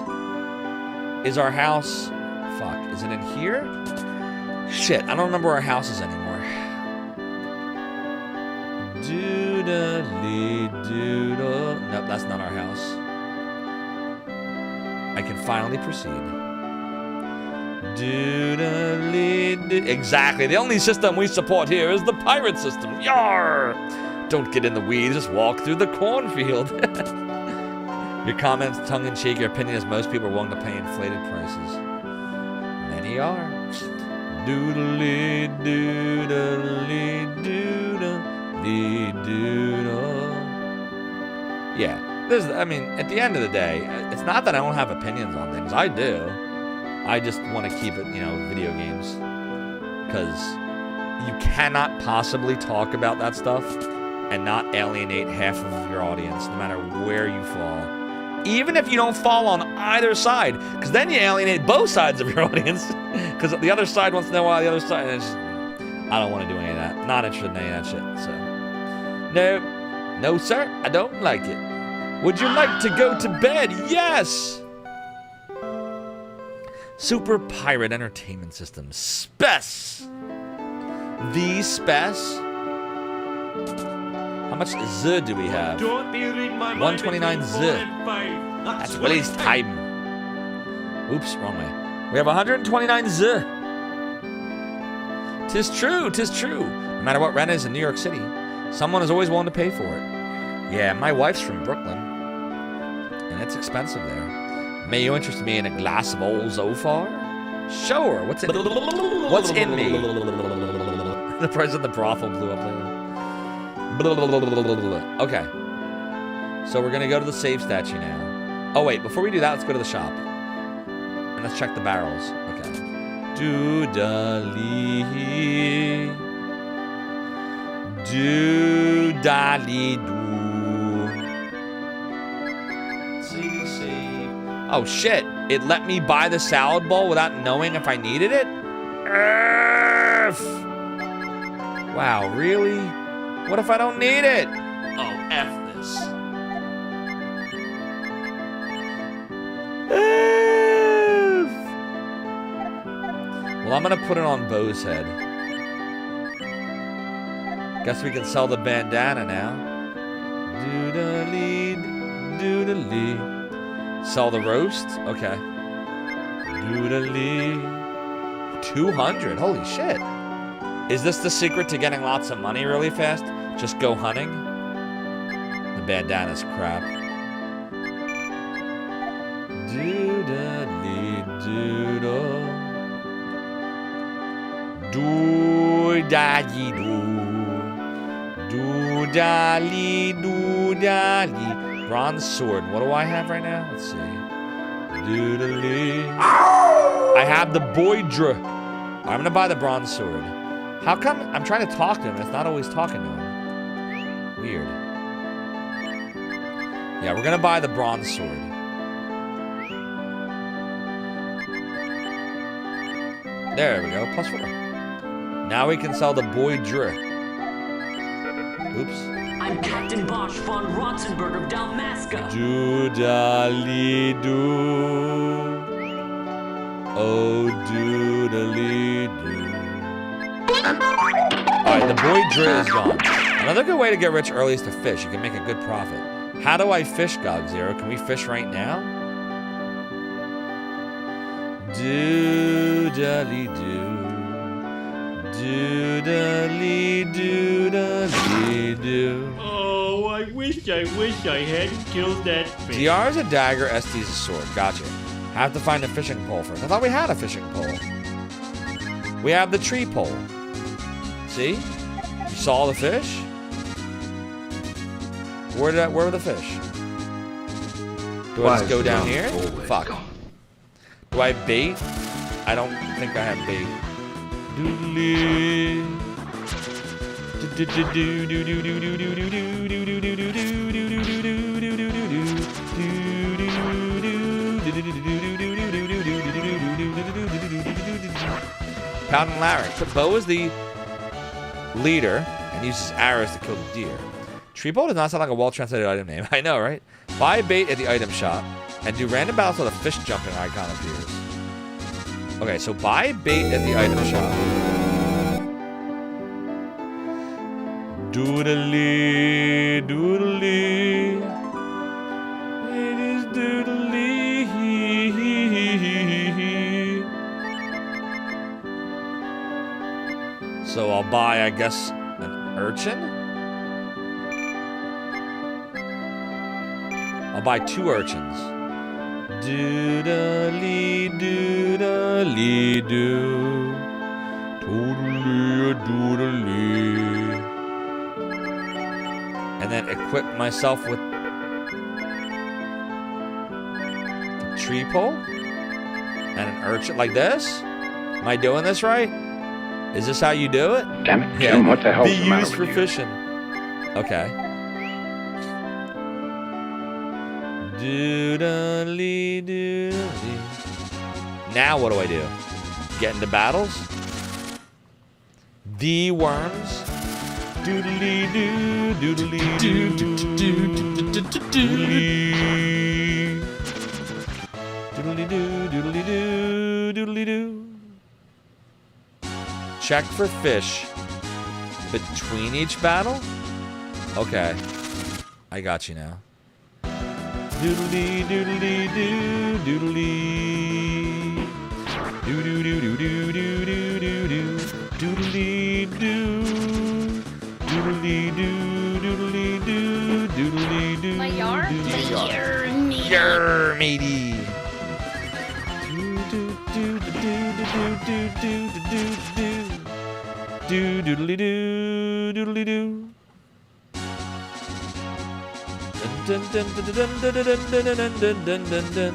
Is our house... Fuck, is it in here? Shit, I don't remember where our house is anymore. Doodly doodle. Nope, that's not our house. I can finally proceed. Doodly doo. Exactly. The only system we support here is the pirate system. Yarr! Don't get in the weeds. Just walk through the cornfield. Your comments, tongue-in-cheek, your opinion is most people are willing to pay inflated prices. Many are. Doodly doodly doodly doodle. Yeah, at the end of the day, it's not that I don't have opinions on things. I do. I just want to keep it, video games. Because you cannot possibly talk about that stuff and not alienate half of your audience, no matter where you fall. Even if you don't fall on either side, because then you alienate both sides of your audience. Because the other side wants to know why the other side. And I don't want to do any of that. Not interested in any of that shit. So, no, sir, I don't like it. Would you like to go to bed? Yes. Super Pirate Entertainment System. SPES. The SPES. How much Z do we have? Don't be reading my 129 Z. That's Willie's time. Oops, wrong way. We have 129 Z. Tis true, tis true. No matter what rent is in New York City, someone is always willing to pay for it. Yeah, my wife's from Brooklyn, and it's expensive there. May you interest me in a glass of old Zophar? Sure, what's in me? The price of the brothel blew up later. Okay. So we're gonna go to the save statue now. Oh wait, before we do that, let's go to the shop. And let's check the barrels. Okay. Do-da-lee. Do-da-lee-doo. Save. Oh shit, it let me buy the salad bowl without knowing if I needed it? F. Wow, really? What if I don't need it? Oh, F this. F. Well, I'm gonna put it on Bo's head. Guess we can sell the bandana now. Doodle-lee, doodle-lee. Sell the roast? Okay. Doodle-lee. 200, holy shit. Is this the secret to getting lots of money really fast? Just go hunting? The bandana's crap. Doodle-lee, doodle. Doo-da-dee-doo. Doo-da-lee, doo-da-lee. Bronze sword. What do I have right now? Let's see. Doodle-lee. I have the Boydra. I'm gonna buy the bronze sword. How come I'm trying to talk to him and it's not always talking to him? Weird. Yeah, we're gonna buy the bronze sword. There we go, +4. Now we can sell the Boydra. Oops. I'm Captain Bosch von Rotzenberg of Dalmasca. Doodly-doo. Oh, doodly-doo. Alright, the Boydra is gone. Another good way to get rich early is to fish. You can make a good profit. How do I fish, Gogzero? Can we fish right now? Doodly-doo. Doodly-doodly-doo. Oh, I wish I hadn't killed that fish. DR is a dagger, ST is a sword. Gotcha. Have to find a fishing pole first. I thought we had a fishing pole. We have the tree pole. See? You saw the fish? Where were the fish? Do I just go down here? Fuck. Do I have bait? I don't think I have bait. Doodly. Paladin Larry. Bo is the leader and uses arrows to kill the deer. Tree bolt does not sound like a well-translated item name. I know, right? Buy bait at the item shop and do random battles till the fish jumping icon appears. Okay, so buy bait at the item shop. Doodly, doodly. It is doodly. So I'll buy, I guess, an urchin? I'll buy 2 urchins. Doodly, doodly, doo. Doodly, doodly. And then equip myself with the tree pole and an urchin like this. Am I doing this right? Is this how you do it? Damn it, Jim, what the hell's Be the matter used with for you? fishing. Okay. Doodly, doodly. Now what do I do? Get into battles? The worms. Doodly doo, doodly doo, doodly. Doodly doo, doodly doo, doodly-doo. Check for fish between each battle? Okay. I got you now. Doodly doodly doo doodly doo doo doo doo doo doo doo doo doo doodly doo doodly doo doodly doo doodly doo. My yard? Yer, matey. Do doodly doo doodly doo. Dun, dun, dun, dun, dun, dun, dun, dun, dun, dun, dun, dun.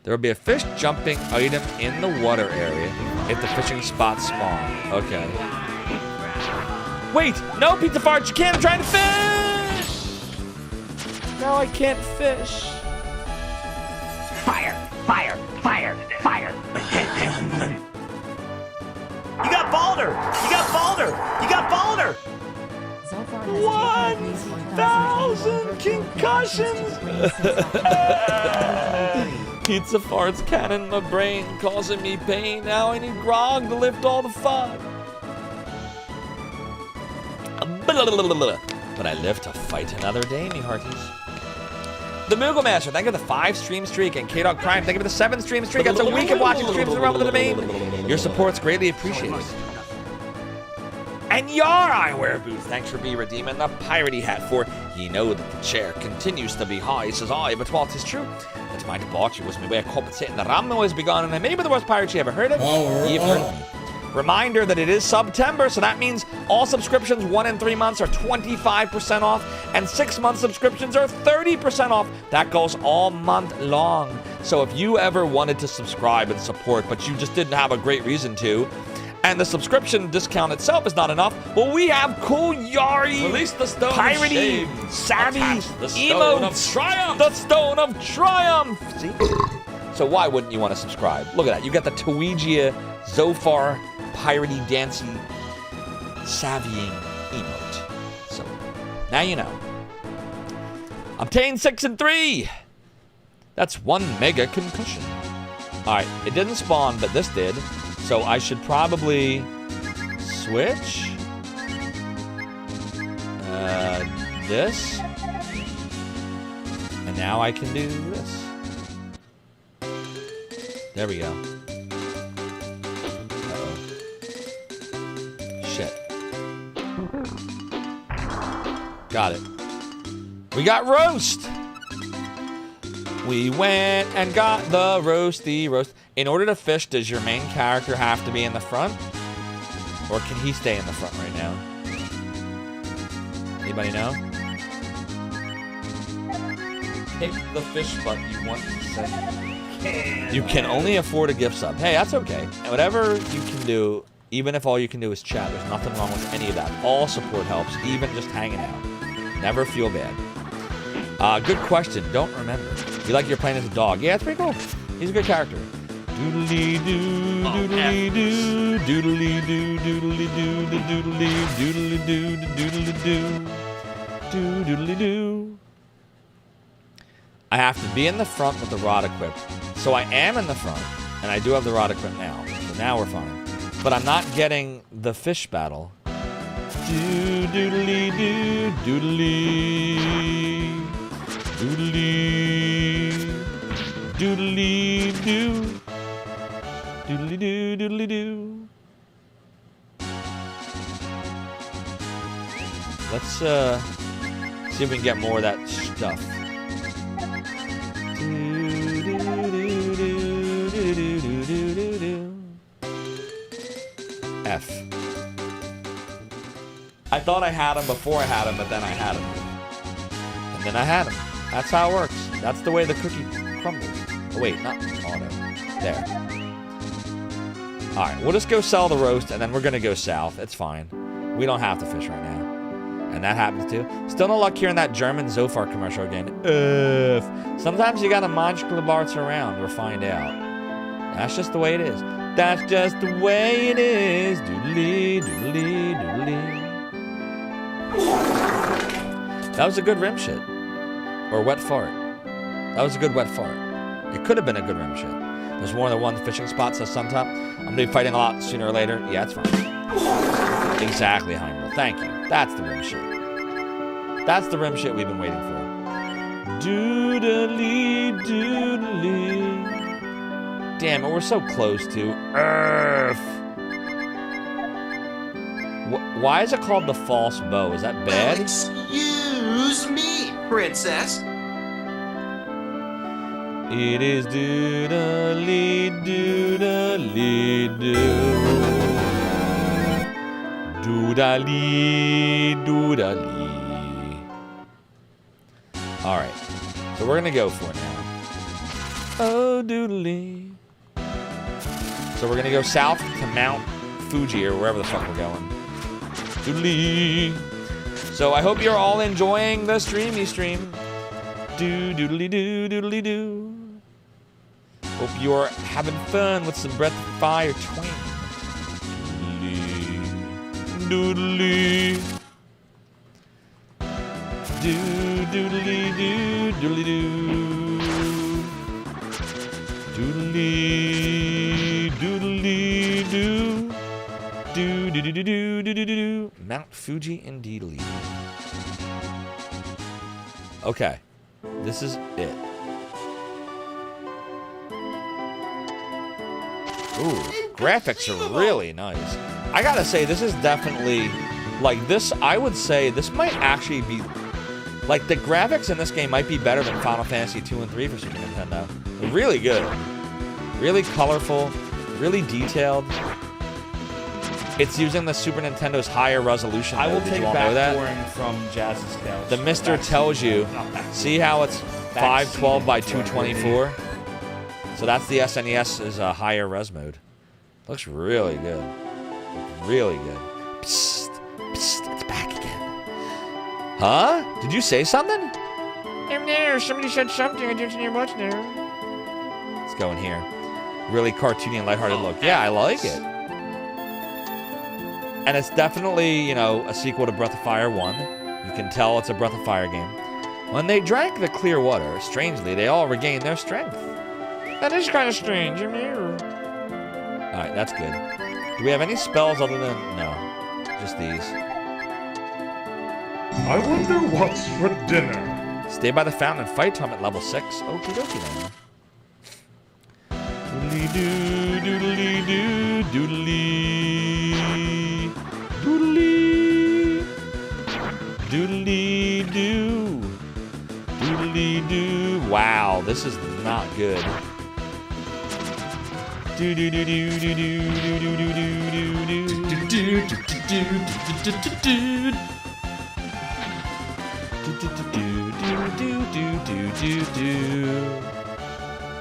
There will be a fish jumping item in the water area if the fishing spots spawn. Okay. Wait! No, Pizza Fart, you can't! I'm trying to fish! No, I can't fish. Fire! Fire! Fire! Fire! You got Balder! You got Balder! You got Balder! 1,000 concussions! Pizza Fart's cannon my brain, causing me pain. Now I need grog to lift all the fun. But I live to fight another day, me hearties. The Moogle Master, thank you for the 5-stream streak. And K-Dog Prime, thank you for the 7-stream streak. That's a week of watching streams in the realm of the domain. Your support's greatly appreciated. And Yar Eyewear Booth, thanks for redeeming the piratey hat for ye know that the chair continues to be high, says I, but whilst 'tis true, that my debauchery was my way of compensating the ram was begun, and I may be the worst pirate you ever heard of. You've heard of me. Reminder that it is September, so that means all subscriptions 1 and 3 months are 25% off, and 6-month subscriptions are 30% off. That goes all month long. So if you ever wanted to subscribe and support, but you just didn't have a great reason to, and the subscription discount itself is not enough, well, we have cool Yari, Release the stone piratey, of shame. savvy, The stone of emotes, triumph. the stone of triumph. See? So why wouldn't you want to subscribe? Look at that. You got the Tweegia Zophar piratey dancing savvying emote. So now you know. Obtain 6 and 3. That's 1 mega concussion. All right, it didn't spawn, but this did. So I should probably switch this, and now I can do this. There we go. Uh-oh. Shit. Got it. We got roast. We went and got the roasty roast. In order to fish, does your main character have to be in the front? Or can he stay in the front right now? Anybody know? Pick the fish spot you want to send. You can only afford a gift sub. Hey, that's okay. And whatever you can do, even if all you can do is chat, there's nothing wrong with any of that. All support helps, even just hanging out. Never feel bad. Good question. Don't remember. You like you're playing as a dog. Yeah, it's pretty cool. He's a good character. Doodly doo, doodly doo, doodly doo, doodly doo, doodly doodly doo, doodly doo, doodly doo. I have to be in the front with the rod equipped. So I am in the front, and I do have the rod equipped now. So now we're fine. But I'm not getting the fish battle. Doo, doodly doo, doodly, doodly, doodly doo. Doodly doo, doodly doo. Let's see if we can get more of that stuff. F. I thought I had him before I had him, but then I had him. And then I had him. That's how it works. That's the way the cookie crumbles. Oh, wait, not auto. There. Alright, we'll just go sell the roast, and then we're gonna go south. It's fine. We don't have to fish right now. And that happens too. Still no luck hearing that German Zophar commercial again. Sometimes you gotta magical barts around or find out. That's just the way it is. That's just the way it is. Doodly, doodly, doodly. That was a good rim shit. Or wet fart. That was a good wet fart. It could have been a good rim shit. There's more than one fishing spot, says Suntop. I'm gonna be fighting a lot sooner or later. Yeah, it's fine. Exactly, Heimdall. Thank you. That's the rim shit. That's the rim shit we've been waiting for. Doodly, doodly. Damn it, we're so close to Earth. Why is it called the false bow? Is that bad? Excuse me, princess. It is doodly, doodly, doo. Doodly, doodly. All right, so we're gonna go for it now. Oh, doodly. So we're gonna go south to Mount Fuji or wherever the fuck we're going. Doodly. So I hope you're all enjoying the streamy stream. Doodly doo, doodly doo. Hope you're having fun with some Breath of Fire twin. Doodly. Doodly doo, doodly doo. Doodly, doodly doo. Do. Mount Fuji indeedly. Okay. This is it. Ooh, graphics are really nice. I gotta say, this is definitely, like this, I would say this might actually be, like the graphics in this game might be better than Final Fantasy 2 and 3 for Super Nintendo. They're really good. Really colorful, really detailed. It's using the Super Nintendo's higher resolution. I will Did take you all know that? backdooring from Jazz's Tales. The Mister tells you, see how it's 512 by 224? So that's the SNES's higher res mode. Looks really good. Really good. Psst, psst, it's back again. Huh? Did you say something? I'm there. Somebody said something. I didn't hear much there. Let's go in here. Really cartoony and lighthearted look. Yeah, I like it. And it's definitely, you know, a sequel to Breath of Fire 1. You can tell it's a Breath of Fire game. When they drank the clear water, strangely, they all regained their strength. That is kind of strange. Alright, that's good. Do we have any spells other than... No. Just these. I wonder what's for dinner. Stay by the fountain and fight Tom at level 6. Okie dokie then. Doodly-doo, doodly-doo, doodly. Doodly. Doodly-doo. Doodly-doo. Wow, this is not good.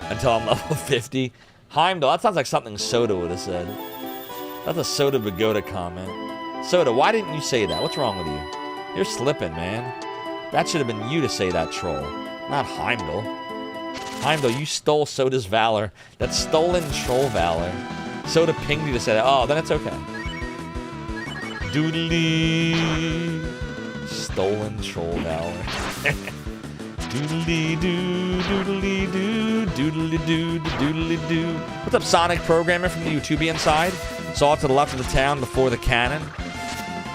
Until I'm level 50. Heimdall, that sounds like something Soda would have said. That's a Soda Pagoda comment. Soda, why didn't you say that? What's wrong with you? You're slipping, man. That should have been you to say that, troll. Not Heimdall. Heimdall, you stole Soda's valor. That's stolen troll valor. Soda pinged you to say that. Oh, then it's okay. Doodly. Stolen troll valor. Doodly doo, doodly doo, doodly doo, doodly doo. What's up, Sonic Programmer from the YouTubian side? Saw it to the left of the town before the cannon.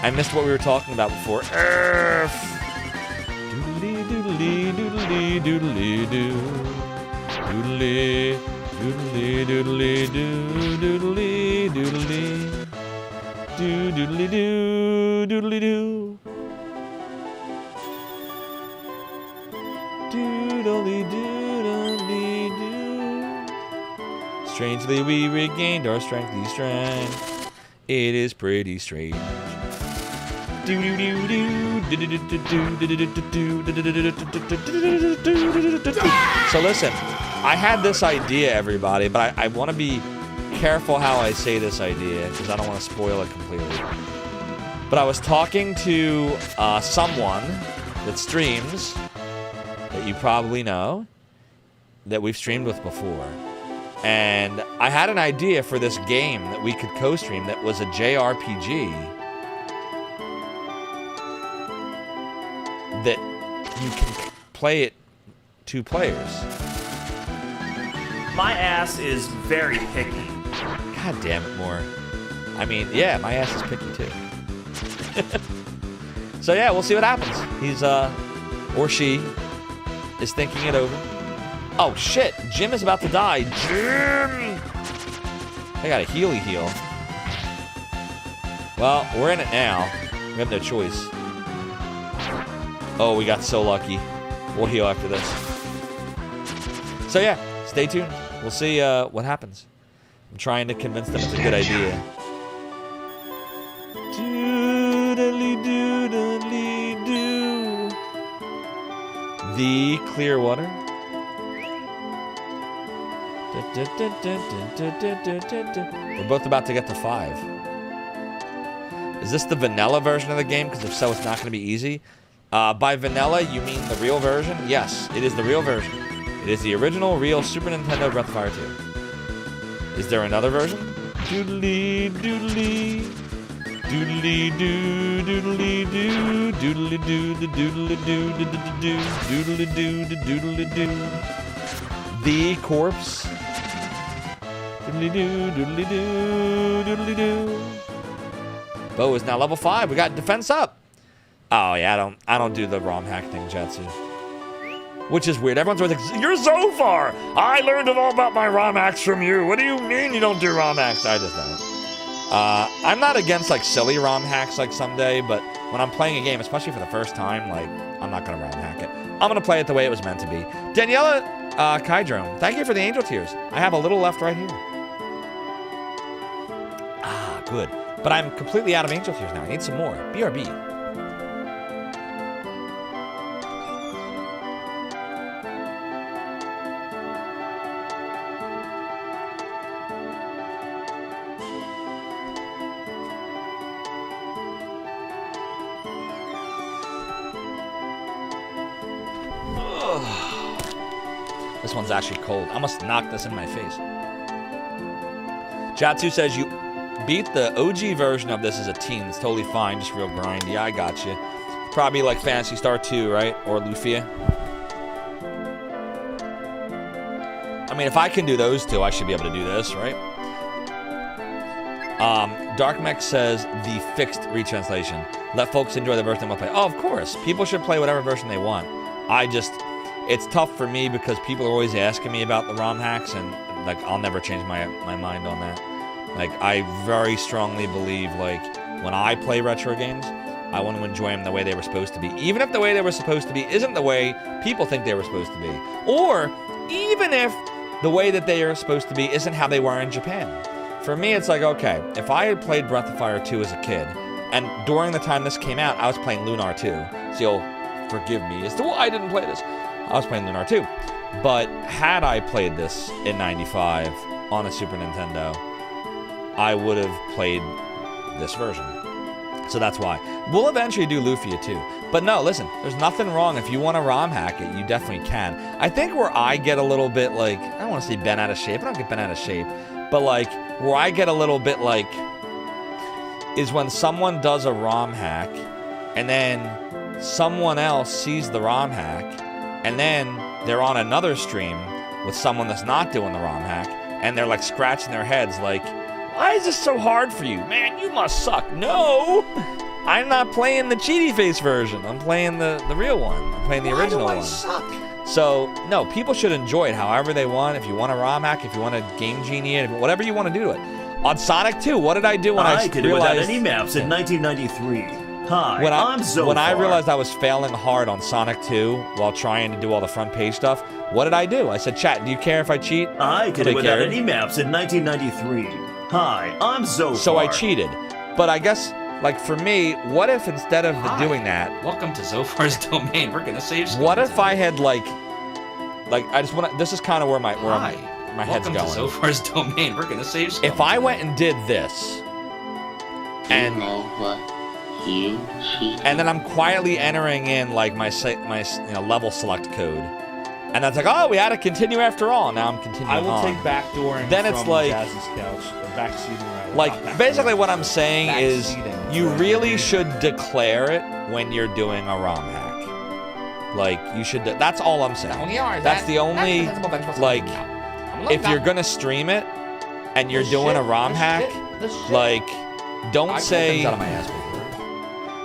I missed what we were talking about before. Earth. Doodly doodly doodly doodly doo. Doodly doodly doodly doo, doodly doodly. Doo doodly doo, doodly doo. Doodly doodly doo. Strangely, we regained our strengthy strength. It is pretty strange. So listen, I had this idea, everybody, but I want to be careful how I say this idea because I don't want to spoil it completely. But I was talking to someone that streams that you probably know, that we've streamed with before. And I had an idea for this game that we could co-stream that was a JRPG that you can play it 2 players. My ass is very picky. God damn it, more. I mean, yeah, my ass is picky too. So yeah, we'll see what happens. He's or she is thinking it over. Oh shit, Jim is about to die. Jim! I got a healy heal. Well, we're in it now. We have no choice. Oh, we got so lucky. We'll heal after this. So yeah, stay tuned. We'll see what happens. I'm trying to convince them it's a good idea. Doodly-doodly-doo. The Clearwater. We're both about to get to 5. Is this the vanilla version of the game? Because if so, it's not going to be easy. By vanilla, you mean the real version? Yes, it is the real version. It is the original, real Super Nintendo Breath of Fire 2. Is there another version? Doodly doodly. Doodly doo, doodly doo, doodly doo, doodly doo, doodly doo, doodly doo. The Corpse. Doodly doo, doodly doo, doodly doo. Bo is now level 5. We got defense up. Oh yeah, I don't do the ROM hack thing, Jetsu. Which is weird. Everyone's always like, "You're Zophar! I learned all about my ROM hacks from you. What do you mean you don't do ROM hacks?" I just don't. I'm not against like silly ROM hacks like someday, but when I'm playing a game, especially for the first time, like I'm not gonna ROM hack it. I'm gonna play it the way it was meant to be. Daniela Kydrome, thank you for the angel tears. I have a little left right here. Ah, good. But I'm completely out of angel tears now. I need some more. BRB. This one's actually cold. I must knock this in my face. Jatsu says you beat the OG version of this as a teen. It's totally fine, just real grind. Yeah, I got you. Probably like Phantasy Star 2, right? Or Lufia. I mean, if I can do those two, I should be able to do this, right? Darkmech says the fixed retranslation. Let folks enjoy the version they want to play. Oh, of course. People should play whatever version they want. It's tough for me because people are always asking me about the ROM hacks, and like I'll never change my mind on that. Like I very strongly believe like when I play retro games, I want to enjoy them the way they were supposed to be, even if the way they were supposed to be isn't the way people think they were supposed to be, or even if the way that they are supposed to be isn't how they were in Japan. For me, it's like, okay, if I had played Breath of Fire 2 as a kid, and during the time this came out, I was playing Lunar 2, so you'll forgive me as to why I didn't play this. I was playing Lunar 2. But had I played this in 95 on a Super Nintendo, I would have played this version. So that's why. We'll eventually do Lufia too. But no, listen, there's nothing wrong. If you want to ROM hack it, you definitely can. I think where I get a little bit like, I don't want to say bent out of shape. I don't get bent out of shape. But like, where I get a little bit like, is when someone does a ROM hack, and then someone else sees the ROM hack, and then they're on another stream with someone that's not doing the ROM hack, and they're like scratching their heads like, why is this so hard for you? Man, you must suck. No! I'm not playing the cheaty face version. I'm playing the real one. I'm playing the original one. Why do I suck? So, no, people should enjoy it however they want. If you want a ROM hack, if you want to Game Genie it, whatever you want to do to it. On Sonic 2, what did I do when I did it without any maps in 1993. Hi, I'm Zophar. When I realized I was failing hard on Sonic 2 while trying to do all the front page stuff, what did I do? I said, chat, do you care if I cheat? I did it without any maps in 1993. Hi, I'm Zophar. So I cheated. But I guess, like, for me, what if instead of doing that... Welcome to Zophar's domain. We're going to save some. What if I had, like, I just want to... This is kind of where my head's going. Welcome to Zophar's domain. We're going to save some. If I went and did this, and... And then I'm quietly entering in like my level select code, and that's like, oh, we had to continue after all. Now I'm continuing. I will take backdooring. Then it's like Jazz's couch, or backseating. Like basically, what I'm saying is, you really should declare it when you're doing a ROM hack. Like you should. That's all I'm saying. That's the only like. if you're gonna stream it and you're doing a ROM hack, like, don't say,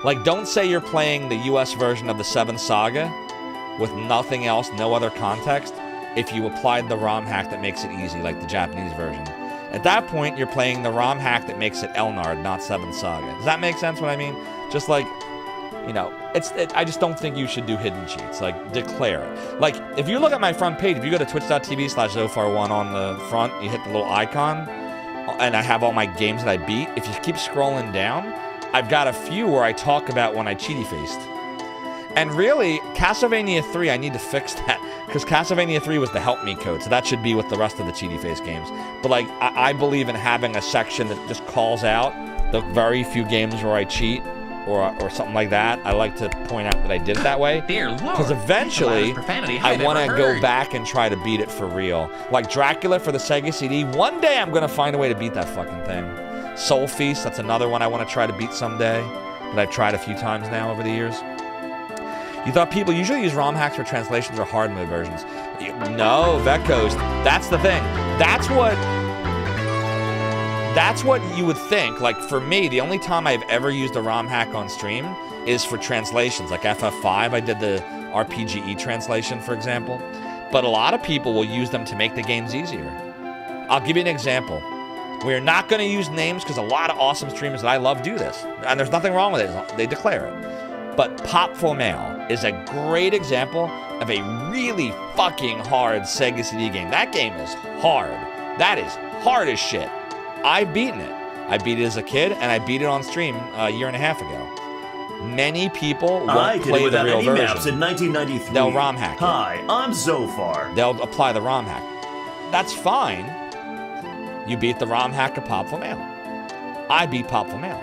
like, don't say you're playing the US version of the 7th Saga with nothing else, no other context, if you applied the ROM hack that makes it easy, like the Japanese version. At that point, you're playing the ROM hack that makes it Elnard, not 7th Saga. Does that make sense what I mean? Just like, you know, I just don't think you should do hidden cheats. Like, declare it. Like, if you look at my front page, if you go to twitch.tv/Zophar1 on the front, you hit the little icon, and I have all my games that I beat. If you keep scrolling down, I've got a few where I talk about when I cheaty-faced. And really, Castlevania 3, I need to fix that, because Castlevania 3 was the help me code, so that should be with the rest of the cheaty face games. But like, I believe in having a section that just calls out the very few games where I cheat, or something like that. I like to point out that I did it that way, because eventually I want to go back and try to beat it for real. Like Dracula for the Sega CD, one day I'm going to find a way to beat that fucking thing. Soul Feast, that's another one I want to try to beat someday, that I've tried a few times now over the years. You thought people usually use ROM hacks for translations or hard mode versions. No, Vecos, that's the thing. That's what you would think. Like, for me, the only time I've ever used a ROM hack on stream is for translations. Like FF5, I did the RPGE translation, for example. But a lot of people will use them to make the games easier. I'll give you an example. We're not going to use names because a lot of awesome streamers that I love do this. And there's nothing wrong with it. They declare it. But Popful Mail is a great example of a really fucking hard Sega CD game. That game is hard. That is hard as shit. I've beaten it. I beat it as a kid, and I beat it on stream a year and a half ago. Many people won't play the real version. Maps in 1993. They'll ROM hack it. Hi, I'm Zophar. They'll apply the ROM hack. That's fine. You beat the ROM hack of Popful Mail. I beat Popful Mail.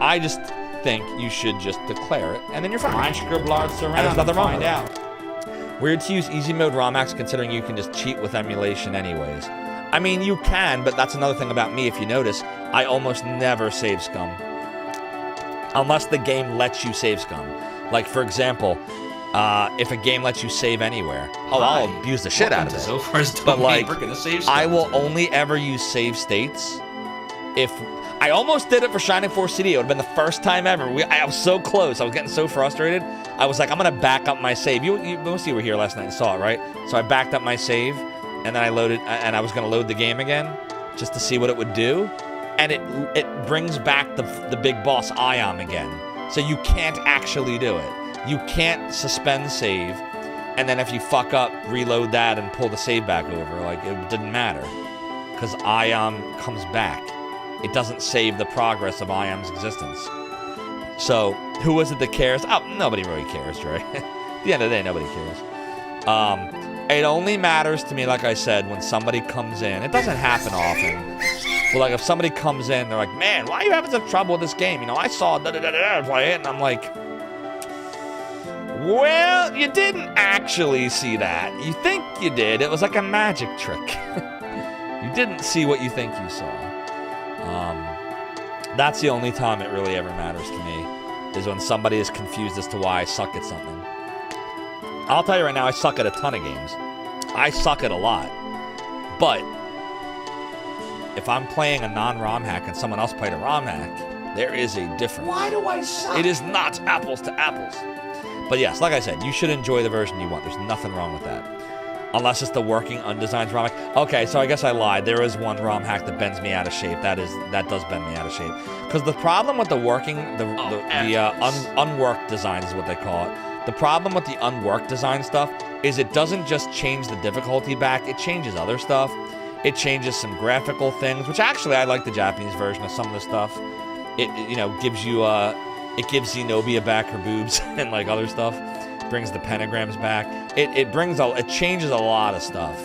I just think you should just declare it, and then you're fine. My scribblers around. And there's nothing wrong with that. Weird to use easy mode ROM hacks considering you can just cheat with emulation anyways. I mean, you can, but that's another thing about me. If you notice, I almost never save scum. Unless the game lets you save scum. Like, for example, if a game lets you save anywhere, I'll abuse the shit out of it. Zophar's But like, we're gonna save scum. I will only ever use save states if... I almost did it for Shining Force CD. It would have been the first time ever. I was so close. I was getting so frustrated. I was like, I'm going to back up my save. You most of you were here last night and saw it, right? So I backed up my save, and then I loaded, and I was going to load the game again just to see what it would do. And it brings back the big boss Ion again. So you can't actually do it. You can't suspend save, and then if you fuck up, reload that and pull the save back over. Like, it didn't matter, because Ion comes back. It doesn't save the progress of Iam's existence. So, who is it that cares? Oh, nobody really cares, right? At the end of the day, nobody cares. It only matters to me, like I said, when somebody comes in. It doesn't happen often. But like, if somebody comes in, they're like, man, why are you having such trouble with this game? You know, I saw da-da-da-da play it, and I'm like, well, you didn't actually see that. You think you did. It was like a magic trick. You didn't see what you think you saw. That's the only time it really ever matters to me, is when somebody is confused as to why I suck at something. I'll tell you right now, I suck at a ton of games. I suck at a lot. But if I'm playing a non-ROM hack and someone else played a ROM hack, there is a difference. Why do I suck? It is not apples to apples. But yes, like I said, you should enjoy the version you want. There's nothing wrong with that. Unless it's the working undesigned ROM hack. Okay, so I guess I lied. There is one ROM hack that bends me out of shape. That does bend me out of shape. Because the problem with the working, unworked design is what they call it. The problem with the unworked design stuff is it doesn't just change the difficulty back. It changes other stuff. It changes some graphical things, which actually I like the Japanese version of some of the stuff. It gives you it gives Zenobia back her boobs and like other stuff. Brings the pentagrams back. It changes a lot of stuff.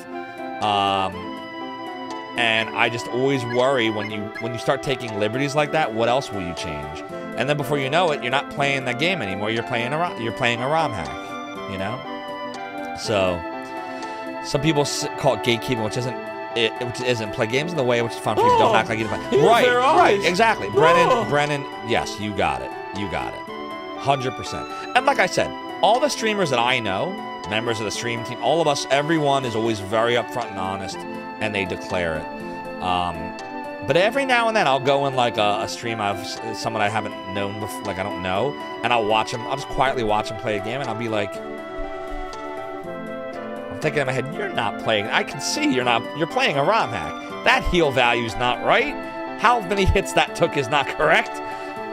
And I just always worry when you start taking liberties like that, what else will you change? And then before you know it, you're not playing that game anymore. You're playing a ROM hack, you know? So some people call it gatekeeping, which isn't play games in the way which is fun for people don't act like you didn't play. Right, exactly. Brennan, yes, you got it. 100%. And like I said, all the streamers that I know, members of the stream team, all of us, everyone is always very upfront and honest, and they declare it. But every now and then I'll go in like a stream of someone I haven't known before, like I don't know, and I'll watch them. I'll just quietly watch them play a game, and I'll be like, I'm thinking in my head, you're not playing. I can see you're playing a ROM hack. That heal value's not right. How many hits that took is not correct.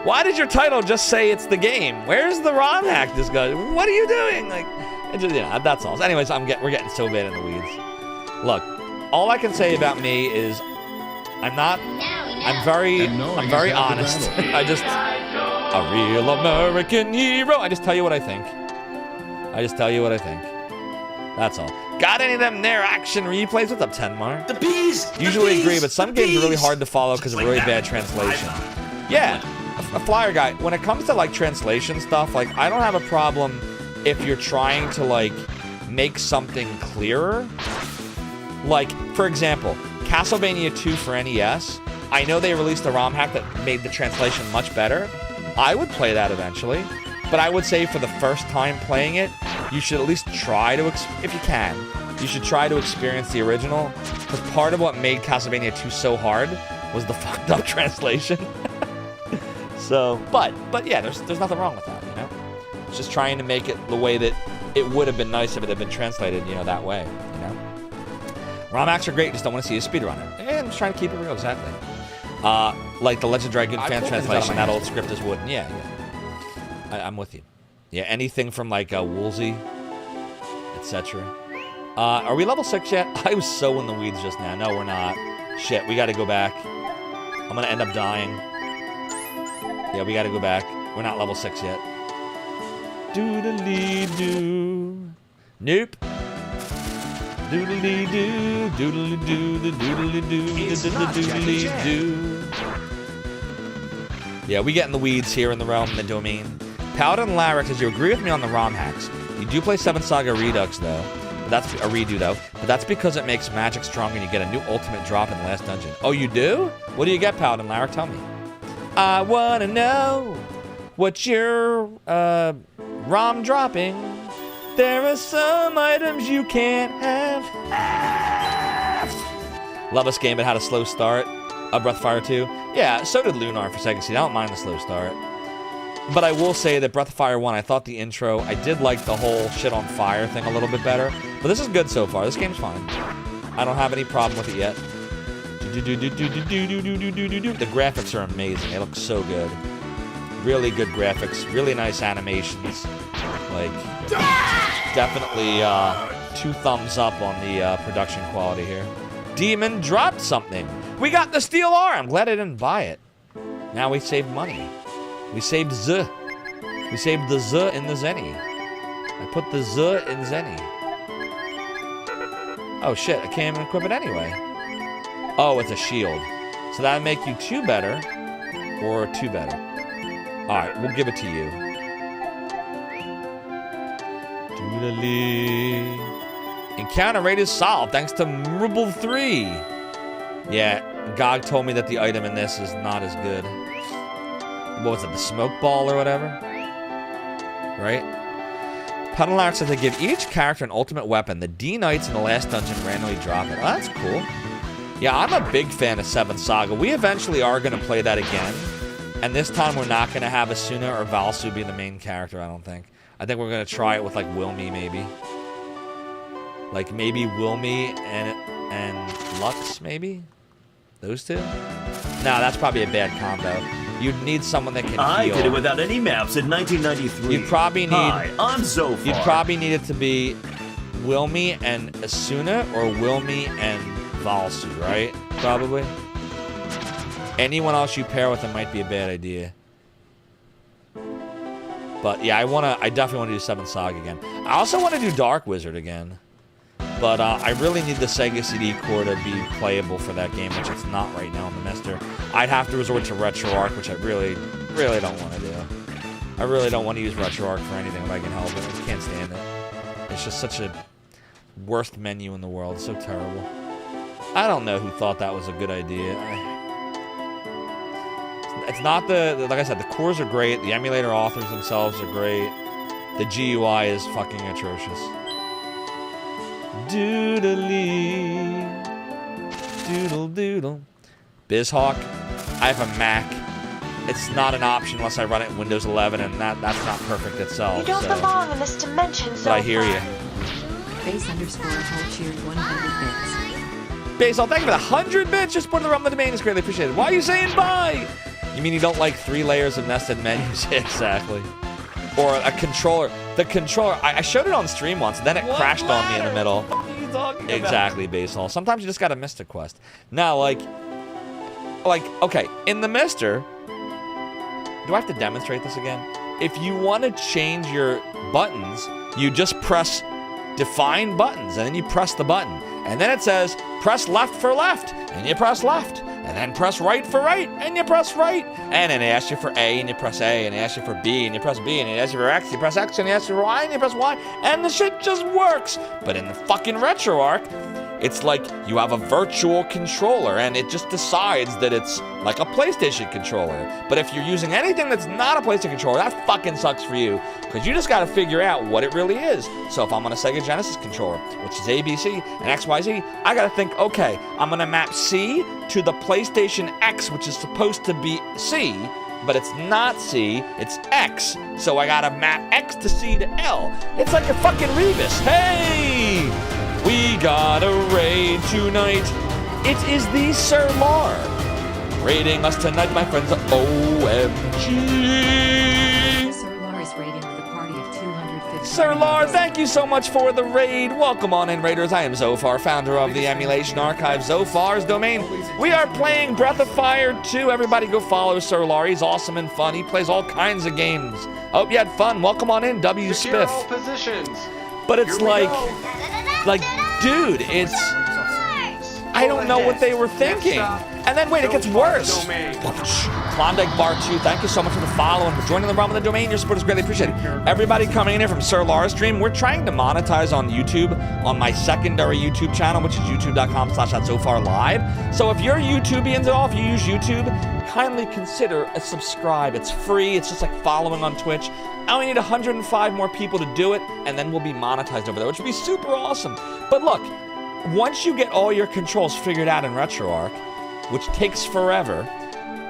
Why did your title just say it's the game? Where's the ROM hack? This guy. What are you doing? Like, it just, that's all. So anyways, we're getting so bad in the weeds. Look, all I can say about me is I'm very honest. I just, a real American hero. I just tell you what I think. That's all. Got any of them there action replays? What's up, Tenmar? The bees! Usually agree, but some games are really hard to follow because of really bad translation. Yeah, a flyer guy. When it comes to like translation stuff, like I don't have a problem if you're trying to like make something clearer. Like, for example, Castlevania 2 for NES. I know they released a ROM hack that made the translation much better. I would play that eventually. But I would say for the first time playing it, you should at least try to, if you can, you should try to experience the original. Because part of what made Castlevania 2 so hard was the fucked up translation. So, but yeah, there's nothing wrong with that, you know? It's just trying to make it the way that it would have been nice if it had been translated, you know, that way, you know? ROM hacks are great, just don't want to see a speedrunner. And I'm just trying to keep it real, exactly. Like the Legend Dragon fan translation, that old script is wooden. Yeah. I'm with you. Yeah, anything from like Woolsey, etc. Are we level 6 yet? I was so in the weeds just now. No, we're not. Shit, we gotta go back. I'm gonna end up dying. Yeah, we gotta go back. We're not level 6 yet. Doodly-doo. Nope. Doodly-doo, doodly-doo, doodly-doo. Yeah, we get in the weeds here in the realm, the domain. Paladin Larry says, you agree with me on the ROM hacks. You do play 7 Saga Redux, though. But that's a redo, though. But that's because it makes magic stronger and you get a new ultimate drop in the last dungeon. Oh, you do? What do you get, Paladin Larry? Tell me. I want to know what you're ROM dropping. There are some items you can't have. Love this game, but had a slow start. Breath of Fire 2. Yeah, so did Lunar for Sega CD. I don't mind the slow start. But I will say that Breath of Fire 1, I thought the intro, I did like the whole shit on fire thing a little bit better. But this is good so far. This game's fine. I don't have any problem with it yet. The graphics are amazing. They look so good. Really good graphics. Really nice animations. Like, definitely 2 thumbs up on the production quality here. Demon dropped something. We got the steel arm. I'm glad I didn't buy it. Now we saved money. We saved Z. We saved the Z in the Zenny. I put the Z in Zenny. Oh shit, I can't even equip it anyway. Oh, it's a shield. So that'll make you 2 better or 2 better. Alright, we'll give it to you. Doodly. Encounter rate is solved thanks to Mrubble 3. Yeah, GOG told me that the item in this is not as good. What was it, the smoke ball or whatever? Right? Puddlelark says they give each character an ultimate weapon. The D-Knights in the last dungeon randomly drop it. Oh, that's cool. Yeah, I'm a big fan of 7 Saga. We eventually are going to play that again. And this time we're not going to have Asuna or Valsu be the main character, I don't think. I think we're going to try it with, like, Wilmy, maybe. Like, maybe Wilmy and Lux, maybe? Those 2? Nah, that's probably a bad combo. You'd need someone that can heal. I did it without any maps in 1993. You'd probably need... Hi, I'm Zophar. You'd probably need it to be Wilmy and Asuna or Wilmy and Valsu, right? Probably. Anyone else you pair with them might be a bad idea. But yeah, I definitely want to do 7 Saga again. I also want to do Dark Wizard again. But I really need the Sega CD core to be playable for that game, which it's not right now in the Mister. I'd have to resort to RetroArch, which I really, really don't want to do. I really don't want to use RetroArch for anything if I can help it. I can't stand it. It's just such a worst menu in the world. It's so terrible. I don't know who thought that was a good idea. It's not like I said, the cores are great. The emulator authors themselves are great. The GUI is fucking atrocious. Doodly. Doodle doodle. BizHawk. I have a Mac. It's not an option unless I run it in Windows 11, and that's not perfect itself. You don't belong in this dimension, Zophar. But I hear you. Base underscore whole cheered 100 bits. Basil, thank you for the 100 bits. Just putting the realm of the domain is greatly appreciated. Why are you saying bye? You mean you don't like 3 layers of nested menus? Exactly. Or a controller. The controller, I showed it on stream once, and then it crashed on me in the middle. What are you talking about? Exactly, Basil. Sometimes you just gotta miss the quest. Now, like, okay, in the Mister, do I have to demonstrate this again? If you want to change your buttons, you just press define buttons, and then you press the button. And then it says, press left for left, and you press left. And then press right for right, and you press right. And then it asks you for A, and you press A, and it asks you for B, and you press B, and it asks you for X, you press X, and it asks you for Y, and you press Y, and the shit just works. But in the fucking RetroArch, it's like you have a virtual controller, and it just decides that it's like a PlayStation controller. But if you're using anything that's not a PlayStation controller, that fucking sucks for you, because you just got to figure out what it really is. So if I'm on a Sega Genesis controller, which is A, B, C, and X, Y, Z, I got to think, okay, I'm going to map C to the PlayStation X, which is supposed to be C, but it's not C, it's X. So I got to map X to C to L. It's like a fucking Rebus. Hey! We got a raid tonight. It is the Sir Lar raiding us tonight, my friends. OMG. Sir Lar is raiding with a party of 250. Sir Lar, thank you so much for the raid. Welcome on in, Raiders. I am Zophar, founder of the Emulation Archive, Zophar's Domain. We are playing Breath of Fire 2. Everybody go follow Sir Lar. He's awesome and fun. He plays all kinds of games. Hope you had fun. Welcome on in, W. Secure Spiff. all positions. But it's like, dude, it's, I don't know what they were thinking. And then wait, it gets worse. Klondike Bar 2, thank you so much for the follow and for joining the realm of the domain. Your support is greatly appreciated. Everybody coming in here from Sir Lara's stream, we're trying to monetize on YouTube on my secondary YouTube channel, which is youtube.com/@ZopharLive. So if you're YouTubians at all, if you use YouTube, kindly consider a subscribe. It's free. It's just like following on Twitch. I only need 105 more people to do it, and then we'll be monetized over there, which would be super awesome. But look, once you get all your controls figured out in RetroArch, which takes forever,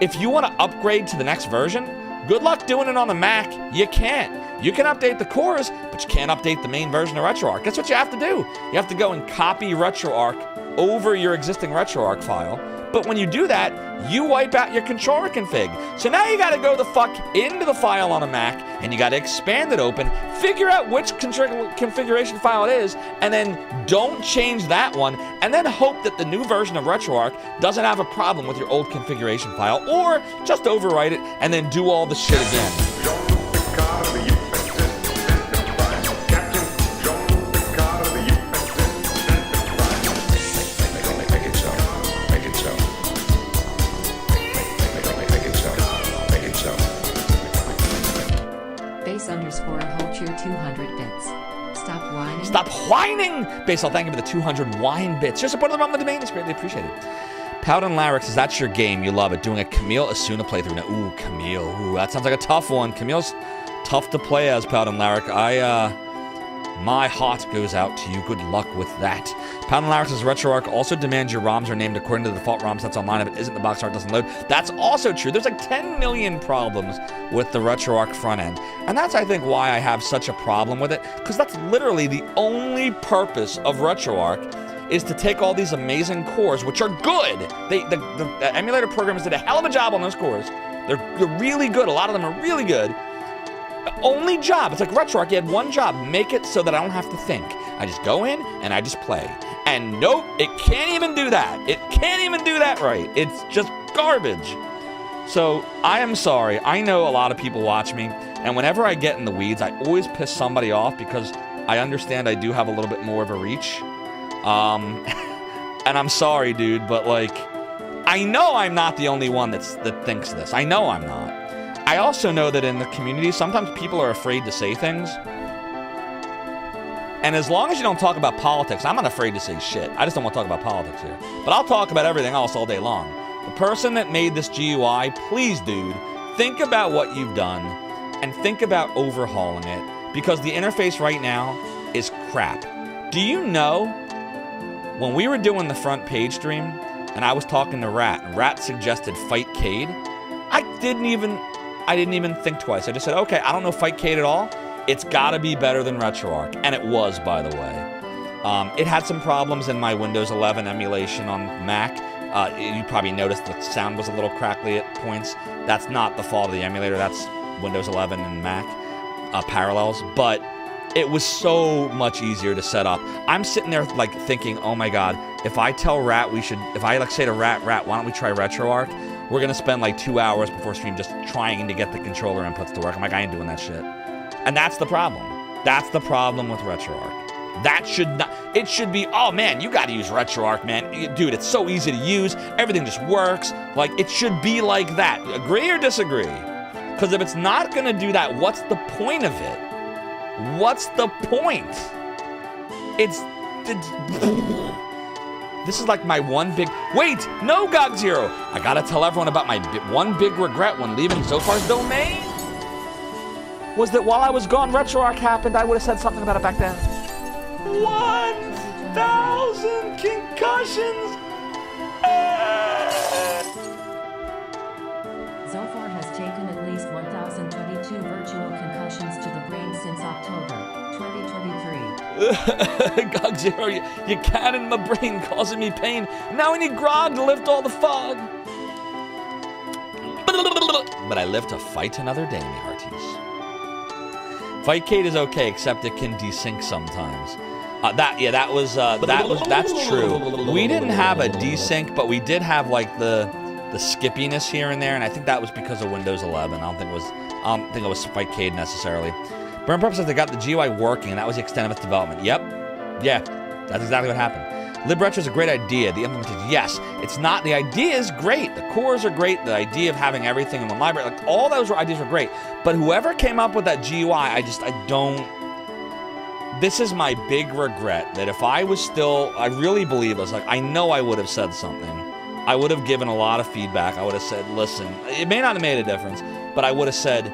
if you want to upgrade to the next version, good luck doing it on the Mac. You can't. You can update the cores, but you can't update the main version of RetroArch. That's what you have to do. You have to go and copy RetroArch over your existing RetroArch file. But when you do that, you wipe out your controller config. So now you gotta go the fuck into the file on a Mac, and you gotta expand it open, figure out which configuration file it is, and then don't change that one, and then hope that the new version of RetroArch doesn't have a problem with your old configuration file, or just overwrite it and then do all the shit again. _200 bits. Stop whining. Stop whining! Basil, thank you for the 200 wine bits. Your support of the realm of the domain is greatly appreciated. Powden Larix says, that's your game. You love it. Doing a Camille Asuna playthrough now. Ooh, Camille. Ooh, that sounds like a tough one. Camille's tough to play as, Powden Larix. My heart goes out to you. Good luck with that. Powden Larix's RetroArch also demands your ROMs are named according to the default ROM sets online. If it isn't, the box art doesn't load. That's also true. There's like 10 million problems with the RetroArch front end. And that's, I think, why I have such a problem with it. Because that's literally the only purpose of RetroArch, is to take all these amazing cores, which are good. The emulator programmers did a hell of a job on those cores. They're really good. A lot of them are really good. Only job, it's like RetroArch, you had one job, make it so that I don't have to think. I just go in and I just play. And nope, it can't even do that. It can't even do that right. It's just garbage. So I am sorry. I know a lot of people watch me, and whenever I get in the weeds, I always piss somebody off because I understand I do have a little bit more of a reach. And I'm sorry, dude, but like, I know I'm not the only one that thinks this. I know I'm not. I also know that in the community, sometimes people are afraid to say things. And as long as you don't talk about politics, I'm not afraid to say shit. I just don't want to talk about politics here. But I'll talk about everything else all day long. The person that made this GUI, please, dude, think about what you've done and think about overhauling it. because the interface right now is crap. Do you know, when we were doing the front page stream, and I was talking to Rat, and Rat suggested Fightcade, I didn't even think twice. I just said, okay, I don't know Fightcade at all. It's gotta be better than RetroArch, and it was, by the way. It had some problems in my Windows 11 emulation on Mac. You probably noticed the sound was a little crackly at points. That's not the fault of the emulator, that's Windows 11 and Mac parallels, but it was so much easier to set up. I'm sitting there like thinking, oh my god, if I tell Rat if I like say to Rat, why don't we try RetroArch? We're gonna spend like 2 hours before stream just trying to get the controller inputs to work. I'm like, I ain't doing that shit. And that's the problem. That's the problem with RetroArch. That should not, it should be, oh man, you gotta use RetroArch, man. Dude, it's so easy to use, everything just works. Like, it should be like that. Agree or disagree? Because if it's not gonna do that, what's the point of it? What's the point? It's this is like my one big, wait, no GOG Zero. I gotta tell everyone about my one big regret when leaving Zophar's domain. Was that while I was gone, RetroArch happened. I would have said something about it back then. 1,000 concussions. Zophar has taken at least 1,022 virtual concussions to the brain since October 2023. GOG Zero, you cat in my brain causing me pain. Now I need grog to lift all the fog. But I live to fight another day, me hearties. Fightcade is okay, except it can desync sometimes. That's true. We didn't have a desync, but we did have like the skippiness here and there, and I think that was because of Windows 11. I don't think it was Fightcade necessarily. Burn Purpose says they got the GUI working, and that was the extent of its development. Yep. Yeah, that's exactly what happened. LibRetro is a great idea. The implementation, yes. It's not, the idea is great. The cores are great. The idea of having everything in one library, like all those ideas were great. But whoever came up with that GUI, I don't, this is my big regret, that if I was still, I really believe this, like I know I would have said something. I would have given a lot of feedback. I would have said, listen, it may not have made a difference, but I would have said,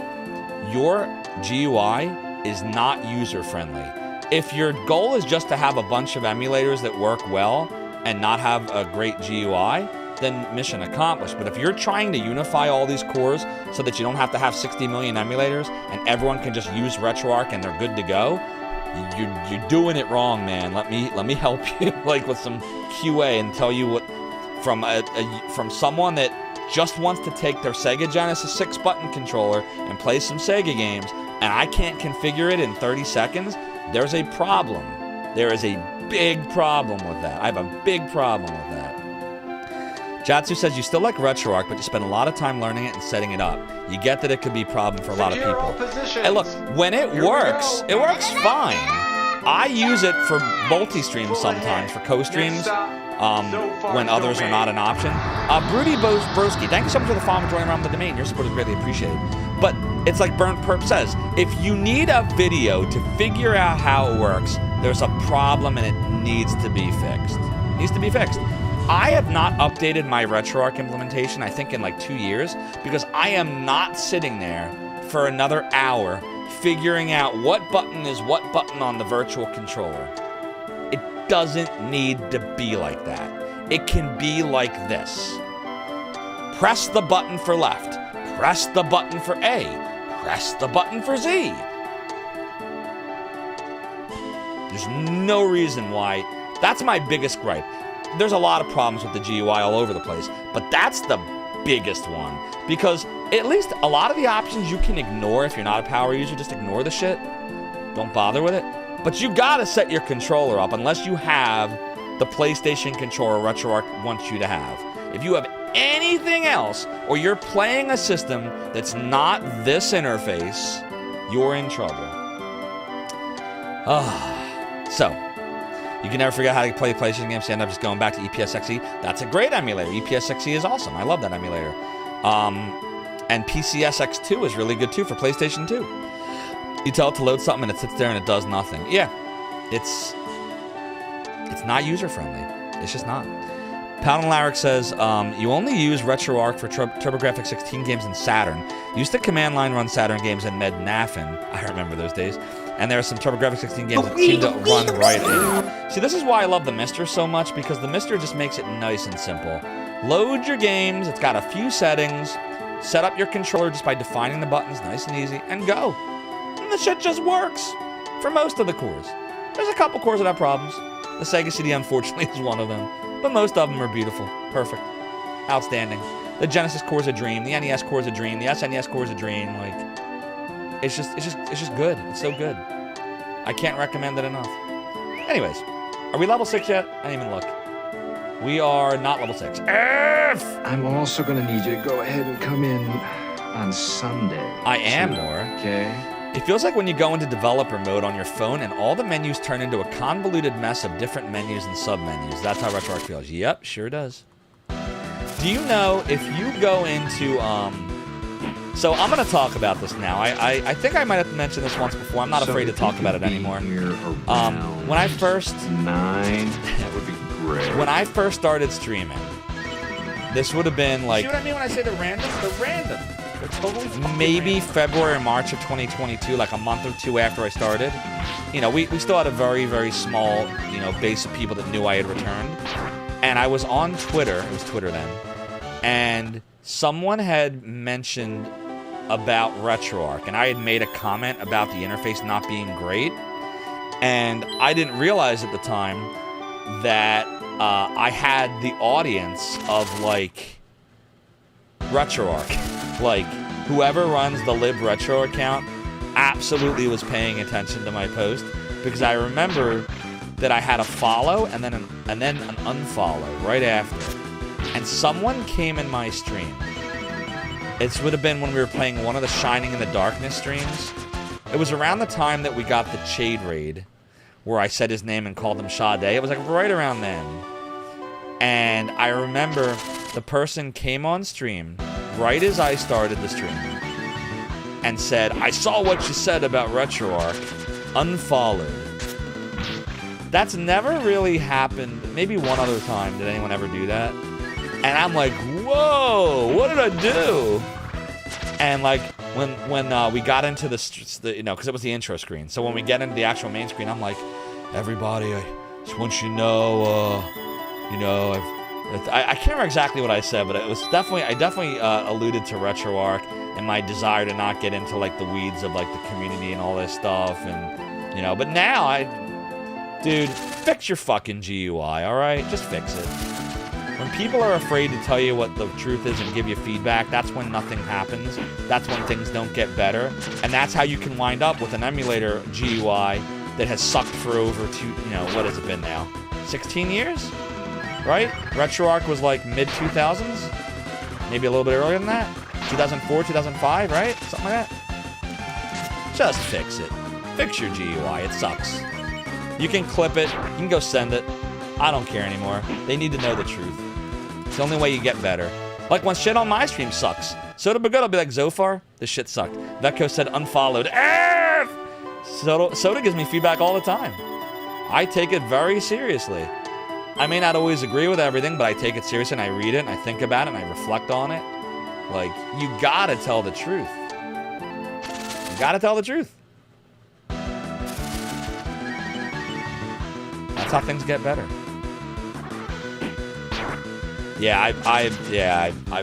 your GUI is not user-friendly. If your goal is just to have a bunch of emulators that work well and not have a great GUI, then mission accomplished. But if you're trying to unify all these cores so that you don't have to have 60 million emulators and everyone can just use RetroArch and they're good to go, you're doing it wrong, man. Let me help you like with some QA and tell you what from someone that just wants to take their Sega Genesis 6-button controller and play some Sega games, and I can't configure it in 30 seconds. There's a problem. There is a big problem with that. I have a big problem with that. Jatsu says you still like RetroArch, but you spend a lot of time learning it and setting it up. You get that it could be a problem for a lot of people. Hey, look, when it works fine. I use it for multi-stream sometimes, for co-streams, when others are not an option. Broody Broski, thank you so much for the follow and joining around the domain. Your support is greatly appreciated. But it's like Burnt Perp says, if you need a video to figure out how it works, there's a problem and it needs to be fixed. It needs to be fixed. I have not updated my RetroArch implementation, I think in like 2 years, because I am not sitting there for another hour figuring out what button is what button on the virtual controller. It doesn't need to be like that. It can be like this. Press the button for left. Press the button for A. Press the button for Z. There's no reason why. That's my biggest gripe. There's a lot of problems with the GUI all over the place, but that's the biggest one. Because at least a lot of the options you can ignore if you're not a power user. Just ignore the shit. Don't bother with it. But you gotta set your controller up unless you have the PlayStation controller RetroArch wants you to have. If you have anything else, or you're playing a system that's not this interface, you're in trouble. So, you can never figure out how to play PlayStation games, so you end up just going back to EPSXE. That's a great emulator. EPSXE is awesome. I love that emulator. And PCSX2 is really good too for PlayStation 2. You tell it to load something and it sits there and it does nothing. Yeah, it's not user-friendly. It's just not. Paladin Larrick says, you only use RetroArch for TurboGrafx 16 games in Saturn. Used to command line run Saturn games in Med-Nafen. I remember those days. And there are some TurboGrafx 16 games that seem to run right in. See, this is why I love the Mister so much, because the Mister just makes it nice and simple. Load your games, it's got a few settings, set up your controller just by defining the buttons nice and easy, and go. And the shit just works for most of the cores. There's a couple cores that have problems. The Sega CD, unfortunately, is one of them. But most of them are beautiful. Perfect. Outstanding. The Genesis core is a dream. The NES core is a dream. The SNES core is a dream. Like, it's just good. It's so good. I can't recommend it enough. Anyways, are we level 6 yet? I didn't even look. We are not level 6. I'm also gonna need you to go ahead and come in on Sunday. I am, Laura. Okay. It feels like when you go into developer mode on your phone and all the menus turn into a convoluted mess of different menus and sub-menus. That's how RetroArch feels. Yep, sure does. Do you know if you go into, so I'm going to talk about this now. I think I might have mentioned this once before. I'm not afraid to talk about it anymore. When I first... 9, that would be great. When I first started streaming, this would have been like... See what I mean when I say they're random? They're random. They're totally maybe February or March of 2022, like a month or two after I started. You know, we still had a very, very small, you know, base of people that knew I had returned. And I was on Twitter, it was Twitter then, and someone had mentioned about RetroArch, and I had made a comment about the interface not being great, and I didn't realize at the time that I had the audience of, like, RetroArch. Like, whoever runs the Lib Retro account absolutely was paying attention to my post, because I remember that I had a follow and then an unfollow right after. And someone came in my stream. It would have been when we were playing one of the Shining in the Darkness streams. It was around the time that we got the Shade Raid, where I said his name and called him Sade. It was like right around then. And I remember the person came on stream right as I started the stream and said, I saw what you said about RetroArch, unfollowed. That's never really happened. Maybe one other time did anyone ever do that. And I'm like, whoa, what did I do? And like when we got into the you know, because it was the intro screen. So when we get into the actual main screen, I'm like, everybody, I just want you to know, you know, I can't remember exactly what I said, but it was definitely, I definitely alluded to RetroArch and my desire to not get into like the weeds of like the community and all this stuff, and you know. But now dude, fix your fucking GUI, all right? Just fix it. When people are afraid to tell you what the truth is and give you feedback, that's when nothing happens. That's when things don't get better, and that's how you can wind up with an emulator GUI that has sucked for over what has it been now? 16 years? Right? RetroArch was like mid-2000s? Maybe a little bit earlier than that? 2004, 2005, right? Something like that? Just fix it. Fix your GUI. It sucks. You can clip it. You can go send it. I don't care anymore. They need to know the truth. It's the only way you get better. Like when shit on my stream sucks. Soda Bagood will be like, Zophar, this shit sucked. Vecco said unfollowed. Soda gives me feedback all the time. I take it very seriously. I may not always agree with everything, but I take it seriously and I read it and I think about it and I reflect on it. Like, you gotta tell the truth. You gotta tell the truth. That's how things get better. Yeah, I've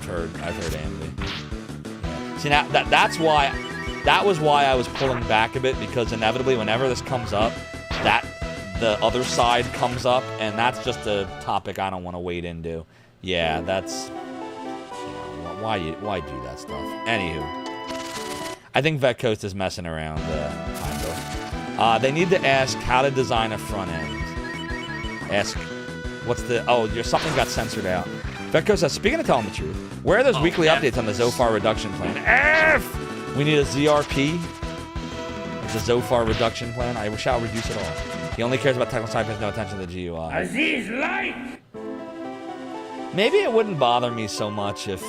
heard Andy. Yeah. See, now that was why I was pulling back a bit, because inevitably whenever this comes up, the other side comes up, and that's just a topic I don't want to wade into. Yeah, that's why do that stuff. Anywho, I think VetCoast is messing around. They need to ask how to design a front end. Ask something got censored out. VetCoast says, speaking of telling the truth, where are those weekly updates on the Zophar reduction plan? We need a ZRP. It's a Zophar reduction plan. I shall reduce it all. He only cares about technical side, pays no attention to the GUI. Aziz light! Maybe it wouldn't bother me so much if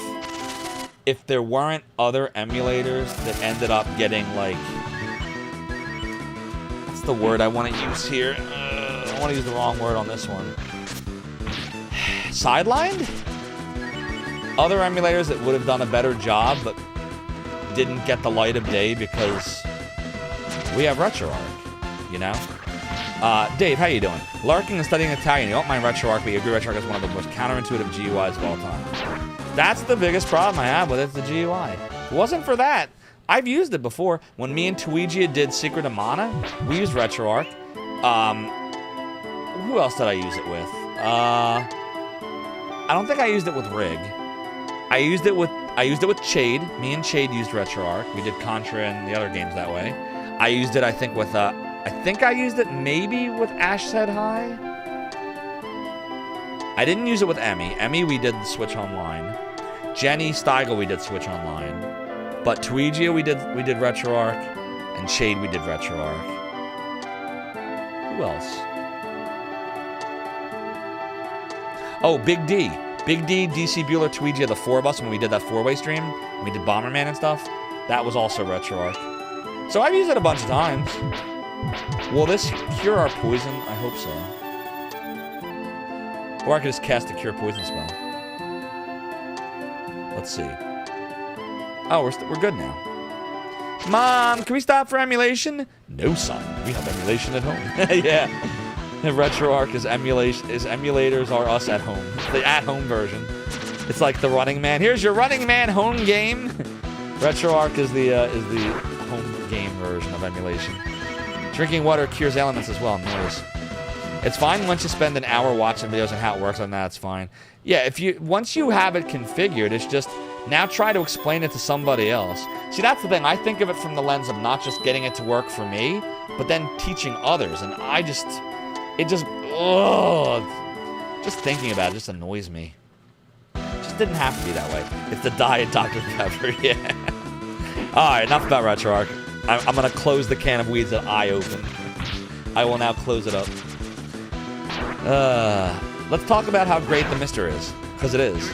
there weren't other emulators that ended up getting, like, what's the word I want to use here? I want to use the wrong word on this one. sidelined. Other emulators that would have done a better job, but didn't get the light of day because we have RetroArch, you know? Dave, how you doing? Larking and studying Italian. You don't mind RetroArch, but you agree RetroArch is one of the most counterintuitive GUIs of all time. That's the biggest problem I have with it, the GUI. If it wasn't for that, I've used it before. When me and Tuigia did Secret of Mana, we used RetroArch. Who else did I use it with? I don't think I used it with Rig. I used it with Chade. Me and Chade used RetroArch. We did Contra and the other games that way. I used it, I think, with I used it maybe with Ash Said Hi. I didn't use it with Emmy. Emmy, we did Switch Online. Jenny Steigel, we did Switch Online. But Tuigia, we did RetroArch, and Chade, we did RetroArch. Who else? Oh, Big D. Big D, DC Bueller, Tuigia, the four of us, when we did that four-way stream, when we did Bomberman and stuff, that was also RetroArch. So I've used it a bunch of times. Will this cure our poison? I hope so. Or I could just cast a cure poison spell. Let's see. Oh, we're good now. Mom, can we stop for emulation? No, son. We have emulation at home. Yeah. RetroArch is emulation. Emulators are us at home. The at-home version. It's like the Running Man. Here's your Running Man home game. RetroArch is the home game version of emulation. Drinking water cures ailments as well. Noise. It's fine once you spend an hour watching videos on how it works on that. It's fine. Yeah, once you have it configured, it's just now try to explain it to somebody else. See, that's the thing. I think of it from the lens of not just getting it to work for me, but then teaching others. And just thinking about it just annoys me. It just didn't have to be that way. It's the Diet Dr. Pepper, yeah. All right, enough about RetroArch. I'm going to close the can of weeds that I opened. I will now close it up. Let's talk about how great the Mister is, because it is.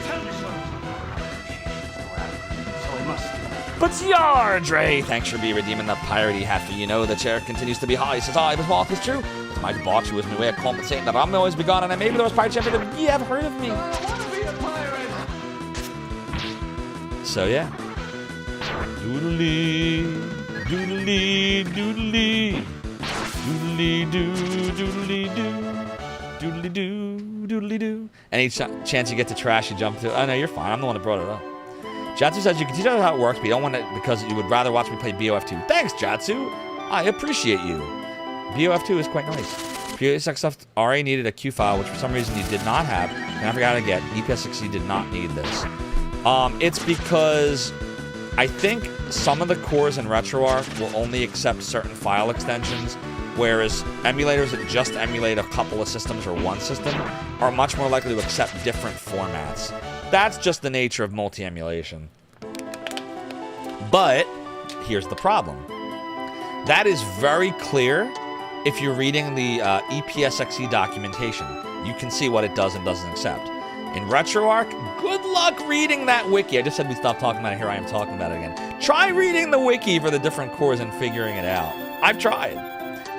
But Yardre, thanks for redeeming the piratey hat for you know the chair continues to be high. Says I was walk is true. It's my debauchery was my way of compensating that I'm always be gone and maybe there was pirate champion that you have heard of me. I want to be a pirate. So yeah. Doodly, doodly, doodly, doodly doo, doodly doo, doodly doo, doodly doo. Any chance you get to trash, you jump to. Oh no, you're fine. I'm the one that brought it up. Jatsu says you can teach us how it works, but you don't want it because you would rather watch me play BOF2. Thanks, Jatsu. I appreciate you. BOF2 is quite nice. PSX stuff already needed a Q file, which for some reason you did not have, and I forgot to get. EPS6 did not need this. It's because I think some of the cores in RetroArch will only accept certain file extensions, whereas emulators that just emulate a couple of systems or one system are much more likely to accept different formats. That's just the nature of multi-emulation. But here's the problem. That is very clear if you're reading the EPSXE documentation. You can see what it does and doesn't accept. In RetroArch, good luck reading that wiki. I just said we stopped talking about it. Here I am talking about it again. Try reading the wiki for the different cores and figuring it out. I've tried.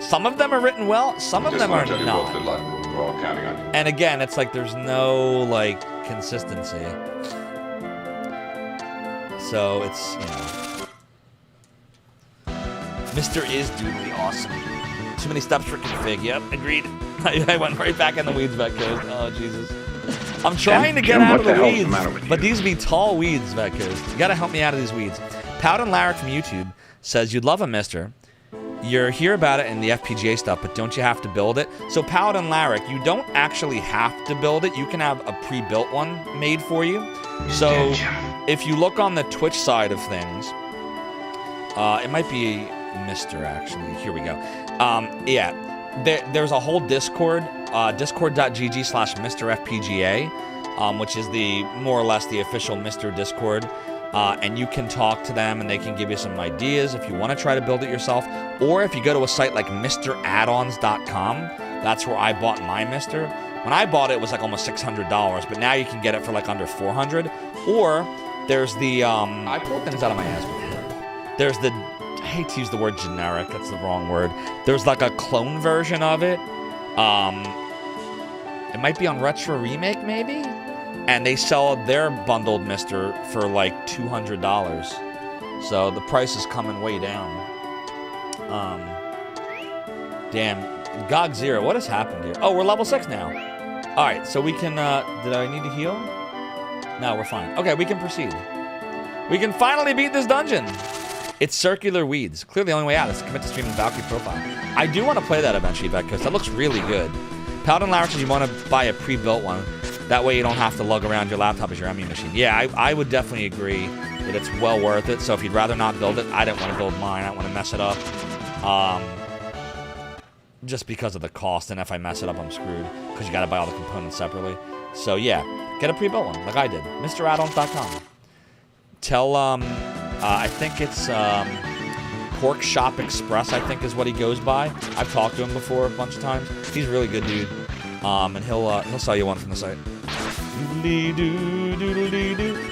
Some of them are written well, some of them are not. Good luck. We're all counting on you. And again, it's like there's no, like, consistency. So it's, you know. Mr. is doodly awesome. Too many steps for config. Yep, agreed. I went right back in the weeds back coast. Oh, Jesus. I'm trying to get out of the weeds, but these be tall weeds back coast. You gotta help me out of these weeds. Powden Larrick from YouTube says, you'd love a Mister. You hear about it in the FPGA stuff, but don't you have to build it? So Paladin Larrick, you don't actually have to build it. You can have a pre-built one made for you. So if you look on the Twitch side of things, it might be Mr. actually. Here we go. Yeah, there's a whole Discord, discord.gg/MrFPGA, which is the more or less the official Mr. Discord. And you can talk to them and they can give you some ideas if you want to try to build it yourself. Or if you go to a site like MrAddons.com, that's where I bought my Mister. When I bought it, it was like almost $600, but now you can get it for like under $400. Or there's the, I pulled things out of my ass before. There's the, I hate to use the word generic, that's the wrong word. There's like a clone version of it. It might be on Retro Remake, maybe? And they sell their bundled Mister for like $200. So the price is coming way down. Damn. GOG 0, what has happened here? Oh, we're level 6 now. Alright, so we can, did I need to heal? No, we're fine. Okay, we can proceed. We can finally beat this dungeon. It's circular weeds. Clearly the only way out is to commit to streaming Valkyrie profile. I do want to play that eventually, because that looks really good. Paladin Larry says you want to buy a pre-built one. That way you don't have to lug around your laptop as your ME machine. Yeah, I would definitely agree that it's well worth it. So if you'd rather not build it, I didn't want to build mine. I don't want to mess it up. Just because of the cost, and if I mess it up, I'm screwed. Because you got to buy all the components separately. So yeah, get a pre-built one, like I did. MrAddons.com. Tell, I think it's Pork Shop Express, I think is what he goes by. I've talked to him before a bunch of times. He's a really good dude. And he'll sell you one from the site.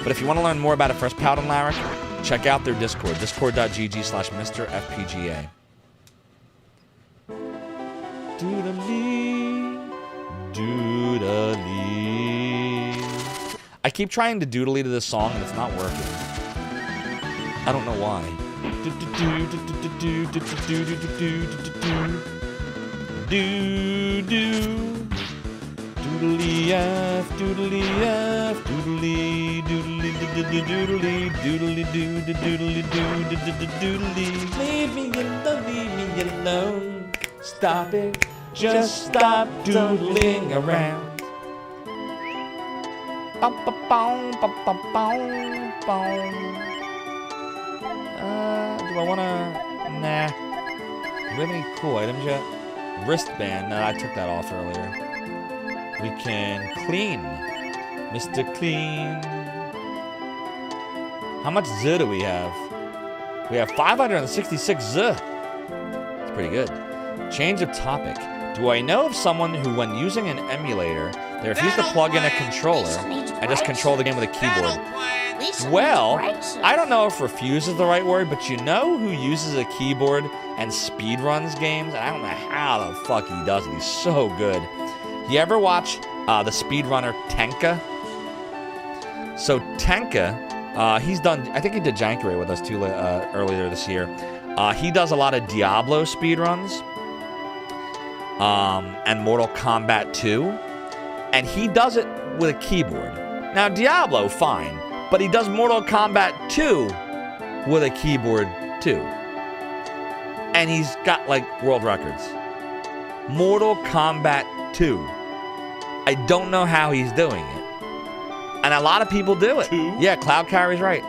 But if you want to learn more about it first, Paladin Larrick, check out their Discord. Discord.gg/MrFPGA. Doodly. I keep trying to doodly to this song and it's not working. I don't know why. Doodly F, doodly F, doodly, doodly, doodly, doodly, doodly, doodly, doodly. Leave me alone. Stop it. Just stop doodling around. Do I wanna? Nah. Do we have any cool items yet? Wristband. No, I took that off earlier. We can clean. Mr. Clean. How much Z do we have? We have 566 Z. It's pretty good. Change of topic. Do I know of someone who, when using an emulator, they refuse to plug in a controller and just control the game with a keyboard? Well, I don't know if refuse is the right word, but you know who uses a keyboard and speedruns games? And I don't know how the fuck he does it. He's so good. You ever watch the speedrunner Tenka? So Tenka, he's done, I think he did Jankuray with us too earlier this year. He does a lot of Diablo speedruns. And Mortal Kombat 2, and he does it with a keyboard. Now, Diablo, fine, but he does Mortal Kombat 2 with a keyboard, too. And he's got, like, world records. Mortal Kombat 2. I don't know how he's doing it. And a lot of people do it. Yeah, Cloud Carry's right.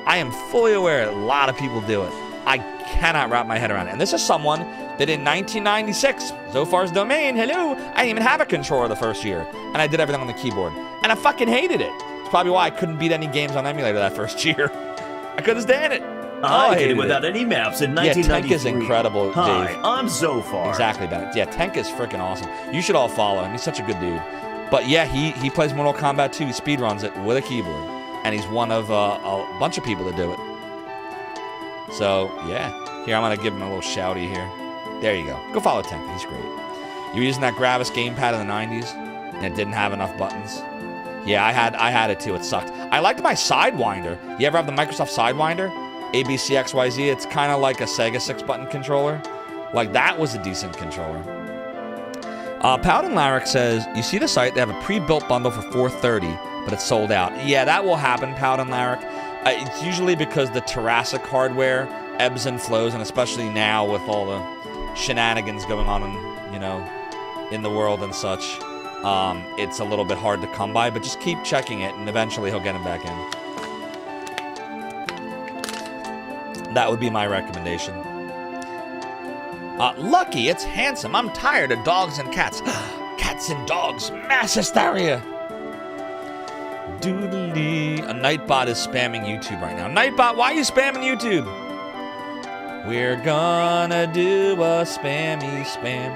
I am fully aware a lot of people do it. I cannot wrap my head around it. And this is someone that in 1996, Zophar's Domain, hello, I didn't even have a controller the first year. And I did everything on the keyboard. And I fucking hated it. It's probably why I couldn't beat any games on emulator that first year. I couldn't stand it. I did it without any maps in 1993. Yeah, Tenk is incredible, Hi, Dave. I'm Zophar. Exactly that. Yeah, Tenk is freaking awesome. You should all follow him. He's such a good dude. But yeah, he plays Mortal Kombat 2. He speedruns it with a keyboard. And he's one of a bunch of people that do it. So, yeah. Here, I'm going to give him a little shouty here. There you go. Go follow Tenk. He's great. You were using that Gravis gamepad in the 90s, and it didn't have enough buttons. Yeah, I had it too. It sucked. I liked my Sidewinder. You ever have the Microsoft Sidewinder? ABCXYZ. It's kind of like a Sega 6-button controller. Like, that was a decent controller. Paladin Larrick says, you see the site? They have a pre-built bundle for $430, but it's sold out. Yeah, that will happen, Paladin Larrick. It's usually because the Thoracic hardware ebbs and flows, and especially now with all the shenanigans going on in the world and such, it's a little bit hard to come by, but just keep checking it and eventually he'll get him back in. That would be my recommendation. Lucky, it's handsome. I'm tired of dogs and cats. Cats and dogs, mass hysteria. Doodly. A Nightbot is spamming YouTube right now. Nightbot, why are you spamming YouTube? We're gonna do a spammy spam.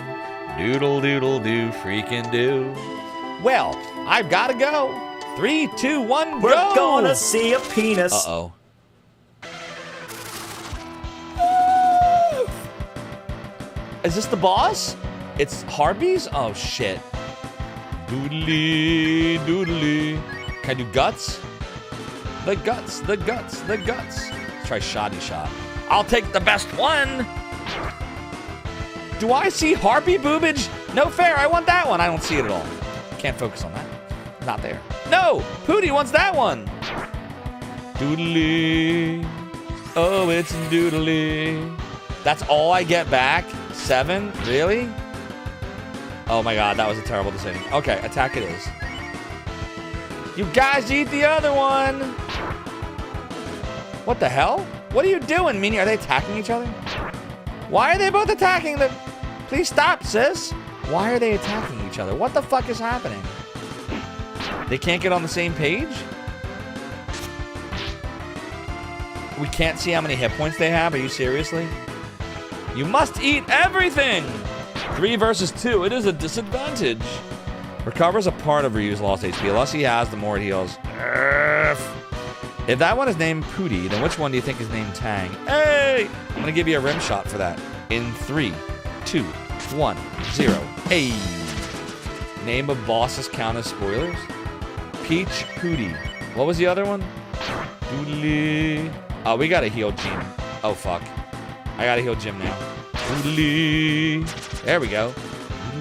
Doodle doodle do freaking do. Well, I've gotta go. 3, 2, 1, go! We're gonna see a penis. Uh-oh. Is this the boss? It's Harpies? Oh, shit. Doodly, doodly. Can I do guts? The guts, the guts, the guts. Let's try shoddy shot. I'll take the best one. Do I see harpy boobage? No fair, I want that one. I don't see it at all. Can't focus on that. Not there. No, Pooty wants that one. Doodly. Oh, it's doodly. That's all I get back? 7? Really? Oh my god, that was a terrible decision. Okay, attack it is. You guys eat the other one! What the hell? What are you doing, Meanie? Are they attacking each other? Why are they both attacking the... Please stop, sis! Why are they attacking each other? What the fuck is happening? They can't get on the same page? We can't see how many hit points they have? Are you seriously? You must eat everything! 3 versus 2, it is a disadvantage. Recovers a part of Ryu's lost HP. The less he has, the more it heals. If that one is named Pooty, then which one do you think is named Tang? Hey! I'm gonna give you a rim shot for that. In 3, 2, 1, 0. Hey! Name of bosses count as spoilers? Peach, Pooty. What was the other one? Doodly. Oh, we gotta heal Jim. Oh, fuck. I gotta heal Jim now. Doodly. There we go.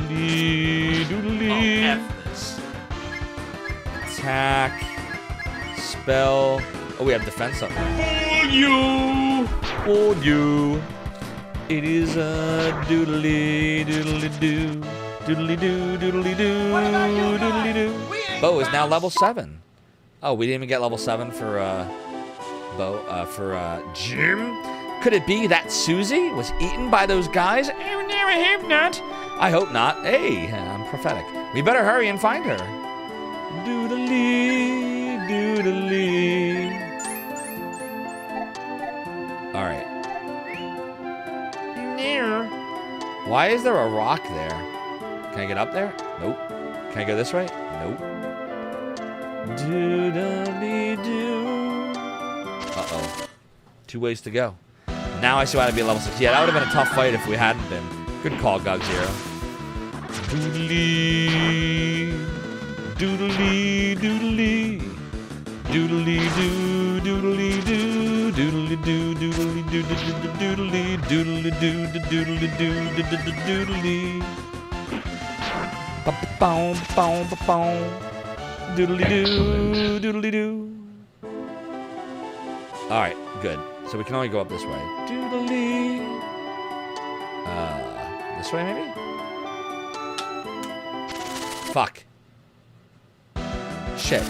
Doodly, doodly. Oh, F this. Attack. Spell. Oh, we have defense up. For you! For you. It is a doodly, doodly doo. Doodly doo, doodly doo, doodly doo. Bo is now level 7. Oh, we didn't even get level 7 for, Jim? Could it be that Susie was eaten by those guys? Oh, no, I hope not. I hope not. Hey, I'm prophetic. We better hurry and find her. Doodly, doodly. All right. Why is there a rock there? Can I get up there? Nope. Can I go this way? Nope. Doodly-doo. Uh-oh. 2 ways to go. Now I see how to be level 6. Yeah, that would have been a tough fight if we hadn't been. Good call, Gug Zero. Doodly. Doodly, doodly. Doodly doo, doodly doo, doodly doo, doodly doo, doodly doodly doo, doodly doo, doodly. Ba-ba-boom, boom, ba-boom. Doodly doo, doodly doo. All right, good. So we can only go up this way. Doodly. This way maybe? Fuck. Shit.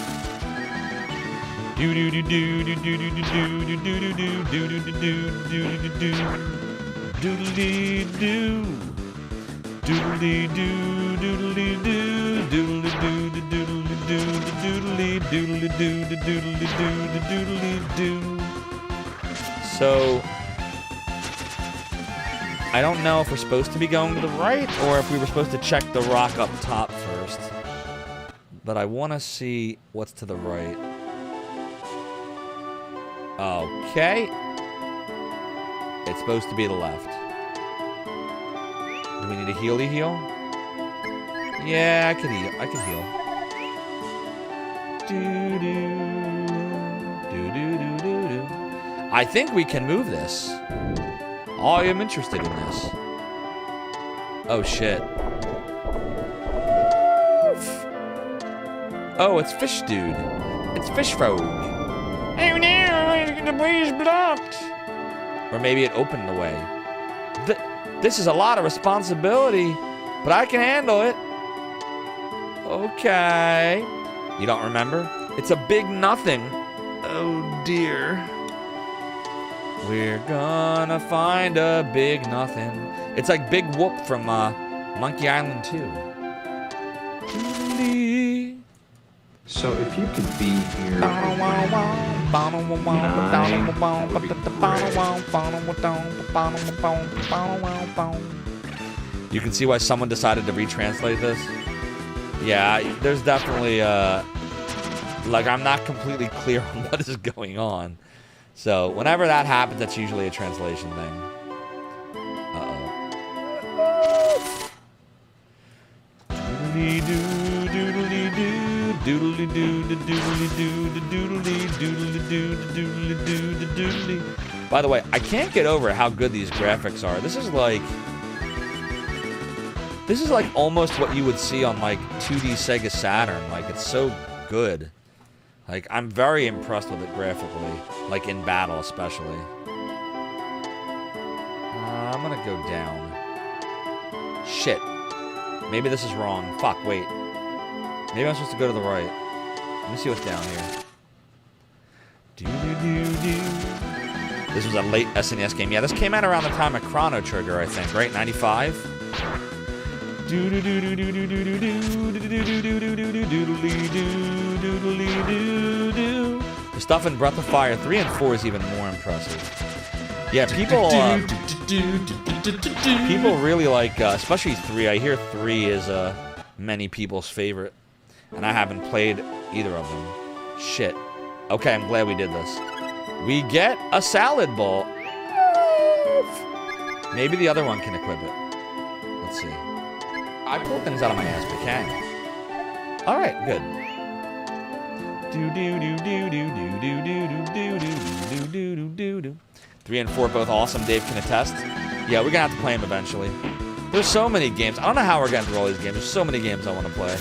Do do do do do do do do do do do do do do do do doodly doo doodly doo doodly doo doodly doo doodly doo doodly doodly doo doodly doo doodly doo. So I don't know if we're supposed to be going to the right or if we were supposed to check the rock up top first. But I want to see what's to the right. Okay. It's supposed to be the left. Do we need a healy heal? Yeah, I could heal. I could heal. Do-do. I think we can move this. I am interested in this. Oh, shit. Oh, it's Fish Dude. It's Fish Frog. Oh no, the way is blocked. Or maybe it opened the way. This is a lot of responsibility, but I can handle it. Okay. You don't remember? It's a big nothing. Oh dear. We're gonna find a big nothing. It's like Big Whoop from Monkey Island 2. So if you could be here, you can see why someone decided to retranslate this. Yeah, there's definitely like I'm not completely clear on what is going on. So whenever that happens, that's usually a translation thing. Uh-oh. By the way, I can't get over how good these graphics are. This is like almost what you would see on like 2D Sega Saturn. Like, it's so good. Like, I'm very impressed with it graphically, like in battle especially. I'm gonna go down. Shit. Maybe this is wrong. Fuck, wait. Maybe I'm supposed to go to the right. Let me see what's down here. This was a late SNES game. Yeah, this came out around the time of Chrono Trigger, I think, right? 95? The stuff in Breath of Fire 3 and 4 is even more impressive. Yeah, people really like, especially 3. I hear 3 is many people's favorite, and I haven't played either of them. Shit. Okay, I'm glad we did this. We get a salad bowl. Maybe the other one can equip it. Let's see. I pull things out of my ass, but can. All right, good. 3 and 4 both awesome. Dave can attest. Yeah, we're gonna have to play them eventually. There's so many games. I don't know how we're getting through all these games. There's so many games I want to play.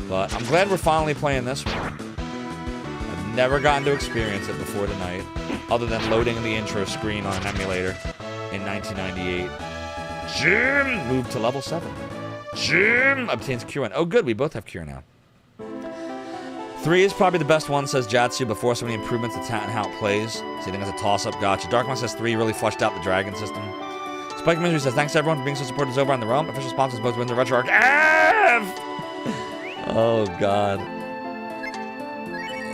But I'm glad we're finally playing this one. I've never gotten to experience it before tonight, other than loading the intro screen on an emulator in 1998. Jim moved to level 7. Jim obtains Cure 1. Oh, good. We both have Cure now. 3 is probably the best one, says Jatsu, before so many improvements to how it plays. So you think it's a toss-up? Gotcha. Darkman says 3 really fleshed out the dragon system. Spike Misery says, thanks everyone for being so supportive of Zophar on the realm. Official sponsors both win the Retro Arc. Oh, God.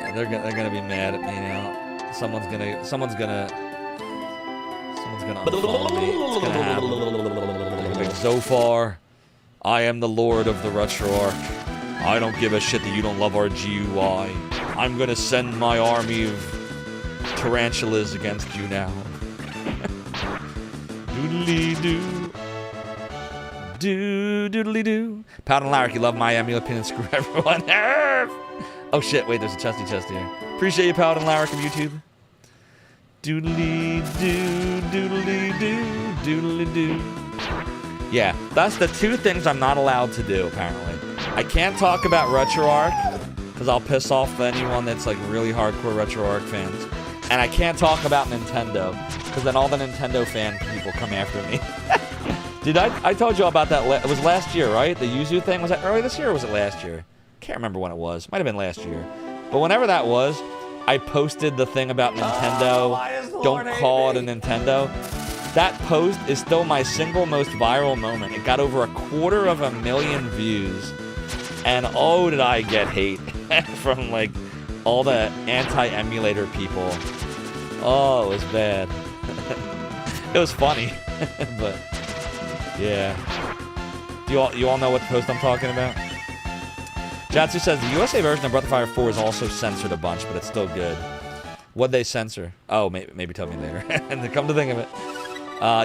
Yeah, they're gonna be mad at me now. Someone's gonna unfollow me. It's gonna happen. Like, Zophar, I am the Lord of the Retro Arc. I don't give a shit that you don't love our GUI. I'm gonna send my army of tarantulas against you now. Doodly-doo. Doodly-doo. Pound and Larrick, you love my emulate pin and screw everyone. Oh shit, wait, there's a chesty chest here. Appreciate you, Pound and Larrick of YouTube. Doodly-doo, doodly-doo, doodly-doo. Yeah, that's the 2 things I'm not allowed to do, apparently. I can't talk about Retro Arc, because I'll piss off anyone that's like really hardcore Retro Arc fans. And I can't talk about Nintendo, because then all the Nintendo fan people come after me. Dude, I told you all about that. It was last year, right? The Yuzu thing. Was that early this year or was it last year? Can't remember when it was. Might have been last year. But whenever that was, I posted the thing about Nintendo. Don't call it a Nintendo. That post is still my single most viral moment. It got over 250,000 views. And oh, did I get hate from like all the anti-emulator people. Oh, it was bad. It was funny, but yeah. You all know what post I'm talking about? Jatsu says the USA version of Breath of Fire 4 is also censored a bunch, but it's still good. What'd they censor? Oh, maybe tell me later. And to come to think of it,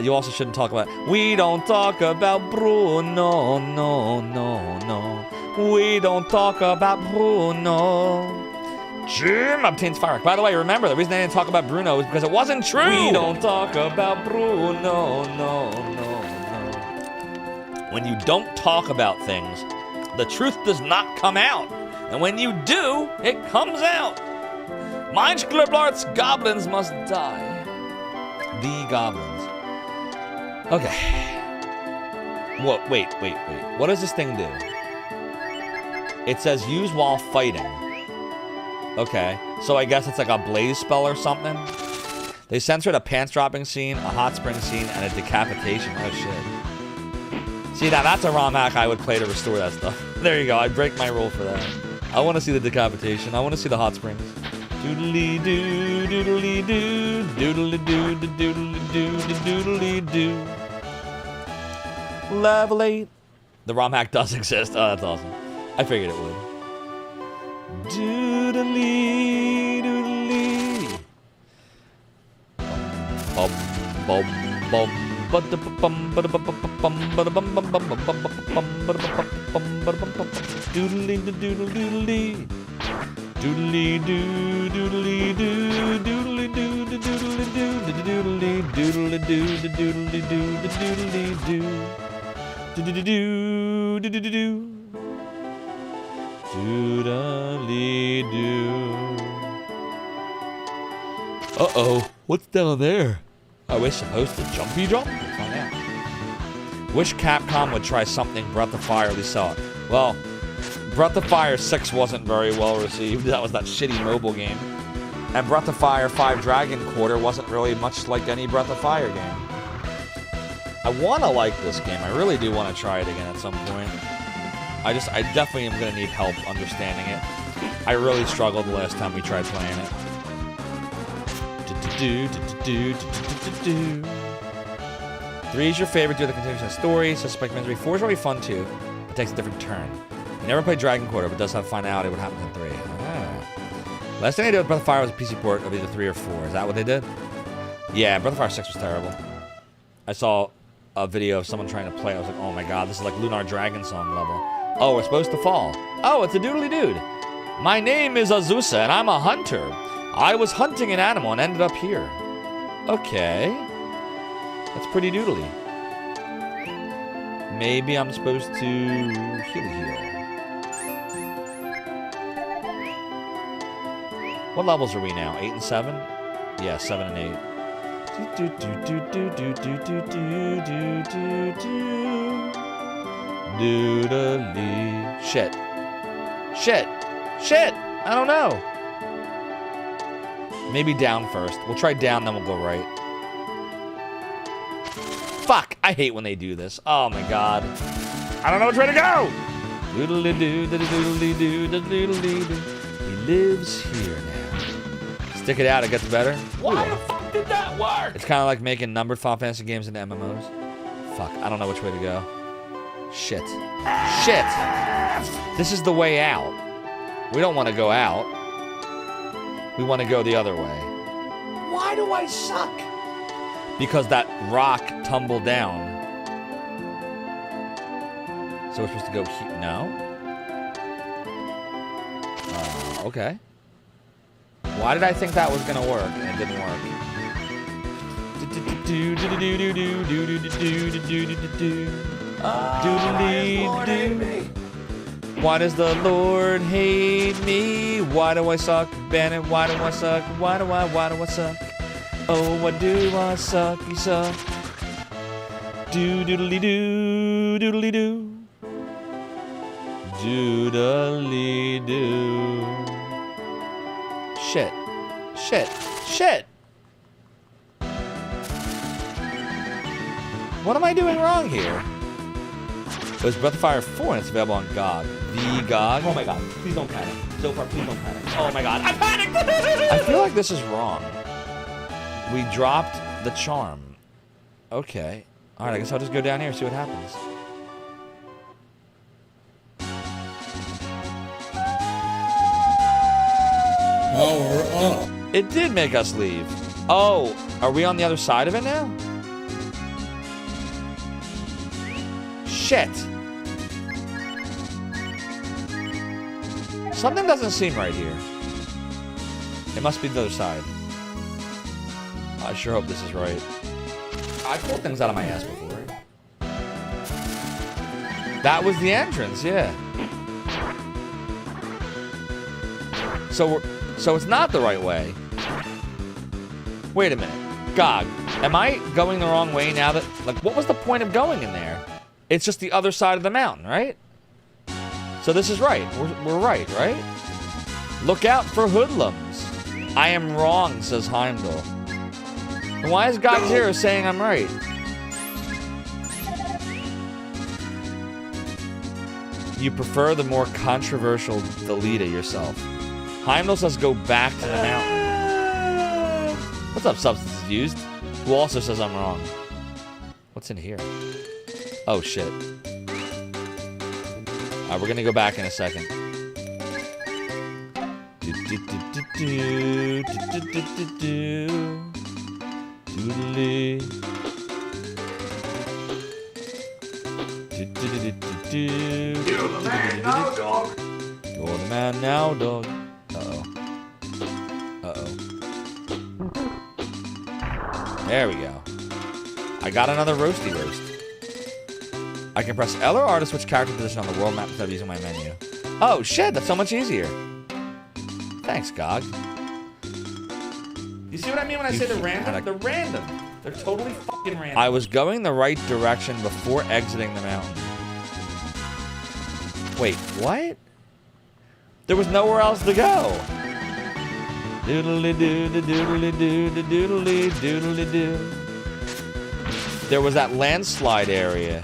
you also shouldn't talk about. We don't talk about Bruno, no. We don't talk about Bruno. Jim obtains Fire. By the way, remember, the reason I didn't talk about Bruno is because it wasn't true. We don't talk about Bruno, no. When you don't talk about things, the truth does not come out. And when you do, it comes out. Mind Gliblart's goblins must die. The goblins. Okay. What? Wait. What does this thing do? It says use while fighting. Okay, so I guess it's like a blaze spell or something. They censored a pants dropping scene, a hot spring scene, and a decapitation. Oh shit. See, now that's a ROM hack I would play to restore that stuff. There you go, I'd break my rule for that. I want to see the decapitation. I want to see the hot springs. Doodly-doo, doodly-doo, doodly-doo, doodly-doo, doodly-doo. Level 8. The ROM hack does exist. Oh, that's awesome. I figured it would. Doodly, doodly. Bum, bum, bum, Doodly doodle doodly. Doodly doo doodly doo doodly doo doodly doo doodly doodly doo doodly doo doodly doo doodly doo doodly doo doodly doo. Uh-oh, what's down there? Are we supposed to jumpy jump? Let's find out. Wish Capcom would try something Breath of Fire we saw. Well, Breath of Fire 6 wasn't very well received. That was that shitty mobile game. And Breath of Fire 5 Dragon Quarter wasn't really much like any Breath of Fire game. I want to like this game. I really do want to try it again at some point. I definitely am going to need help understanding it. I really struggled the last time we tried playing it. 3 is your favorite due to the continuation of the story. Suspect Misery. 4 is really fun too. It takes a different turn. You never played Dragon Quarter, but does have finality what happens in 3. Oh. Last thing I did with Breath of Fire was a PC port of either 3 or 4. Is that what they did? Yeah, Breath of Fire 6 was terrible. I saw a video of someone trying to play. I was like, oh my god, this is like Lunar Dragon Song level. Oh, we're supposed to fall. Oh, it's a doodly dude. My name is Azusa, and I'm a hunter. I was hunting an animal and ended up here. Okay. That's pretty doodly. Maybe I'm supposed to heal. What levels are we now? 8 and 7? Yeah, 7 and 8. Doodly. Shit. I don't know. Maybe down first. We'll try down, then we'll go right. Fuck! I hate when they do this. Oh my god. I don't know which way to go! Doodly doo, doodly doo, doodly doo. He lives here now. Stick it out, it gets better. Why the fuck did that work? It's kind of like making numbered Final Fantasy games into MMOs. Fuck, I don't know which way to go. Shit. This is the way out. We don't want to go out. We want to go the other way. Why do I suck? Because that rock tumbled down. So we're supposed to go here. No? Okay. Why did I think that was going to work and it didn't work? Why does the Lord hate me? Why do I suck? Bennett, why do I suck? Why do I suck? Oh, why do I suck? You suck. Doodly doo, doodly doo. Doodly doo. Shit. What am I doing wrong here? It was Breath of Fire 4 and it's available on GOG. The GOG? Oh my god, please don't panic. Zophar, please don't panic. Oh my god, I panicked! I feel like this is wrong. We dropped the charm. Okay. Alright, I guess I'll just go down here and see what happens. Power up. It did make us leave. Oh, are we on the other side of it now? Shit. Something doesn't seem right here. It must be the other side. I sure hope this is right. I pulled things out of my ass before. That was the entrance, yeah. So it's not the right way. Wait a minute. GOG, am I going the wrong way now that... Like, what was the point of going in there? It's just the other side of the mountain, right? So this is right. We're right, right? Look out for hoodlums. I am wrong, says Heimdall. And why is God Zero saying I'm right? You prefer the more controversial delete it yourself. Heimdall says go back to the mountain. What's up, substances used? Who also says I'm wrong. What's in here? Oh, shit. Alright, we're gonna go back in a second. Doodly. You're the man now, dog. You're the man now, dog. There we go. I got another roasty roast. I can press L or R to switch character position on the world map instead of using my menu. Oh shit, that's so much easier. Thanks, GOG. You see what I mean when I say the random? They're random. They're totally fucking random. I was going the right direction before exiting the mountain. Wait, what? There was nowhere else to go. Doodly doo, doodly doo, doodly doodly doo. There was that landslide area.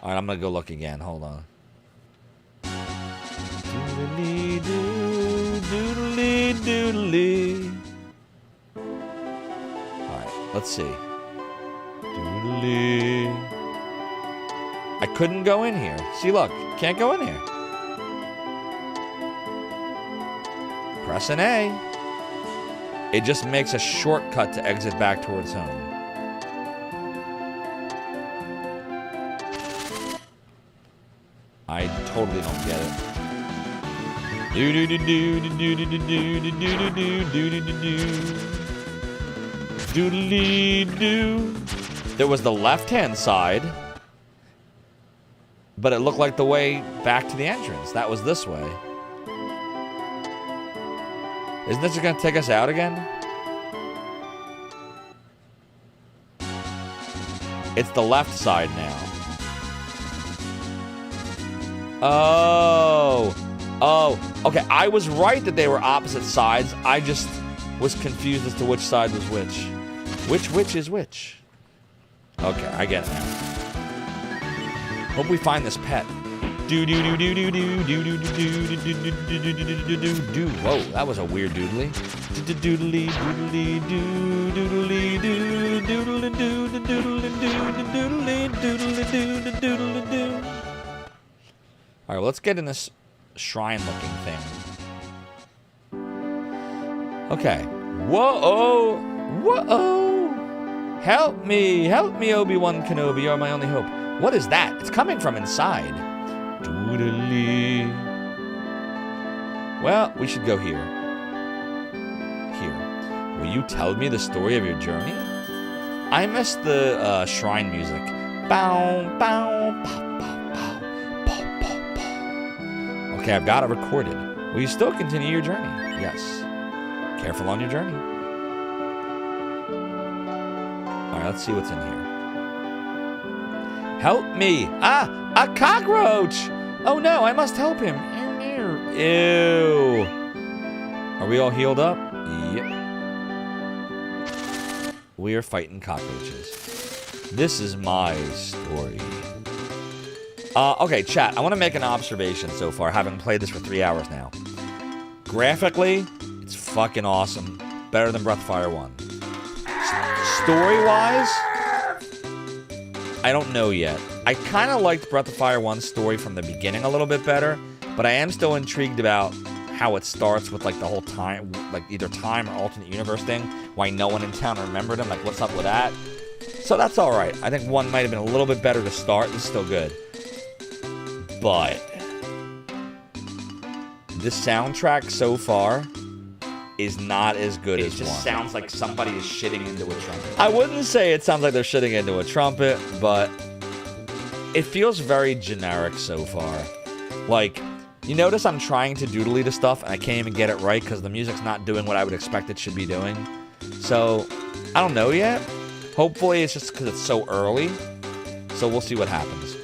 All right, I'm gonna go look again. Hold on. Doodly doo, doodly doodly. All right, let's see. Doodly. I couldn't go in here. See, look, can't go in here. Press an A. It just makes a shortcut to exit back towards home. I totally don't get it. Do do do do do do do do do do do do do do. Doodly doo. There was the left-hand side, but it looked like the way back to the entrance. That was this way. Isn't this just gonna take us out again? It's the left side now. Oh, okay. I was right that they were opposite sides. I just was confused as to which side was which. Which is which? Okay, I get it now. Hope we find this pet. Do do do do do do do do do do do do do do do. Whoa, that was a weird doodly. Doodly doodly doo doodly doo doodly doo doodly doo doodly doodly doodly doo. All right, well, let's get in this shrine-looking thing. Okay. Whoa, whoa! Help me, Obi-Wan Kenobi, you are my only hope. What is that? It's coming from inside. Doodly. Well, we should go here. Here. Will you tell me the story of your journey? I missed the shrine music. Bow, bow, pow, pow, pow, pow, pow, pow. Okay, I've got it recorded. Will you still continue your journey? Yes. Careful on your journey. All right, let's see what's in here. Help me! Ah, a cockroach! Oh no, I must help him. Ew. Are we all healed up? Yep. We are fighting cockroaches. This is my story. Okay, chat, I want to make an observation so far, having played this for 3 hours now. Graphically, it's fucking awesome. Better than Breath of Fire 1. Story-wise, I don't know yet. I kind of liked Breath of Fire 1's story from the beginning a little bit better, but I am still intrigued about how it starts with like the whole time, like either time or alternate universe thing, why no one in town remembered him, like what's up with that? So that's alright. I think 1 might have been a little bit better to start. It's still good. But this soundtrack so far is not as good as 1. It just sounds like somebody is shitting into a trumpet. I wouldn't say it sounds like they're shitting into a trumpet, but it feels very generic so far. Like, you notice I'm trying to doodly to stuff and I can't even get it right because the music's not doing what I would expect it should be doing. So, I don't know yet. Hopefully it's just because it's so early. So we'll see what happens.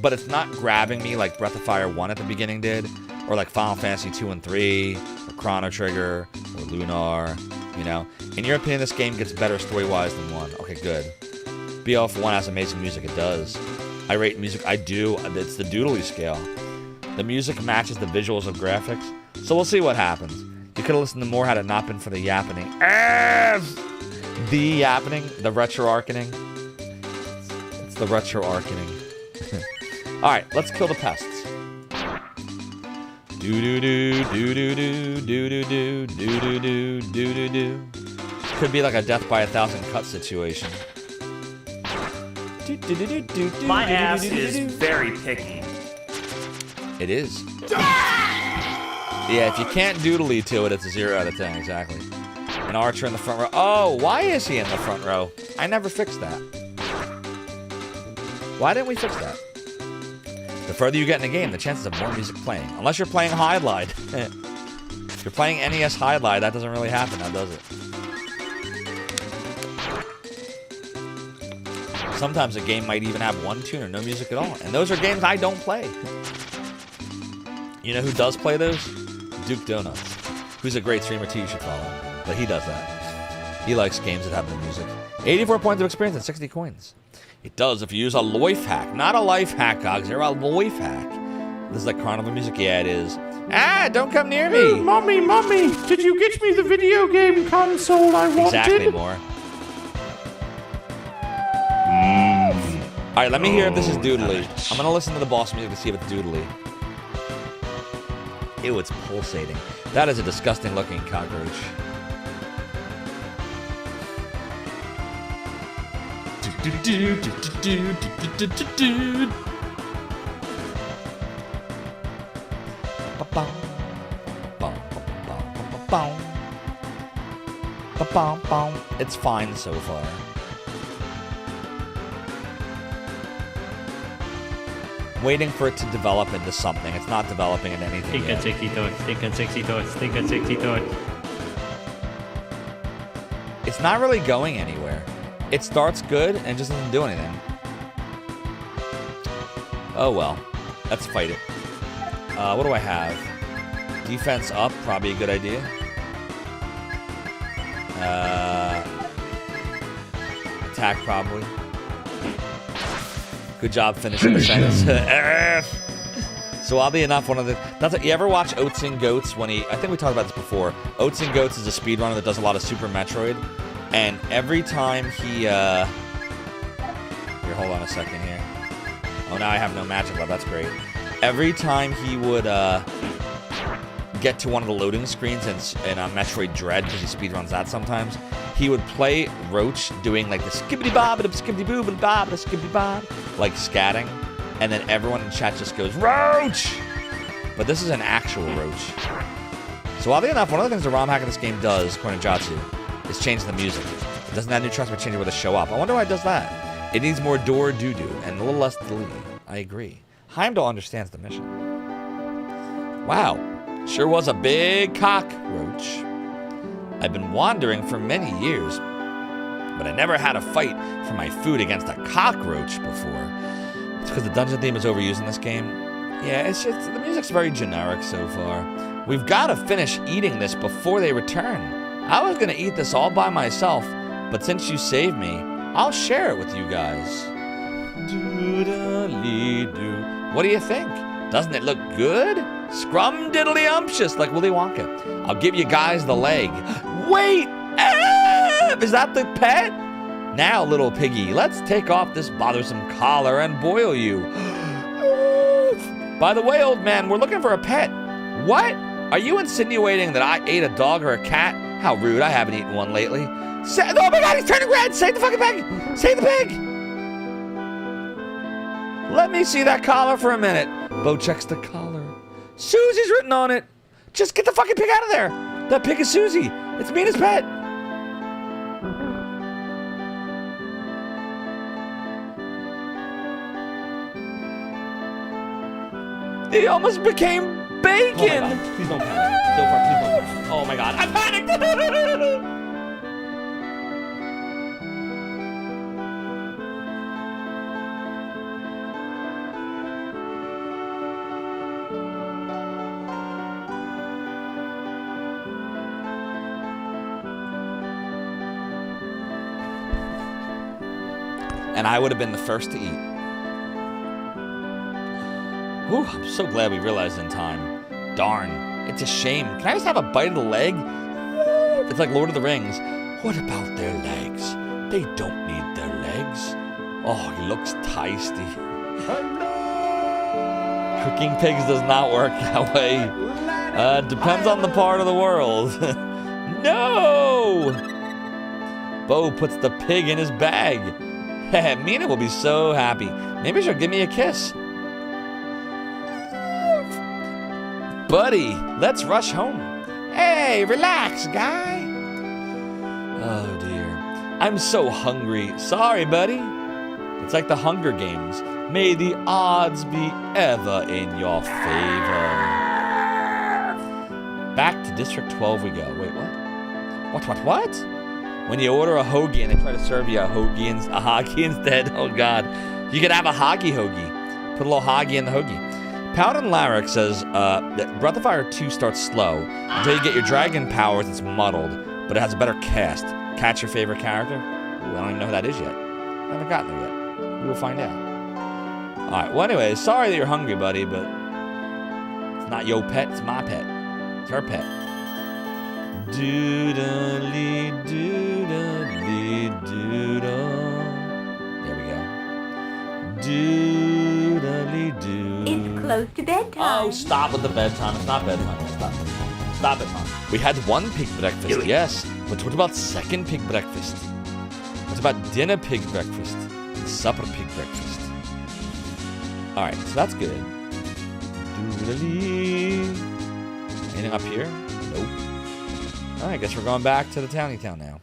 But it's not grabbing me like Breath of Fire 1 at the beginning did, or like Final Fantasy 2 and 3, or Chrono Trigger, or Lunar, you know. In your opinion, this game gets better story-wise than 1. Okay, good. BL1 has amazing music, it does. I rate music, I do. It's the doodly scale. The music matches the visuals of graphics. So we'll see what happens. You could have listened to more had it not been for the yappening. The yappening, the retro-arkening. It's the retro-arkening. Alright, let's kill the pests. Do-do-do, do-do-do, do-do-do, do-do-do, do-do-do. Could be like a death by 1,000 cut situation. My ass is very picky. It is. Yeah, if you can't doodly to it, it's a 0 out of 10, exactly. An archer in the front row. Oh, why is he in the front row? I never fixed that. Why didn't we fix that? The further you get in the game, the chances of more music playing. Unless you're playing Highlight. If you're playing NES Highlight, that doesn't really happen now, does it? Sometimes a game might even have one tune or no music at all. And those are games I don't play. You know who does play those? Duke Donuts. Who's a great streamer too, you should follow. But he does that. He likes games that have no music. 84 points of experience and 60 coins. It does if you use a life hack. Not a life hack, Cogs. You're a life hack. This is like carnival music? Yeah, it is. Ah, don't come near me. Mommy, did you get me the video game console I wanted? Exactly, more. Alright, let me hear if this is doodly. I'm gonna listen to the boss music to see if it's doodly. Ew, it's pulsating. That is a disgusting looking cockroach. It's fine so far. Waiting for it to develop into something. It's not developing into anything yet. It's not really going anywhere. It starts good and just doesn't do anything. Oh well. Let's fight it. What do I have? Defense up, probably a good idea. Attack, probably. Good job finishing the sentence. So oddly enough, one of the... you ever watch Oats and Goats when he... I think we talked about this before. Oats and Goats is a speedrunner that does a lot of Super Metroid. And every time he... Here, hold on a second here. Oh, now I have no magic left. That's great. Every time he would get to one of the loading screens in Metroid Dread, because he speedruns that sometimes, he would play Roach doing like the skibbity-bob, skibbity-boob, skibbity-bob, like scatting, and then everyone in chat just goes, Roach! But this is an actual Roach. So oddly enough, one of the things the ROM hack in this game does, according to Jatsu, is change the music. It doesn't have new tracks, but change it where they show up. I wonder why it does that. It needs more door doo-doo and a little less delete. I agree. Heimdall understands the mission. Wow. Sure was a big cockroach. I've been wandering for many years, but I never had a fight for my food against a cockroach before. It's because the dungeon theme is overused in this game. Yeah, it's just, the music's very generic so far. We've got to finish eating this before they return. I was going to eat this all by myself, but since you saved me, I'll share it with you guys. Doodly-doo. What do you think? Doesn't it look good? Scrum-diddly-umptious, like Willy Wonka. I'll give you guys the leg. Wait! Is that the pet? Now, little piggy, let's take off this bothersome collar and boil you. By the way, old man, we're looking for a pet. What? Are you insinuating that I ate a dog or a cat? How rude, I haven't eaten one lately. Oh my god, he's turning red! Save the fucking pig! Save the pig! Let me see that collar for a minute. Bo checks the collar. Susie's written on it. Just get the fucking pig out of there. That pig is Susie. It's Mina's pet. He almost became bacon. Oh my god. Please don't panic. Zophar, please don't panic. Oh my god. I panicked. And I would have been the first to eat. Whew, I'm so glad we realized in time. Darn, it's a shame. Can I just have a bite of the leg? It's like Lord of the Rings. What about their legs? They don't need their legs. Oh, he looks tasty. Cooking pigs does not work that way. Depends on the part of the world. No! Bo puts the pig in his bag. Mina will be so happy. Maybe she'll give me a kiss. Buddy, let's rush home. Hey, relax, guy. Oh, dear. I'm so hungry. Sorry, buddy. It's like the Hunger Games. May the odds be ever in your favor. Back to District 12 we go. Wait, what? When you order a hoagie and they try to serve you a hoagie instead, oh god. You could have a Hoggy hoagie. Put a little Hoggy in the hoagie. Paladin Larrick says that Breath of Fire 2 starts slow. Until you get your dragon powers, it's muddled, but it has a better cast. Catch your favorite character? Ooh, I don't even know who that is yet. I haven't gotten there yet. We will find out. Alright, well anyway, sorry that you're hungry, buddy, but it's not your pet, it's my pet. It's her pet. Doodly doodly doodle. There we go. Doodly doo. It's close to bedtime. Oh, stop with the bedtime. It's not bedtime. Stop it, Mom. We had one pig breakfast, yes. But what about second pig breakfast? What about dinner pig breakfast? And supper pig breakfast? Alright, so that's good. Doodly. Anything up here? Nope. Alright, I guess we're going back to the towny town now.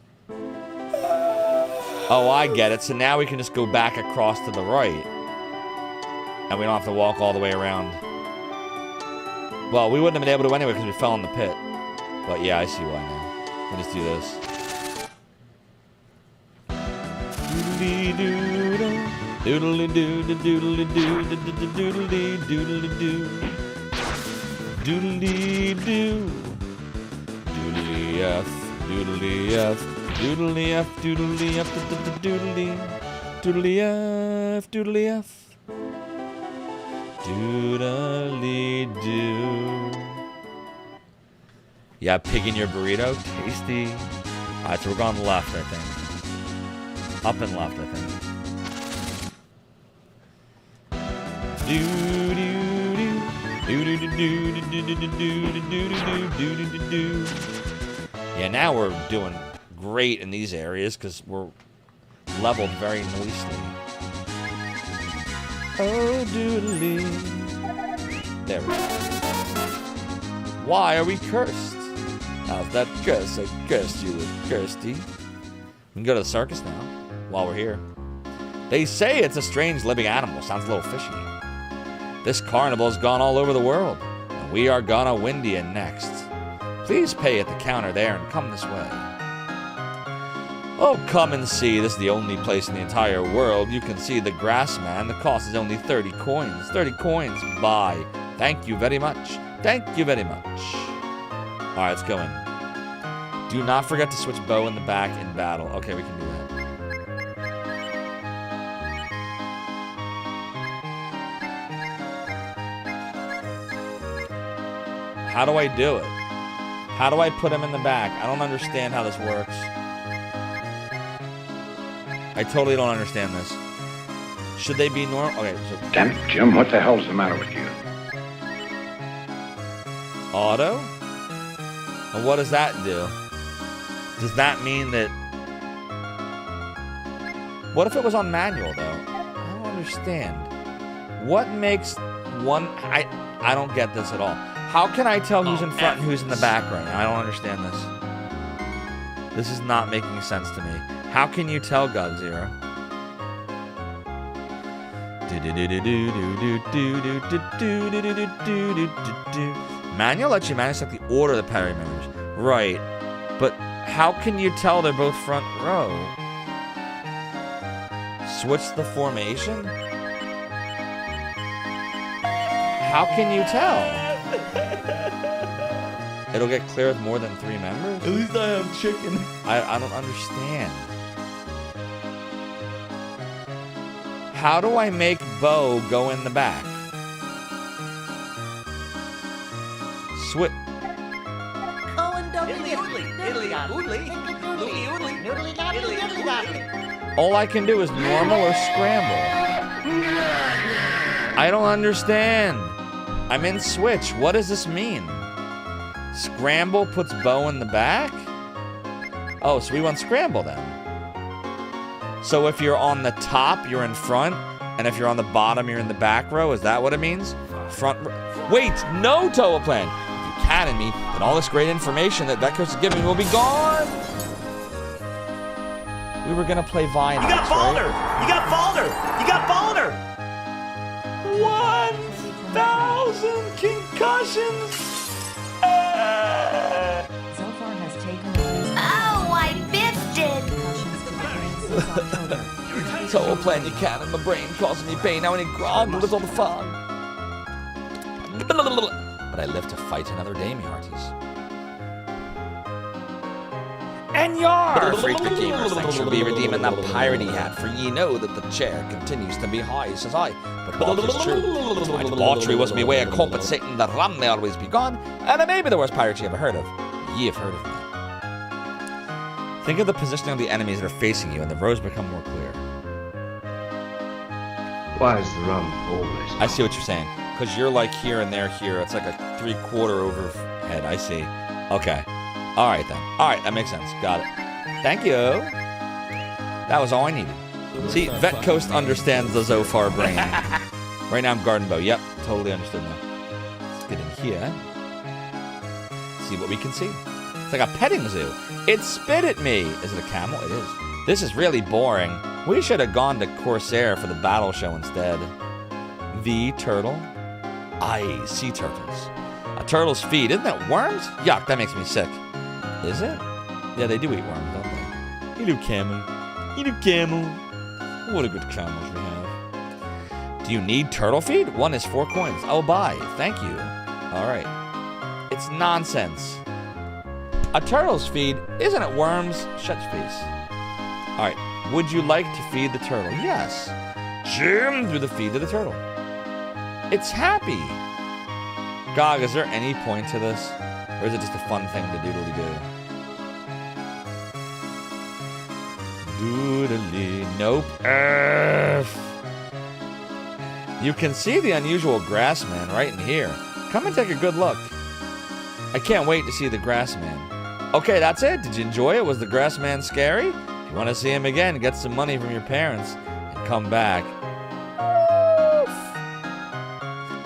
Oh, I get it. So now we can just go back across to the right. And we don't have to walk all the way around. Well, we wouldn't have been able to anyway because we fell in the pit. But yeah, I see why now. We'll just do this. Doodly doodle. Doodly doodle doodly doodle doodly doodly doo. Doodly doo. Doodly F. Doodly F. Doodly F. Doodly F. Doodly. Doodly F. Doodly F. Doodly doo. Yeah, pig in your burrito. Tasty. Alright, so we're going left, I think. Up and left, I think. Yeah, now we're doing great in these areas because we're leveled very nicely. Oh, doodly. There we go. Why are we cursed? How's that curse? I cursed you with Kirsty. We can go to the circus now while we're here. They say it's a strange living animal. Sounds a little fishy. This carnival has gone all over the world, and we are gonna Windia next. Please pay at the counter there and come this way. Oh, come and see. This is the only place in the entire world you can see the grass man. The cost is only 30 coins. 30 coins. Bye. Thank you very much. Thank you very much. All right, let's go in. Do not forget to switch bow in the back in battle. Okay, we can do that. How do I do it? How do I put him in the back? I don't understand how this works. I totally don't understand this. Should they be normal? Okay, so... Damn it, Jim, what the hell's the matter with you? Auto? And what does that do? Does that mean that... What if it was on manual, though? I don't understand. What makes one... I don't get this at all. How can I tell who's in front and who's in the back right now? I don't understand this. This is not making sense to me. How can you tell, God Zero? Manual lets you manage the order of the parry members. Right. But how can you tell they're both front row? Switch the formation? How can you tell? It'll get clear with more than 3 members? At least I have chicken. I don't understand. How do I make Bo go in the back? Switch. All I can do is normal or scramble. I don't understand. I'm in switch. What does this mean? Scramble puts Bo in the back? Oh, so we want scramble then. So if you're on the top, you're in front, and if you're on the bottom, you're in the back row. Is that what it means? Wait, no, Toa Plan. If you can me, then all this great information that Vetcoast is giving me will be gone. We were gonna play Vine. You got Balder! Right? You got Balder! You got Balder! 1,000 concussions! Zophar has taken a risk. Oh, I biffed it! Toa Plan, you can in my brain, causing me pain. Now I need grog to lift all the fog. But I live to fight another day, me hearties. And yar! Freak the gamers, thanks for be redeeming that piratey hat, for ye know that the chair continues to be high, says I. But what is true? My debauchery was me way of compensating the rum they always be gone, and it may be the worst pirate you ever heard of. Ye have heard of me. Think of the positioning of the enemies that are facing you, and the rows become more clear. Why is the rum always? I see what you're saying. Because you're like here and they're here. It's like a 3/4 overhead. I see. Okay. All right, then. All right, that makes sense. Got it. Thank you. That was all I needed. See, Vetcoast understands the Zophar brain. Right now I'm Garden Bow. Yep, totally understood now. Let's get in here. See what we can see. It's like a petting zoo. It spit at me. Is it a camel? It is. This is really boring. We should have gone to Corsair for the battle show instead. The turtle? Aye, sea turtles. A turtle's feet. Isn't that worms? Yuck, that makes me sick. Is it? Yeah, they do eat worms, don't they? You do camel. You do camel. What a good camels we have. Do you need turtle feed? 1 is 4 coins. Oh, buy. Thank you. All right. It's nonsense. A turtle's feed? Isn't it worms? Shut your face. All right. Would you like to feed the turtle? Yes. Jim, do the feed to the turtle. It's happy. Gog, is there any point to this? Or is it just a fun thing to doodly-do? Doodly. Nope. You can see the unusual grassman right in here. Come and take a good look. I can't wait to see the grassman. Okay, that's it. Did you enjoy it? Was the grassman scary? If you want to see him again, get some money from your parents and come back.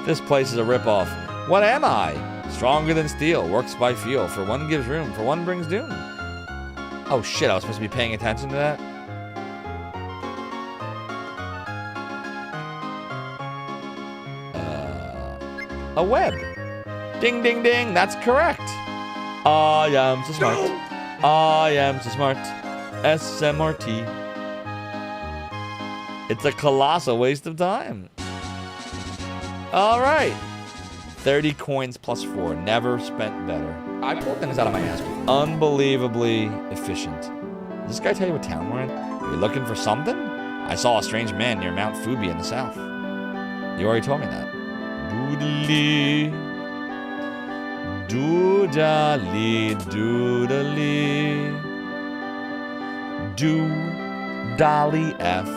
This place is a ripoff. What am I? Stronger than steel, works by feel. For one gives room, for one brings doom. Oh shit, I was supposed to be paying attention to that? A web. Ding, ding, ding, that's correct. I am so smart. I am so smart. SMRT. It's a colossal waste of time. All right. 30 coins plus 4. Never spent better. I pulled things out of my ass. Unbelievably efficient. Did this guy tell you what town we're in? Are you looking for something? I saw a strange man near Mount Fubi in the south. You already told me that. Doodly. Doodly. Doodly. Dolly F.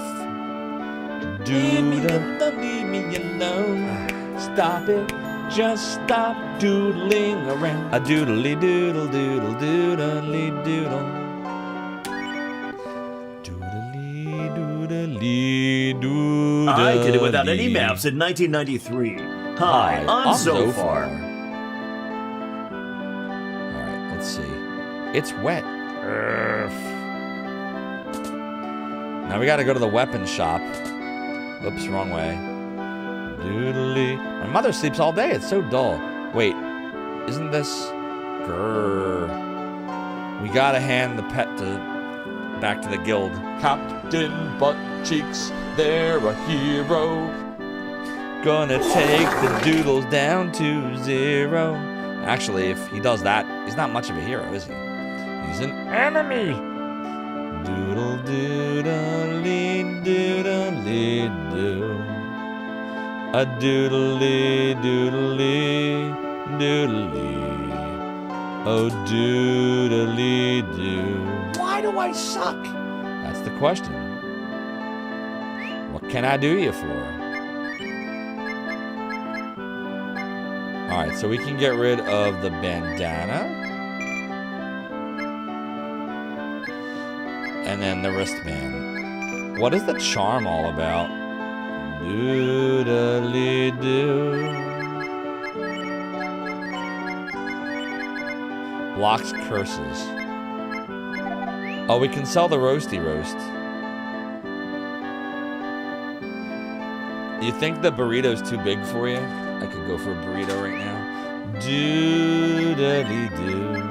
Doodle. Leave me alone. Stop it. Just stop doodling around. A doodly doodle doodle doodly doodle. Doodly doodly doodle. I did it without any maps in 1993. Hi, I'm Zophar. Alright, let's see. It's wet. Now we gotta go to the weapon shop. Oops, wrong way. Doodly. My mother sleeps all day. It's so dull. Wait, isn't this? Grrr. We gotta hand the pet back to the guild. Captain Butt Cheeks, they're a hero. Gonna take the doodles down to 0. Actually, if he does that, he's not much of a hero, is he? He's an enemy. Doodle doodly doodly doo. A doodly doodly doodly. Oh doodly doo. Why do I suck? That's the question. What can I do you for? Alright, so we can get rid of the bandana. And then the wristband. What is the charm all about? Doodly-doo. Blocks curses. Oh, we can sell the roasty roast. You think the burrito's too big for you? I could go for a burrito right now. Doodly-doo.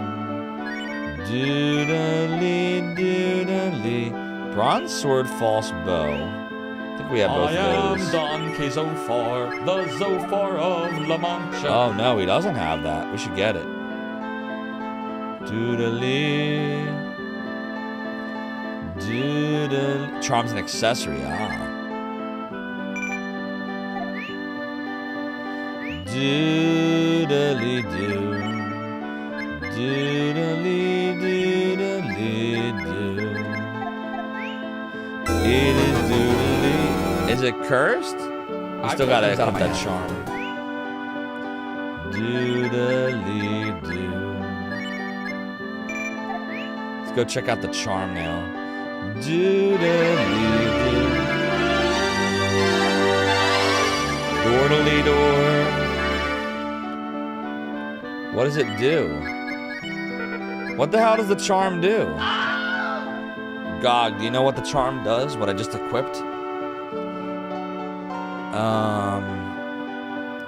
Doodly-doodly. Bronze sword, false bow. I think we have both of those. Don K. Zophar, the Zophar of La Mancha. Oh no, he doesn't have that. We should get it. Doodly. Doodly. Charm's an accessory, Doodly-doo. Doodly-doodly-doo. It is doodly. Is it cursed? We still gotta equip that charm. Doodly-doo. Let's go check out the charm now. Doodly-doo. Doodly-door. What does it do? What the hell does the charm do? God, do you know what the charm does? What I just equipped?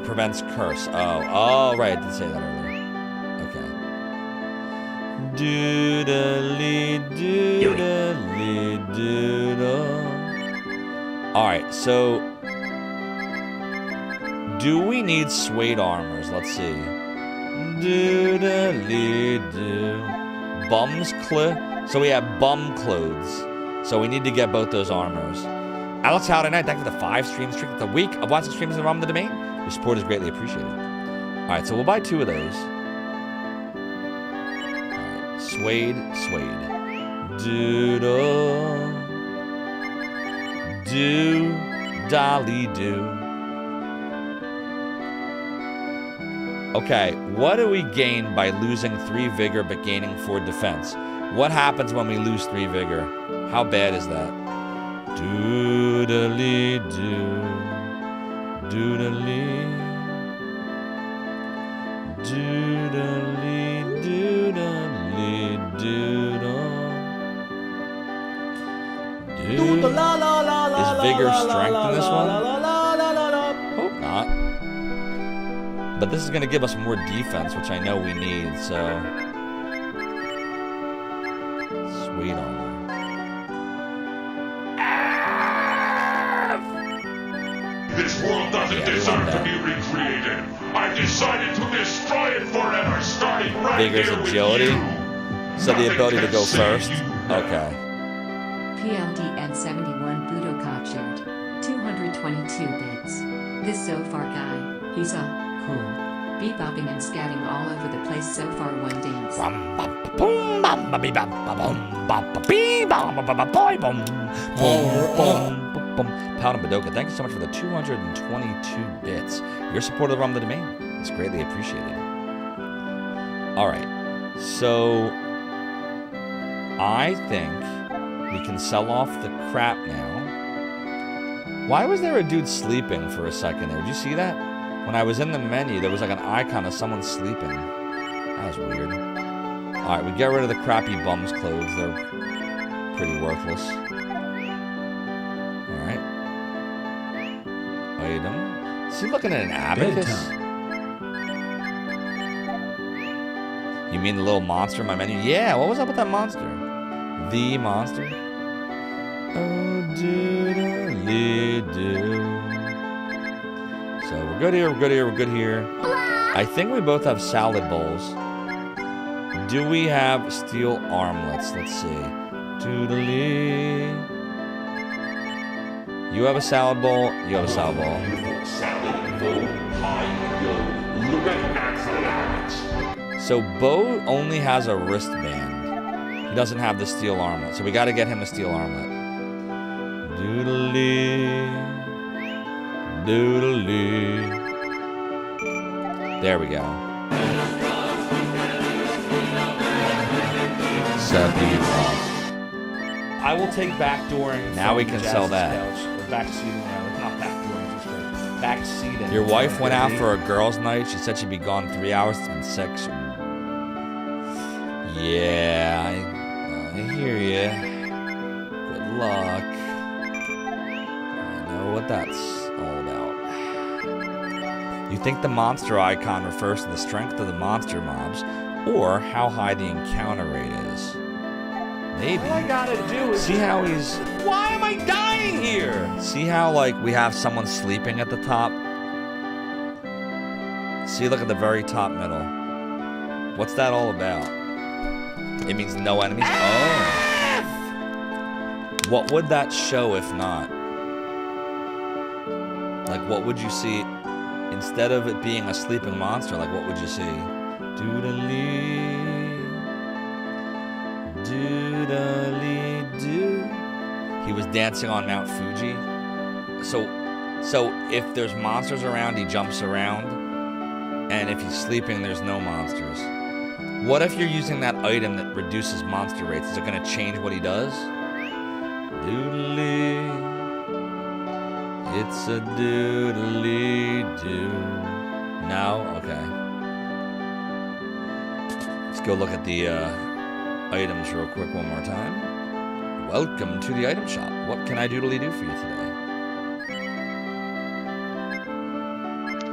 Prevents curse. Oh, right. I did say that earlier. Okay. Doodly-doodly-doodle. Alright, so do we need suede armors? Let's see. Doodly-doo. Bum's so we have bum clothes. So we need to get both those armors. Alex Howdy Night, thank you for the 5 stream streak of the week of watching streams in the realm of the domain. Your support is greatly appreciated. Alright, so we'll buy 2 of those. Alright, suede. Doodle. Do. Dolly do. Okay, what do we gain by losing 3 vigor but gaining 4 defense? What happens when we lose 3 vigor? How bad is that? Doodly-doo. Doodly. Doodly-doodly-doodle. Is vigor strength in this one? Hope not. But this is going to give us more defense, which I know we need, so... Sweet armor. This world doesn't deserve to be recreated. I've decided to destroy it forever, starting right Vigor's here with agility? you. So the ability to go first? Okay. PLDN71 Budo captured. 222 bits. This Zophar guy, he's cool. Bebopping and scatting all over the place so far one dance. Pound and Badoka, thank you so much for the 222 bits. Your support of the realm of the domain is greatly appreciated. Alright, so I think we can sell off the crap now. Why was there a dude sleeping for a second there? Did you see that? When I was in the menu, there was like an icon of someone sleeping. That was weird. Alright, we get rid of the crappy bum's clothes. They're pretty worthless. Alright. Item. Is he looking at an abacus? You mean the little monster in my menu? Yeah, what was up with that monster? The monster? Oh, doodly-doo. So we're good here, we're good here, we're good here. I think we both have salad bowls. Do we have steel armlets? Let's see. Doodly. You have a salad bowl, you have a salad bowl. So Bo only has a wristband. He doesn't have the steel armlet, so we gotta get him a steel armlet. Doodly. Doodly. There we go. Set these off. I will take backdooring. Now we from can sell Jazz's that. Couch, or backseating, rather. Not backdooring, just straight. Backseating. Your wife went out for a girls' night. She said she'd be gone 3 hours. It's been 6. Yeah, I hear you. Good luck. I know what that's all about. You think the monster icon refers to the strength of the monster mobs, or how high the encounter rate is? Maybe. All I gotta do is... See how he's... Why am I dying here? See how, like, we have someone sleeping at the top? See, look at the very top middle. What's that all about? It means no enemies? Oh. What would that show if not? Like, what would you see? Instead of it being a sleeping monster, like, what would you see? Doodly. Doodly-doo. He was dancing on Mount Fuji. So if there's monsters around, he jumps around. And if he's sleeping, there's no monsters. What if you're using that item that reduces monster rates? Is it going to change what he does? Doodly. It's a doodly-doo. No? Okay. Let's go look at the items real quick one more time. Welcome to the item shop. What can I doodly-doo for you today?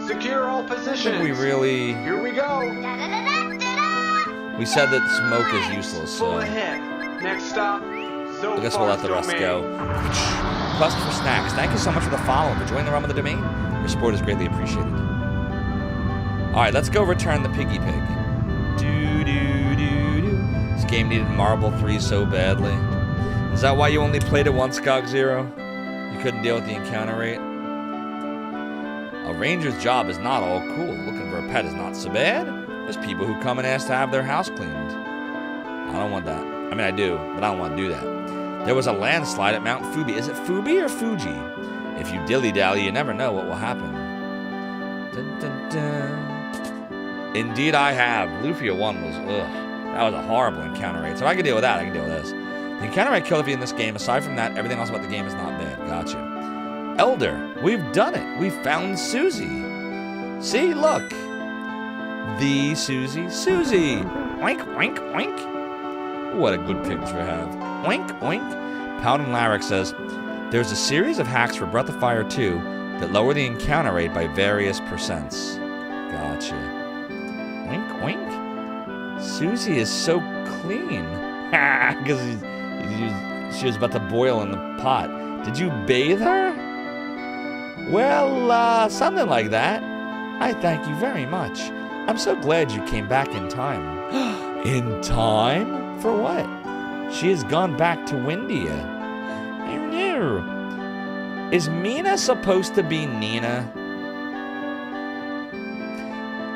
Secure all positions. We really... Here we go. We said that smoke is useless, so... Full ahead. Next stop, Zophar. I guess we'll let the rest go. Quest for snacks. Thank you so much for the follow and for joining the realm of the domain. Your support is greatly appreciated. Alright, let's go return the piggy pig. This game needed Marble 3 so badly. Is that why you only played it once, Cog Zero? You couldn't deal with the encounter rate? A ranger's job is not all cool. Looking for a pet is not so bad. There's people who come and ask to have their house cleaned. I don't want that. I mean, I do, but I don't want to do that. There was a landslide at Mount Fuji. Is it Fuji or Fuji? If you dilly-dally, you never know what will happen. Dun, dun, dun. Indeed, I have. Lufia 1 was, ugh. That was a horrible encounter rate. So if I can deal with that, I can deal with this. The encounter rate killed you in this game. Aside from that, everything else about the game is not bad. Gotcha. Elder, we've done it. We found Susie. See, look. The Susie. Susie. Oink, oink, oink. What a good picture to have. Oink, oink. Paladin Larrick says, there's a series of hacks for Breath of Fire 2 that lower the encounter rate by various percents. Gotcha. Oink, oink. Susie is so clean. Because she was about to boil in the pot. Did you bathe her? Well, something like that. I thank you very much. I'm so glad you came back in time. In time? For what? She has gone back to Windia. Oh no. Is Mina supposed to be Nina?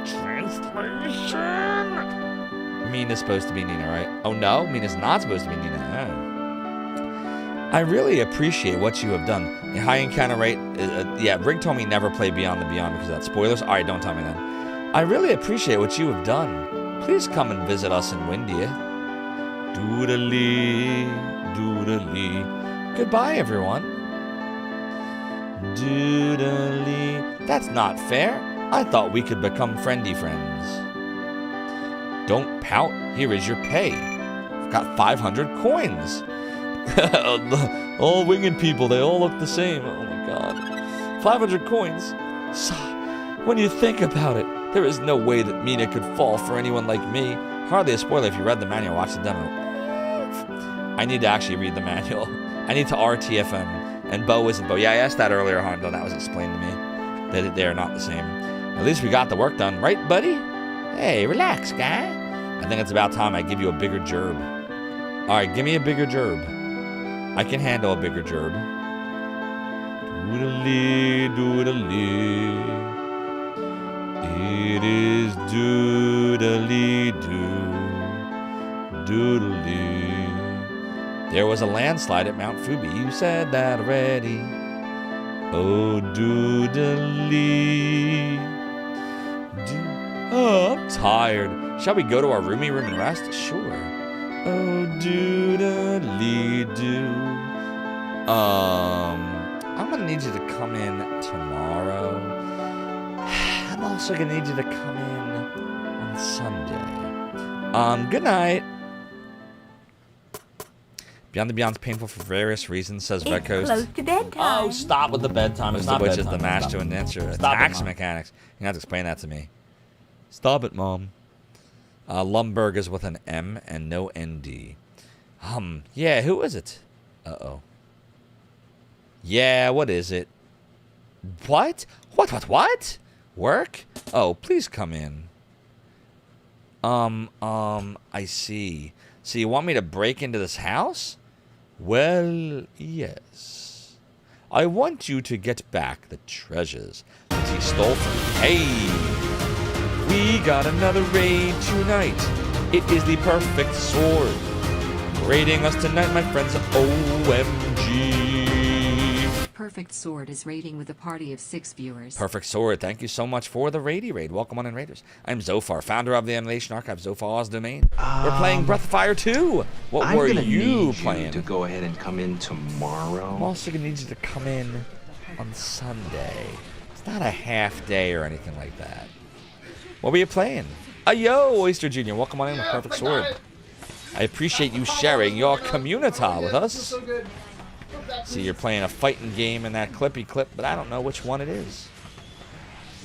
Translation. Mina's supposed to be Nina, right? Oh no, Mina's not supposed to be Nina. Oh. I really appreciate what you have done. A high encounter rate. Yeah, Rig told me never play Beyond the Beyond because of that. Spoilers? Alright, don't tell me then. I really appreciate what you have done. Please come and visit us in Windia. Doodly, doodly. Goodbye, everyone. Doodly. That's not fair. I thought we could become friendly friends. Don't pout. Here is your pay. I've got 500 coins. All winged people, they all look the same. Oh my god. 500 coins. When you think about it, there is no way that Mina could fall for anyone like me. Hardly a spoiler if you read the manual or watched the demo. I need to actually read the manual. I need to RTFM. And Bo isn't Bo. Yeah, I asked that earlier, Hondo. That was explained to me. That they are not the same. At least we got the work done, right, buddy? Hey, relax, guy. I think it's about time I give you a bigger gerb. Alright, give me a bigger gerb. I can handle a bigger gerb. Doodly, doodly. It is doodly doo. Doodly. There was a landslide at Mount Fuji. You said that already. Oh, doodly. Oh, I'm tired. Shall we go to our roomy room and rest? Sure. Oh, doodly-doo. I'm gonna need you to come in tomorrow. I'm also gonna need you to come in on Sunday. Good night. Beyond the Beyond's painful for various reasons, says Red Coast. Close to bedtime. Oh, stop with the bedtime. It's not Which bedtime. is the mash to enhance your Stop it, attacks Mom. mechanics. You have to explain that to me. Stop it, Mom. Lumberg is with an M and no ND. Yeah, who is it? Uh-oh. Yeah, what is it? What? What? Work? Oh, please come in. I see. So you want me to break into this house? Well, yes. I want you to get back the treasures that he stole from me. Hey! We got another raid tonight. It is the perfect sword. Raiding us tonight, my friends. OMG. Perfect Sword is raiding with a party of 6 viewers. Perfect Sword, thank you so much for the raid. Welcome on in, Raiders. I'm Zophar, founder of the Emulation Archive, Zophar's Domain. We're playing Breath of Fire 2. What were you playing? To go ahead and come in tomorrow. I'm also going to need you to come in on Sunday. It's not a half day or anything like that. What were you playing? Yo, Oyster Jr., welcome on in with Perfect Sword. I appreciate you sharing your community with us. See, you're playing a fighting game in that clippy clip, but I don't know which one it is.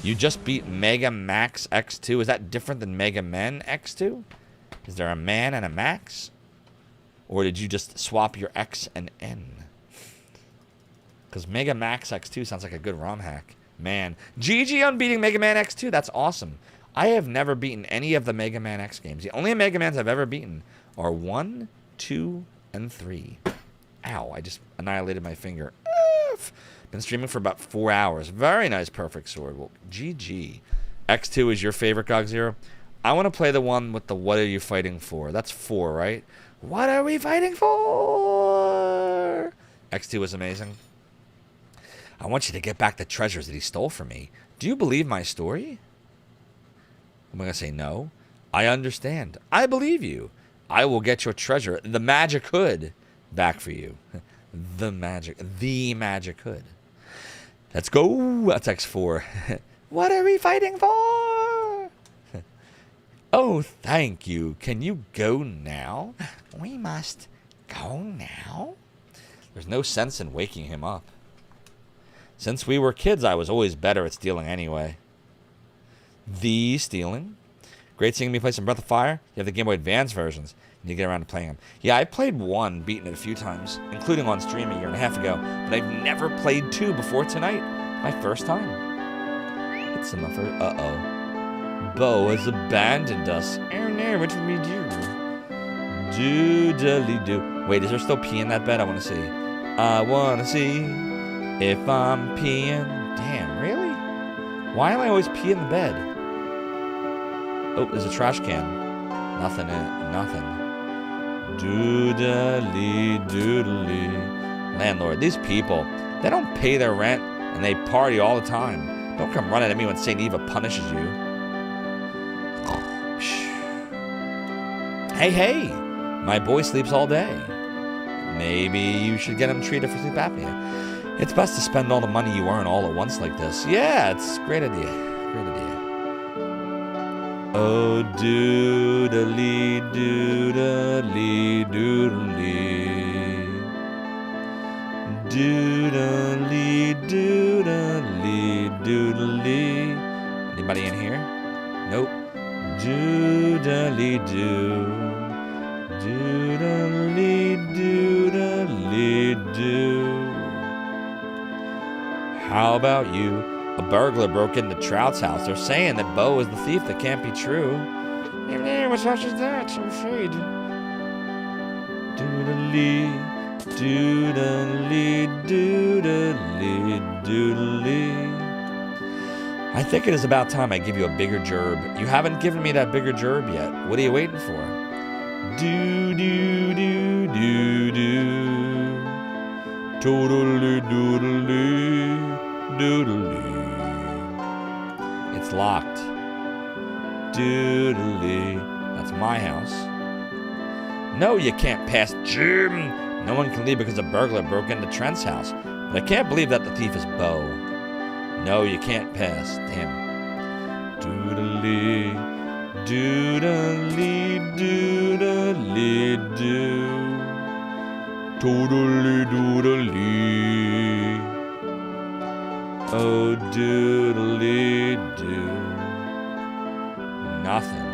You just beat Mega Max X2. Is that different than Mega Man X2? Is there a man and a Max? Or did you just swap your X and N? Because Mega Max X2 sounds like a good ROM hack. Man. GG on beating Mega Man X2. That's awesome. I have never beaten any of the Mega Man X games. The only Mega Mans I've ever beaten are 1, 2, and 3. Ow, I just annihilated my finger. Been streaming for about 4 hours. Very nice, Perfect Sword. Well, GG. X2 is your favorite, GOG Zero? I want to play the one with the what are you fighting for? That's 4, right? What are we fighting for? X2 is amazing. I want you to get back the treasures that he stole from me. Do you believe my story? I'm going to say no. I understand. I believe you. I will get your treasure, the magic hood, back for you. The magic hood. Let's go. That's X4. What are we fighting for? Oh, thank you. Can you go now? We must go now. There's no sense in waking him up. Since we were kids, I was always better at stealing anyway. The stealing. Great seeing me play some Breath of Fire. You have the Game Boy Advance versions. You get around to playing them. Yeah, I played 1, beaten it a few times, including on stream a year and a half ago, but I've never played 2 before tonight. My first time. It's my first. Uh-oh. Bo has abandoned us. Oh no, what did we do? Do-dilly-do. Wait, is there still pee in that bed? I want to see. I want to see if I'm peeing. Damn, really? Why am I always peeing in the bed? Oh, there's a trash can. Nothing in it. Nothing. Doodly doodly. Landlord, these people, they don't pay their rent and they party all the time. Don't come running at me when St. Eva punishes you. Hey, my boy sleeps all day. Maybe you should get him treated for sleep apnea. It's best to spend all the money you earn all at once like this. Yeah, it's a great idea. Great idea. Oh, doodly doodly doodly. Doodly doodly doodly. Anybody in here? Nope. Doodly doo. Doodly doodly doo. How about you? A burglar broke into Trout's house. They're saying that Bo is the thief. That can't be true. What's such as that? I'm afraid. Doodly, doodly, doodly, doodly. I think it is about time I give you a bigger gerb. You haven't given me that bigger gerb yet. What are you waiting for? Do, do, do, do, do. Doodly, doodly, doodly. It's locked. Doodly. That's my house. No, you can't pass, Jim. No one can leave because a burglar broke into Trent's house. But I can't believe that the thief is Bo. No, you can't pass. Damn. Doodly, doodly, doodly, doo. Doodly, doodly. Oh, doodly, doo. Nothing.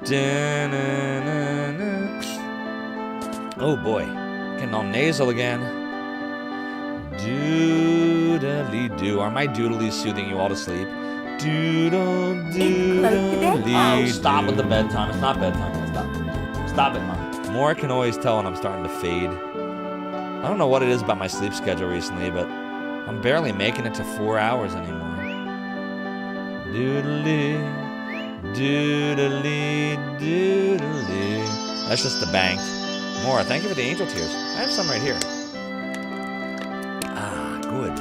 Da-na-na-na. Oh boy, getting all nasal again. Doodly-doo. Are my doodlies soothing you all to sleep? Doodle-doodly-doo. Oh, stop with the bedtime. It's not bedtime. Stop. Stop it, Mom. More, I can always tell when I'm starting to fade. I don't know what it is about my sleep schedule recently, but I'm barely making it to 4 hours anymore. Doodly, doodly, doodly. That's just the bank. More, thank you for the angel tears. I have some right here. Ah, good.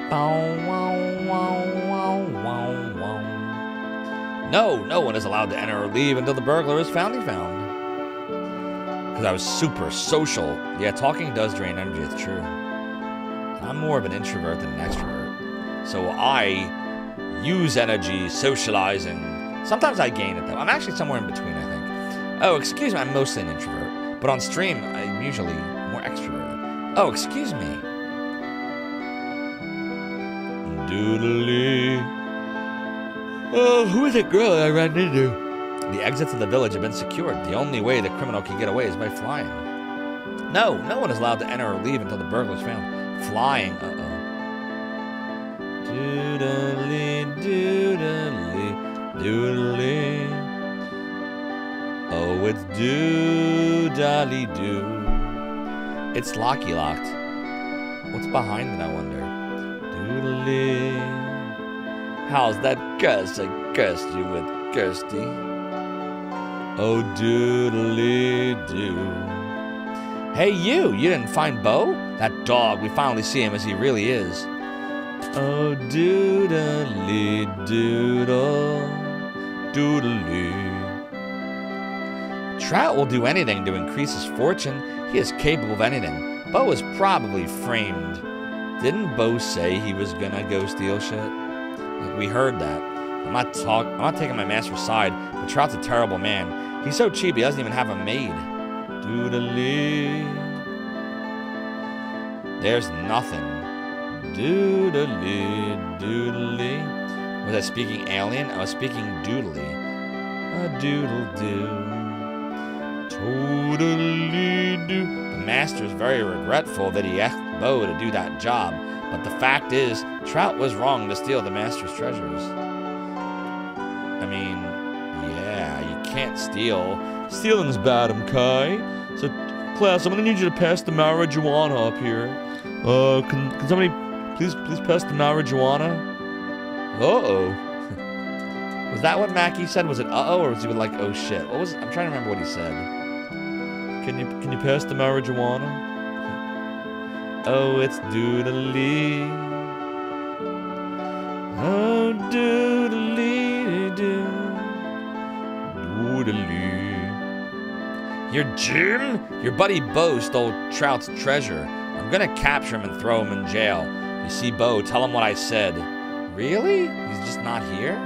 Bow, wow, wow, wow, wow, wow. No, no one is allowed to enter or leave until the burglar is found. Because I was super social. Yeah, talking does drain energy, it's true. I'm more of an introvert than an extrovert. So I use energy socializing. Sometimes I gain it, though. I'm actually somewhere in between, I think. Oh, excuse me, I'm mostly an introvert. But on stream, I'm usually more extroverted. Oh, excuse me. Doodly. Oh, who is that girl I ran into? The exits of the village have been secured. The only way the criminal can get away is by flying. No, no one is allowed to enter or leave until the burglar is found. Flying, uh-oh. Doodly, doodly, doodly. Oh, it's doo-dolly-doo. It's locky-locked. What's behind it, I wonder? Doodly. How's that Gus? I cursed you with Kirsty. Oh, doodly-doo. Hey, you didn't find Bo? That dog, we finally see him as he really is. Oh, doodly-doodle, doodly. Trout will do anything to increase his fortune. He is capable of anything. Bo is probably framed. Didn't Bo say he was gonna go steal shit? We heard that. I'm not taking my master's side, but Trout's a terrible man. He's so cheap he doesn't even have a maid. Doodly. There's nothing. Doodly, doodly. Was I speaking alien? I was speaking doodly. A doodle-doo. Totally do. The master is very regretful that he asked Bo to do that job, but the fact is, Trout was wrong to steal the master's treasures. I mean, yeah, you can't steal. Stealing's bad, okay? So, class, I'm gonna need you to pass the marijuana up here. Can somebody please pass the marijuana? Uh-oh. Was that what Mackie said? Was it uh-oh, or was he like, oh shit? What was? I'm trying to remember what he said. Can you pass the marijuana? Oh, it's doodly. Oh, doodly doo. Doodly. Your Jim? Your buddy Bo stole Trout's treasure. I'm gonna capture him and throw him in jail. You see Bo, tell him what I said. Really? He's just not here?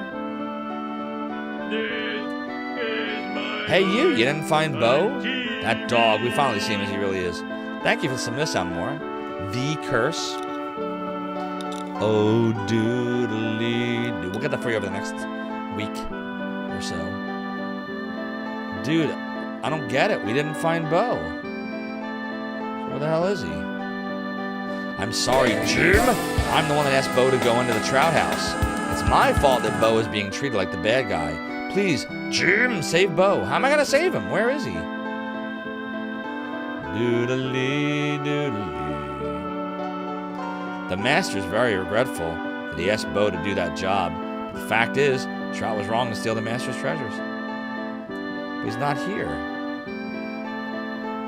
Hey, you didn't find Bo? That dog, we finally see him as he really is. Thank you for some this out more. The curse. Oh, doodly. We'll get that for you over the next week or so. Dude, I don't get it. We didn't find Bo. Where the hell is he? I'm sorry, Jim. I'm the one that asked Bo to go into the Trout house. It's my fault that Bo is being treated like the bad guy. Please, Jim, save Bo. How am I gonna save him? Where is he? Doodly, doodly. The master is very regretful that he asked Bo to do that job. But the fact is, Trout was wrong to steal the master's treasures. But he's not here.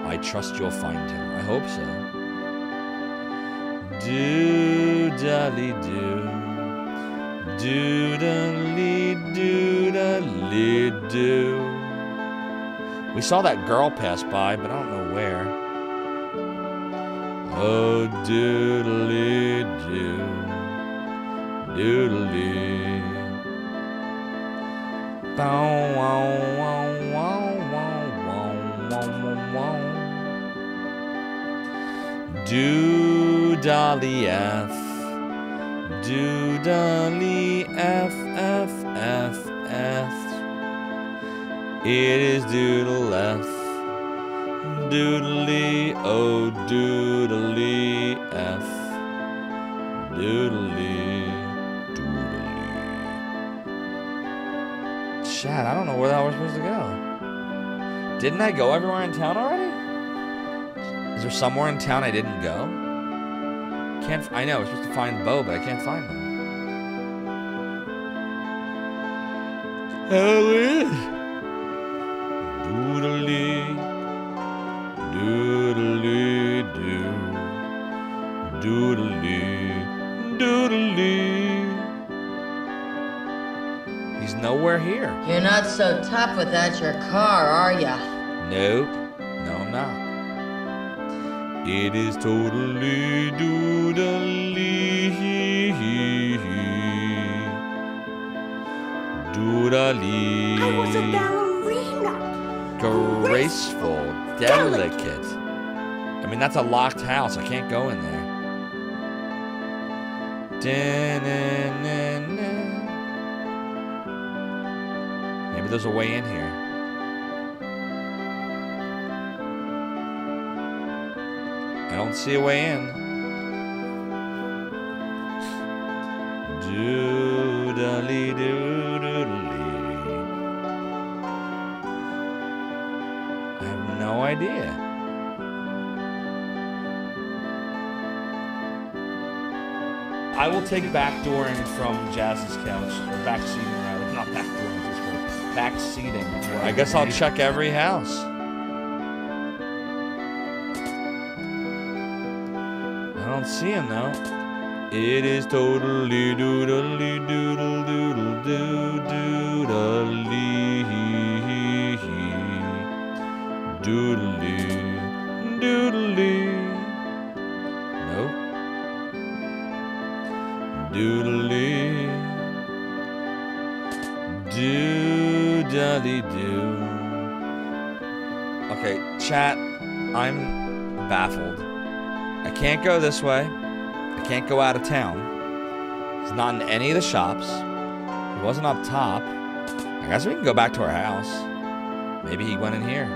I trust you'll find him. I hope so. Doodly-doo. Doodly, doodly. doodly-doo. We saw that girl pass by, but I don't know where. Oh, doodly-doo. Doodly. Bow, wow, wow, wow, wow, wow, wow, wow. Doodly F. Doodly F, F, F, F. It is doodle F. Doodly, oh, doodly F. Doodly, doodly. Chad, I don't know where the hell we're supposed to go. Didn't I go everywhere in town already? Is there somewhere in town I didn't go? I know, we're supposed to find Bo, but I can't find him. Hell is. Doodly. Doodly doo. Doodly. Doodly. He's nowhere here. You're not so tough without your car, are ya? Nope. No, I'm not. It is totally doodly. Doodly. I was a ballerina. Graceful, delicate. I mean, that's a locked house. I can't go in there. Da-na-na-na. Maybe there's a way in here. I don't see a way in. Doodly doodly. I have no idea. I will take backdooring from Jazz's couch, or backseating rather, not backdooring, backseating. I guess I'll check every house. I don't see him though. It is totally doodly doodle doodle doo doodly doodly doodly. Nope. Doodly doodly doo. Okay, chat. I'm baffled. I can't go this way. I can't go out of town. He's not in any of the shops. He wasn't up top. I guess we can go back to our house. Maybe he went in here.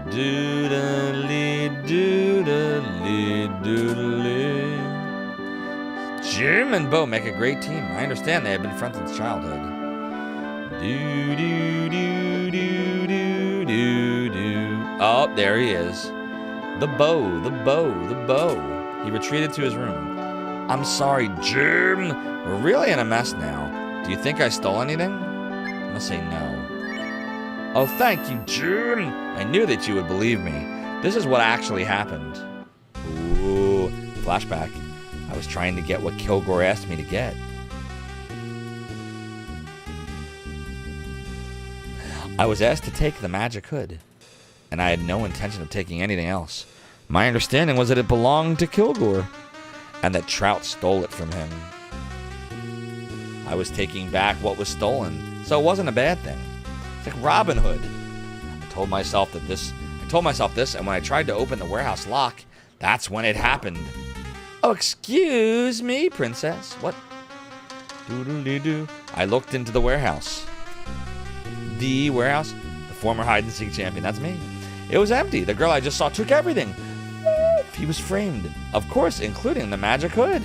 Doodly doodly doodly. Jim and Bo make a great team. I understand they have been friends since childhood. Do do do do do do do. Oh, there he is. The bow, the bow, the bow. He retreated to his room. I'm sorry, Jim. We're really in a mess now. Do you think I stole anything? I'm gonna say no. Oh, thank you, Jim. I knew that you would believe me. This is what actually happened. Ooh, flashback. I was trying to get what Kilgore asked me to get. I was asked to take the magic hood, and I had no intention of taking anything else. My understanding was that it belonged to Kilgore, and that Trout stole it from him. I was taking back what was stolen, so it wasn't a bad thing. It's like Robin Hood. I told myself this, and when I tried to open the warehouse lock, that's when it happened. Oh, excuse me, princess. What? Doodly-doo. I looked into the warehouse. The warehouse? The former hide-and-seek champion. That's me. It was empty. The girl I just saw took everything. He was framed. Of course, including the magic hood.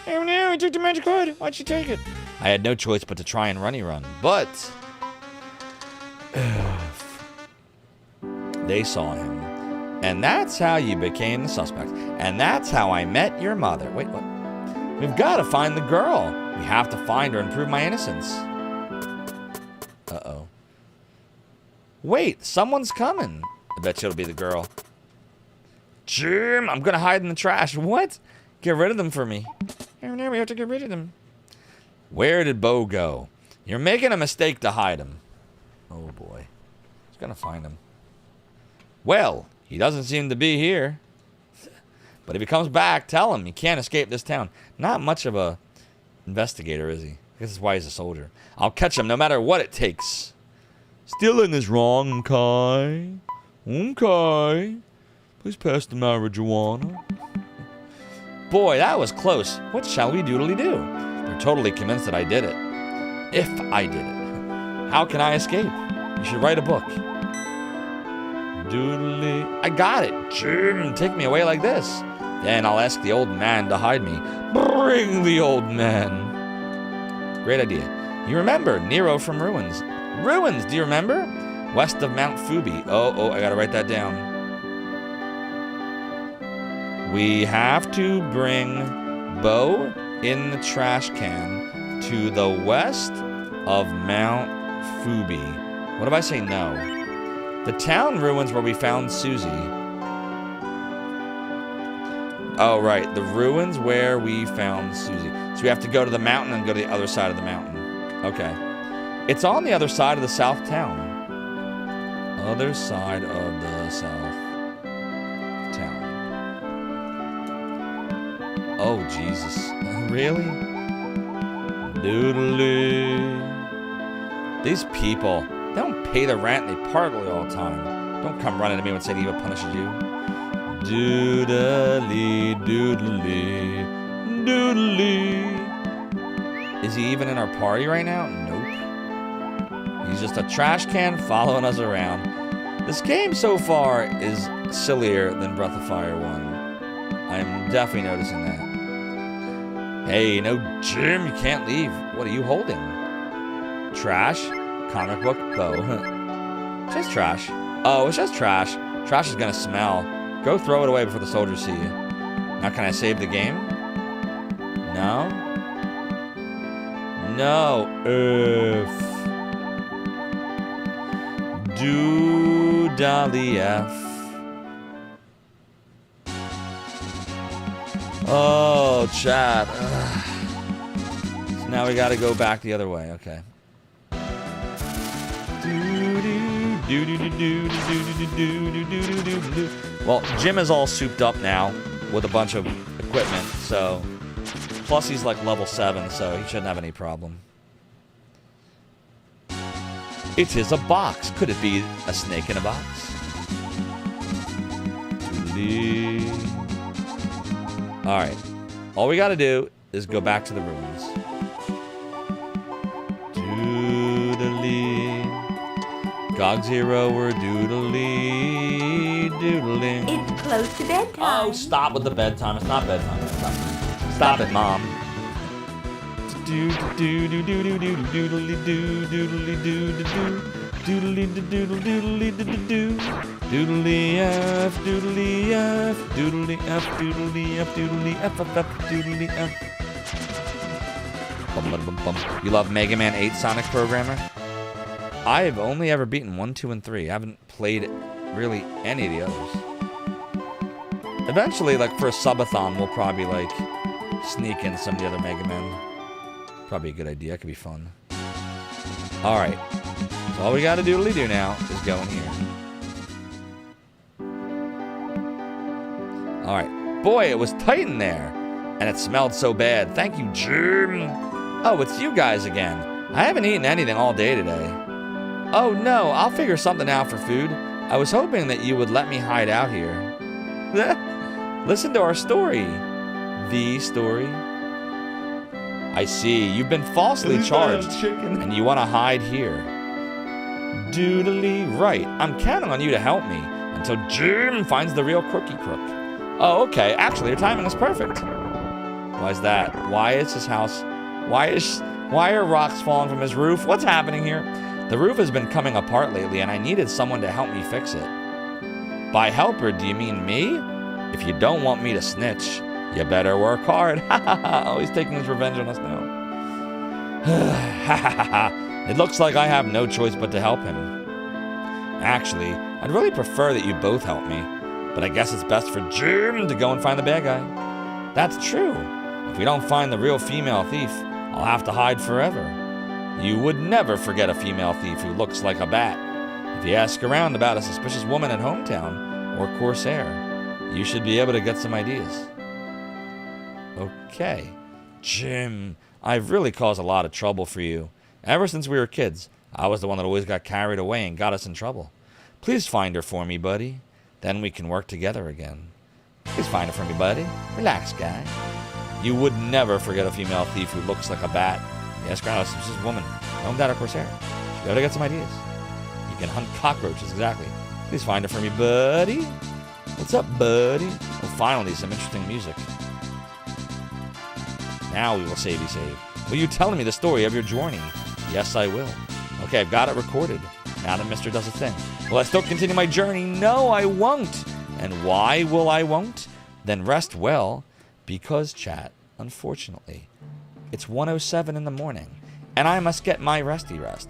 Oh no, he took the magic hood. Why'd she take it? I had no choice but to try and run. But they saw him. And that's how you became the suspect. And that's how I met your mother. Wait, what? We've got to find the girl. We have to find her and prove my innocence. Uh-oh. Wait, someone's coming. I bet you it'll be the girl. Jim, I'm going to hide in the trash. What? Get rid of them for me. We have to get rid of them. Where did Bo go? You're making a mistake to hide him. Oh boy. He's gonna find him. Well, he doesn't seem to be here. But if he comes back, tell him he can't escape this town. Not much of a investigator, is he? This is why he's a soldier. I'll catch him no matter what it takes. Stealing is wrong, okay? Okay. Please pass the marijuana. Boy, that was close. What shall we doodly do? They're totally convinced that I did it. If I did it. How can I escape? You should write a book. Doodly. I got it. Jim, take me away like this. Then I'll ask the old man to hide me. Bring the old man. Great idea. You remember Nero from Ruins. Ruins, do you remember? West of Mount Fubi. Oh, I gotta write that down. We have to bring Bo in the trash can to the west of Mount Fubi. What if I say no? The town ruins where we found Susie. Oh, right. The ruins where we found Susie. So we have to go to the mountain and go to the other side of the mountain. Okay. It's on the other side of the south town. Other side of the south town. Oh, Jesus. Really? Doodly. These people, they don't pay the rent. They party all the time. Don't come running to me when St. Eva punishes you. Doodly, doodly, doodly. Is he even in our party right now? Nope. He's just a trash can following us around. This game so far is sillier than Breath of Fire 1. I'm definitely noticing that. Hey, no, Jim, you can't leave. What are you holding? Trash? Comic book? Bow. Just trash. Oh, it's just trash. Trash is gonna smell. Go throw it away before the soldiers see you. Now, can I save the game? No? No. If. Doodly F. Oh, chat. So now we gotta go back the other way. Okay. Well, Jim is all souped up now with a bunch of equipment, so plus he's like level 7, so he shouldn't have any problem. It is a box. Could it be a snake in a box? Alright. All we gotta do is go back to the ruins. Doodly. Gog Zero, we're doodling. It's close to bedtime. Oh, stop with the bedtime. It's not bedtime. Stop it, Mom. Doodly F, doodly F, doodly F, doodly F, doodly F, doodly F. You love Mega Man 8 Sonic Programmer? I've only ever beaten 1, 2, and 3. I haven't played really any of the others. Eventually, like for a subathon, we'll probably like sneak in some of the other Mega Men. Probably a good idea. It could be fun. Alright. So all we gotta do now is go in here. Alright. Boy, it was tight in there. And it smelled so bad. Thank you, Jim. Oh, it's you guys again. I haven't eaten anything all day today. Oh no, I'll figure something out for food. I was hoping that you would let me hide out here. Listen to our story. The story. I see. You've been falsely charged, and you want to hide here. Doodly right. I'm counting on you to help me until Jim finds the real crookie crook. Oh, okay. Actually, your timing is perfect. Why is that? Why is his house? Why are rocks falling from his roof? What's happening here? The roof has been coming apart lately, and I needed someone to help me fix it. By helper, do you mean me? If you don't want me to snitch, you better work hard. Oh, he's taking his revenge on us now. It looks like I have no choice but to help him. Actually, I'd really prefer that you both help me, but I guess it's best for Jim to go and find the bad guy. That's true. If we don't find the real female thief, I'll have to hide forever. You would never forget a female thief who looks like a bat. If you ask around about a suspicious woman at Hometown or Corsair, you should be able to get some ideas. Okay. Jim, I've really caused a lot of trouble for you. Ever since we were kids, I was the one that always got carried away and got us in trouble. Please find her for me, buddy. Then we can work together again. Please find her for me, buddy. Relax, guy. You would never forget a female thief who looks like a bat. Yes, ground house, this woman. Hometown or Corsair. You gotta get some ideas. You can hunt cockroaches, exactly. Please find her for me, buddy. What's up, buddy? Oh, finally, some interesting music. Now we will save you save. Will you tell me the story of your journey? Yes, I will. Okay, I've got it recorded. Now that Mister does a thing. Will I still continue my journey? No, I won't. And why will I won't? Then rest well. Because, chat, unfortunately, it's 1:07 in the morning, and I must get my resty rest.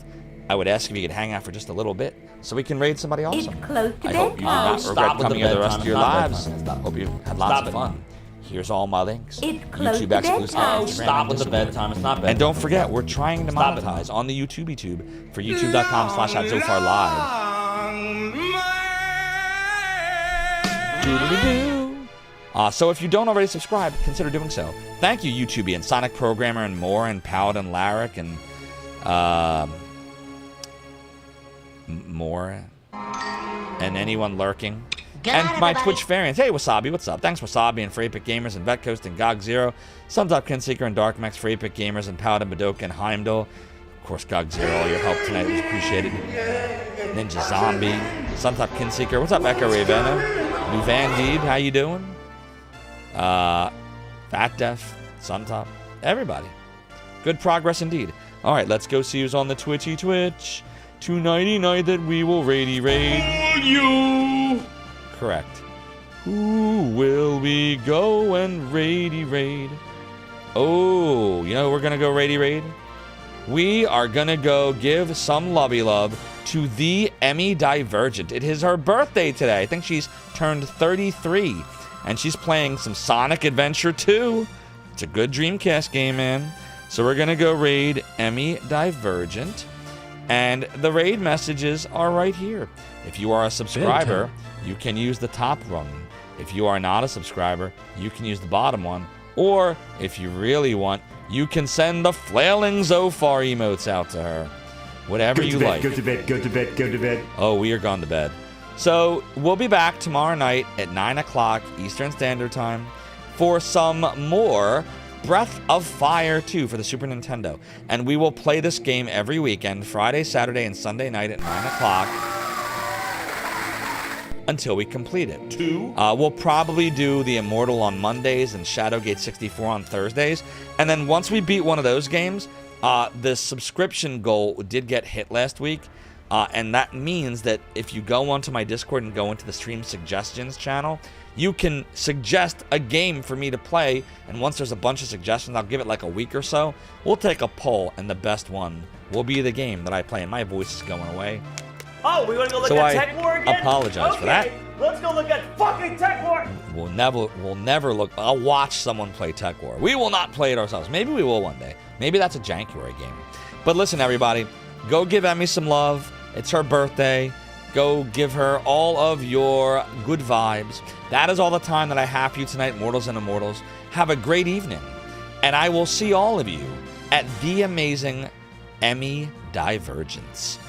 I would ask if you could hang out for just a little bit, so we can raid somebody awesome. I hope you do not regret coming here the rest of your lives. Hope you had lots of fun. Here's all my links. YouTube exclusive. Oh, stop with the bedtime. It's not bedtime. And don't forget, we're trying to monetize on the YouTube for youtube.com/@ZopharLive. So if you don't already subscribe, consider doing so. Thank you, YouTube and Sonic Programmer and more, and Paladin Larrick and more, and anyone lurking. And my Twitch variants. Hey, Wasabi, what's up? Thanks, Wasabi, and for Epic Gamers, and Vetcoast, and GOG Zero, Suntop Kinseeker, and Darkmax, for Epic Gamers, and Paladin Badoka, and Heimdall. Of course, GOG Zero, all your help tonight was appreciated. Ninja Zombie, Suntop Kinseeker. What's up, Echo Ravena? New Van Deed, how you doing? Fat Def, Suntop, everybody. Good progress indeed. All right, let's go see who's on the Twitch. Tonighty night that we will raid. You! Correct. Who will we go and raid? Oh, you know we're gonna go raid? We are gonna go give some lovey love to the Emmy Divergent. It is her birthday today. I think she's turned 33, and she's playing some Sonic Adventure 2. It's a good Dreamcast game, man. So we're gonna go raid Emmy Divergent, and the raid messages are right here. If you are a subscriber, you can use the top one. If you are not a subscriber, you can use the bottom one. Or, if you really want, you can send the flailing Zophar emotes out to her. Whatever you like. Go to bed. Oh, we are gone to bed. So, we'll be back tomorrow night at 9 o'clock Eastern Standard Time for some more Breath of Fire 2 for the Super Nintendo. And we will play this game every weekend, Friday, Saturday, and Sunday night at 9 o'clock. Until we complete it. We'll probably do the Immortal on Mondays and Shadowgate 64 on Thursdays. And then once we beat one of those games, the subscription goal did get hit last week. And that means that if you go onto my Discord and go into the Stream Suggestions channel, you can suggest a game for me to play. And once there's a bunch of suggestions, I'll give it like a week or so. We'll take a poll, and the best one will be the game that I play. And my voice is going away. Oh, we want to go look at Tech War again? Apologize for that. Let's go look at fucking Tech War. We'll never look. I'll watch someone play Tech War. We will not play it ourselves. Maybe we will one day. Maybe that's a Jankuary game. But listen, everybody, go give Emmy some love. It's her birthday. Go give her all of your good vibes. That is all the time that I have for you tonight, Mortals and Immortals. Have a great evening. And I will see all of you at the amazing Emmy Divergence.